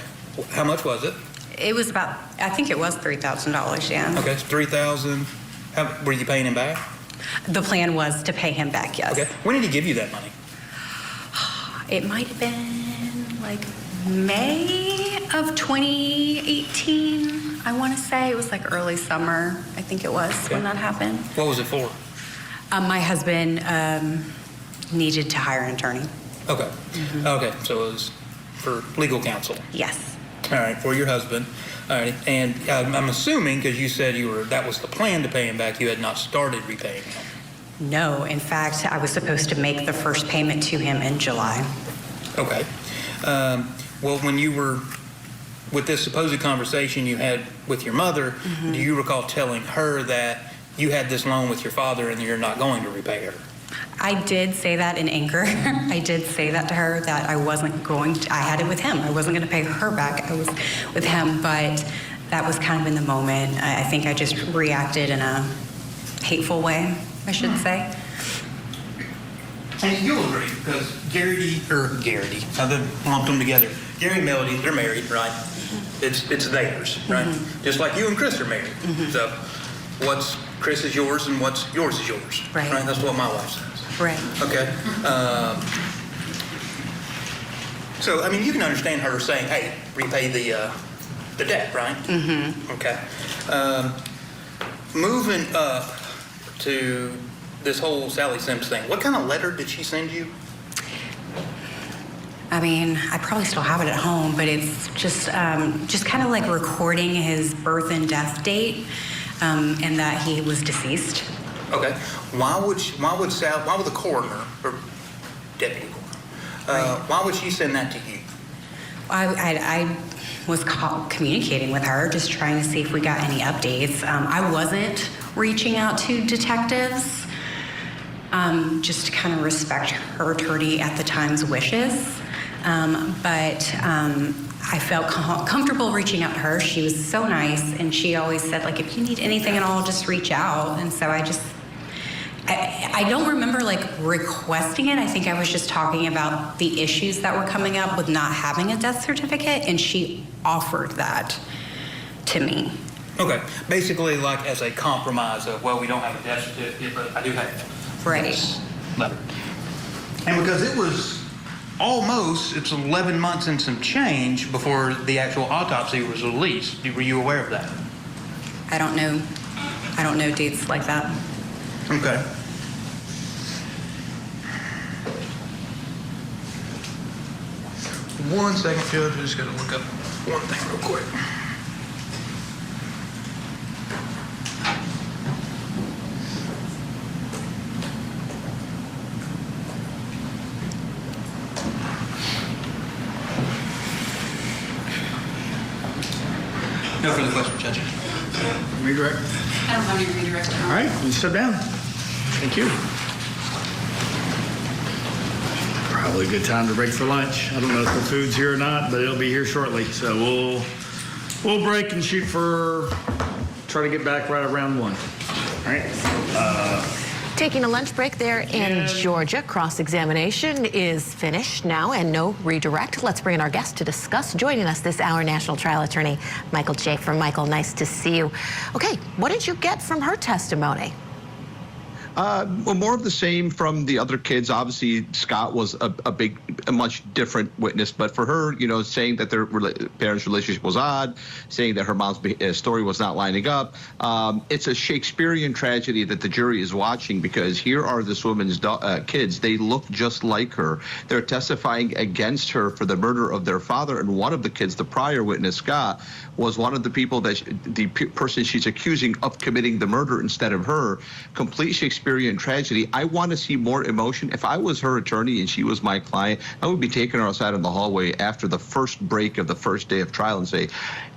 How much was it? It was about, I think it was $3,000, yeah. Okay, it's $3,000. How were you paying him back? The plan was to pay him back, yes. Okay. When did he give you that money? It might have been like May of 2018, I want to say. It was like early summer, I think it was, when that happened. What was it for? My husband needed to hire an attorney. Okay. Mm-hmm. Okay, so it was for legal counsel. Yes. All right, for your husband. All right, and I'm assuming, because you said that was the plan to pay him back, you had not started repaying him. No, in fact, I was supposed to make the first payment to him in July. Okay. Well, when you were with this supposed conversation you had with your mother, mm-hmm. do you recall telling her that you had this loan with your father and you're not going to repay her? I did say that in anger. I did say that to her, that I wasn't going to, I had it with him. I wasn't going to pay her back. I was with him, but that was kind of in the moment. I think I just reacted in a hateful way, I should say. And you'll agree, because Garrity, I've lumped them together. Gary and Melody, they're married, right? Mm-hmm. It's theirs, right? Mm-hmm. Just like you and Chris are married. Mm-hmm. So what's Chris is yours and what's yours is yours. Right. Right? That's what my wife says. Right. Okay. So, I mean, you can understand her saying, hey, repay the debt, right? Mm-hmm. Okay. Moving up to this whole Sally Sims thing, what kind of letter did she send you? I mean, I probably still have it at home, but it's just kind of like recording his birth and death date, and that he was deceased. Okay. Why would the coroner or deputy coroner? Why would she send that to you? I was communicating with her, just trying to see if we got any updates. I wasn't reaching out to detectives, just to kind of respect her attorney at the time's wishes. But I felt comfortable reaching out to her. She was so nice, and she always said, like, if you need anything at all, just reach out. And so I I don't remember like requesting it. I think I was just talking about the issues that were coming up with not having a death certificate, and she offered that to me. Okay, basically like as a compromise of, well, we don't have a death certificate, but I do have this letter. And because it was it's 11 months and some change before the actual autopsy was released. Were you aware of that? I don't know dates like that. Okay. One second, Judge. I just got to look up one thing real quick. No further questions, Judge. Redirect. I don't have any redirect. All right, you sit down. Thank you. Probably a good time to break for lunch. I don't know if the food's here or not, but it'll be here shortly. So we'll break and shoot for, try to get back right around 1. All right. Taking a lunch break there in Georgia. Cross-examination is finished now and no redirect. Let's bring in our guest to discuss. Joining us this hour, National Trial Attorney Michael Schaefer. Michael, nice to see you. Okay, what did you get from her testimony? Well, more of the same from the other kids. Obviously, Scott was a much different witness, but for her, saying that their parents' relationship was odd, saying that her mom's story was not lining up, it's a Shakespearean tragedy that the jury is watching, because here are this woman's kids. They look just like her. They're testifying against her for the murder of their father, and one of the kids, the prior witness, Scott, was one of the people the person she's accusing of committing the murder instead of her. Complete Shakespearean tragedy. I want to see more emotion. If I was her attorney and she was my client, I would be taking her outside in the hallway after the first break of the first day of trial and say,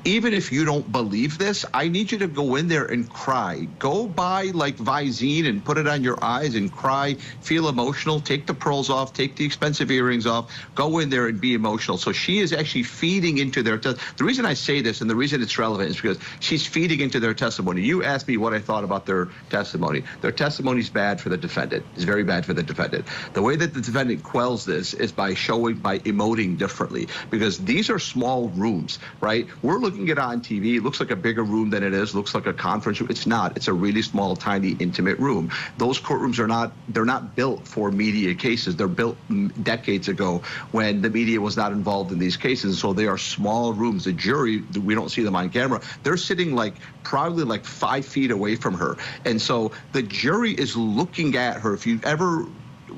even if you don't believe this, I need you to go in there and cry. Go buy like Visine and put it on your eyes and cry. Feel emotional. Take the pearls off. Take the expensive earrings off. Go in there and be emotional. So she is actually feeding into their the reason I say this and the reason it's relevant is because she's feeding into their testimony. You asked me what I thought about their testimony. Their testimony is bad for the defendant. It's very bad for the defendant. The way that the defendant quells this is by emoting differently, because these are small rooms, right? We're looking at it on TV. It looks like a bigger room than it is. Looks like a conference room. It's not. It's a really small, tiny, intimate room. Those courtrooms they're not built for media cases. They're built decades ago when the media was not involved in these cases. So they are small rooms. The jury, we don't see them on camera. They're sitting probably 5 feet away from her. And so the jury is looking at her. If you ever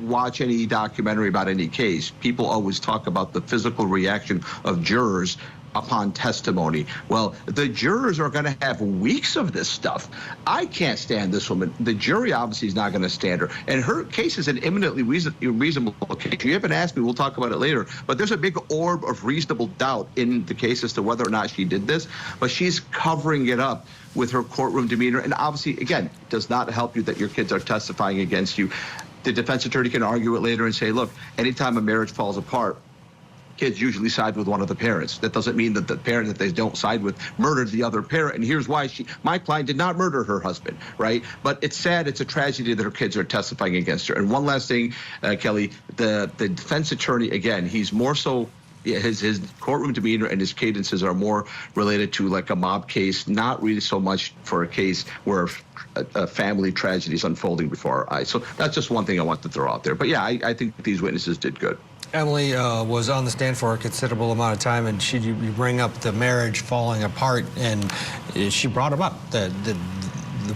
watch any documentary about any case, people always talk about the physical reaction of jurors upon testimony. Well, the jurors are going to have weeks of this stuff. I can't stand this woman. The jury obviously is not going to stand her. And her case is an eminently reasonable case. You haven't asked me, we'll talk about it later, but there's a big orb of reasonable doubt in the case as to whether or not she did this, but she's covering it up with her courtroom demeanor. And obviously, again, it does not help you that your kids are testifying against you. The defense attorney can argue it later and say, look, anytime a marriage falls apart, kids usually side with one of the parents. That doesn't mean that the parent that they don't side with murdered the other parent. And here's why my client did not murder her husband, right? But it's sad, it's a tragedy that her kids are testifying against her. And one last thing, Kelly, the defense attorney, again, he's more so, his courtroom demeanor and his cadences are more related to like a mob case, not really so much for a case where a family tragedy is unfolding before our eyes. So that's just one thing I want to throw out there. But yeah, I think these witnesses did good. Emily was on the stand for a considerable amount of time, and you bring up the marriage falling apart, and she brought him up.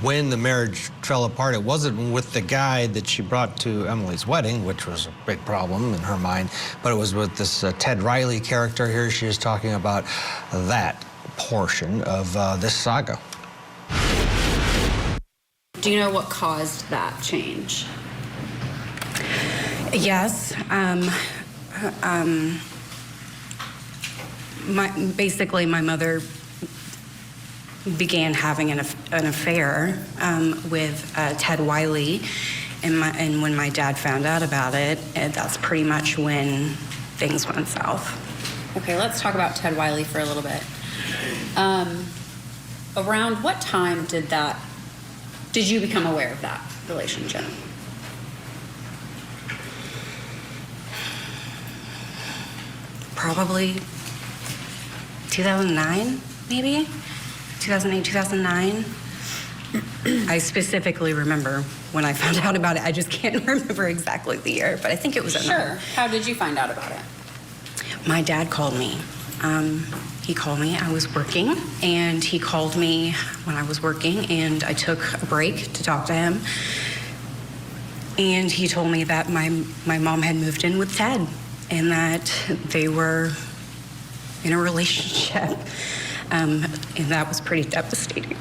When the marriage fell apart, it wasn't with the guy that she brought to Emily's wedding, which was a big problem in her mind, but it was with this Ted Riley character. Here she is talking about that portion of this saga. Do you know what caused that change? Yes. Basically, my mother began having an affair with Ted Wiley, and when my dad found out about it, that's pretty much when things went south. Okay, let's talk about Ted Wiley for a little bit. Around what time did you become aware of that relationship? probably 2009, maybe 2008, 2009. I specifically remember when I found out about it. I just can't remember exactly the year, but I think it was at Sure. How did you find out about it? My dad called me. He called me. I was working, and he called me when I was working, and I took a break to talk to him. And he told me that my mom had moved in with Ted, and that they were in a relationship, and that was pretty devastating.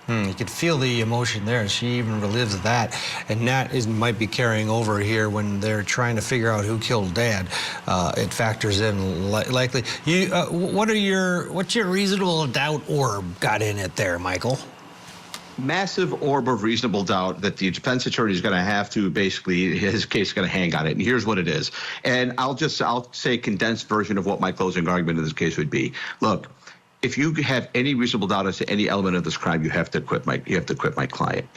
You could feel the emotion there, and she even relives that, and that might be carrying over here when they're trying to figure out who killed Dad. It factors in likely. What's your reasonable doubt orb got in it there, Michael? Massive orb of reasonable doubt that the defense attorney is going to have to basically, his case is going to hang on it. And here's what it is. And I'll say a condensed version of what my closing argument in this case would be. Look, if you have any reasonable doubt as to any element of this crime, you have to acquit my client.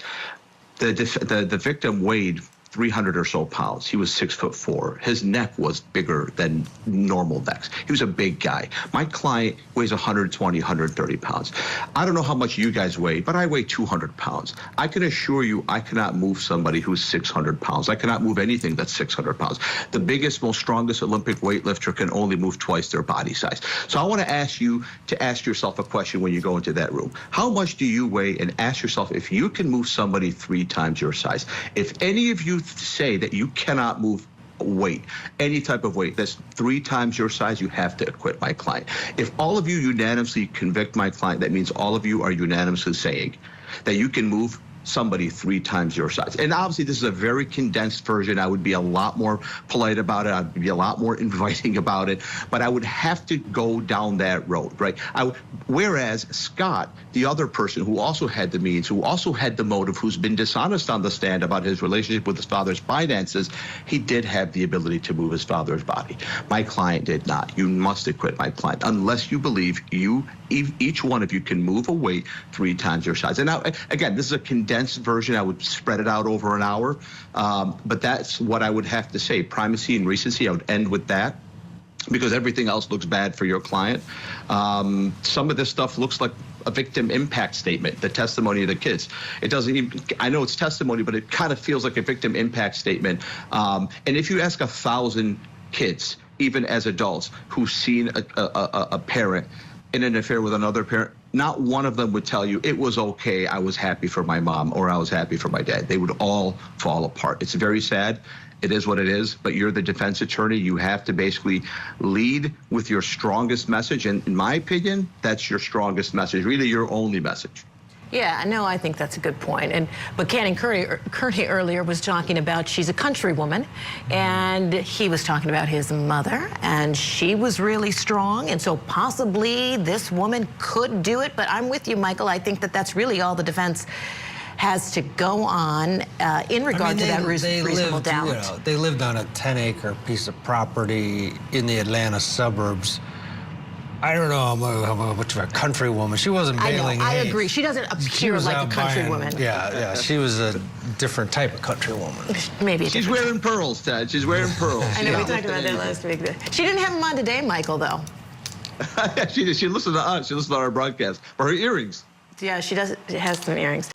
The victim weighed 300 or so pounds. He was 6'4". His neck was bigger than normal necks. He was a big guy. My client weighs 120, 130 pounds. I don't know how much you guys weigh, but I weigh 200 pounds. I can assure you I cannot move somebody who's 600 pounds. I cannot move anything that's 600 pounds. The biggest, most strongest Olympic weightlifter can only move twice their body size. So I want to ask you to ask yourself a question when you go into that room. How much do you weigh? And ask yourself if you can move somebody 3 times your size. If any of you say that you cannot move weight, any type of weight that's 3 times your size, you have to acquit my client. If all of you unanimously convict my client, that means all of you are unanimously saying that you can move somebody 3 times your size. And obviously this is a very condensed version. I would be a lot more polite about it. I'd be a lot more inviting about it, but I would have to go down that road, right? Whereas Scott, the other person who also had the means, who also had the motive, who's been dishonest on the stand about his relationship with his father's finances, he did have the ability to move his father's body. My client did not. You must acquit my client unless you believe each one of you can move a weight 3 times your size. And now, again, this is a condensed version. I would spread it out over an hour, but that's what I would have to say. Primacy and recency, I would end with that, because everything else looks bad for your client. Some of this stuff looks like a victim impact statement, the testimony of the kids. It doesn't even, I know it's testimony, but it kind of feels like a victim impact statement. And if you ask 1,000 kids, even as adults, who've seen a parent in an affair with another parent, not one of them would tell you it was okay, I was happy for my mom, or I was happy for my dad. They would all fall apart. It's very sad. It is what it is, but you're the defense attorney. You have to basically lead with your strongest message, and in my opinion, that's your strongest message, really your only message. Yeah, no, I think that's a good point. But Cannon Kearney earlier was talking about she's a country woman, and he was talking about his mother, and she was really strong, and so possibly this woman could do it. But I'm with you, Michael. I think that that's really all the defense has to go on in regard to that reasonable doubt. They lived on a 10-acre piece of property in the Atlanta suburbs. I don't know how much of a country woman. She wasn't bailing. I agree. She doesn't appear like a country woman. Yeah. She was a different type of country woman. Maybe. She's wearing pearls, Ted. She's wearing pearls. I know, we talked about that last week. She didn't have them on today, Michael, though. She listened to us. She listened to our broadcast. For her earrings. Yeah, she has some earrings.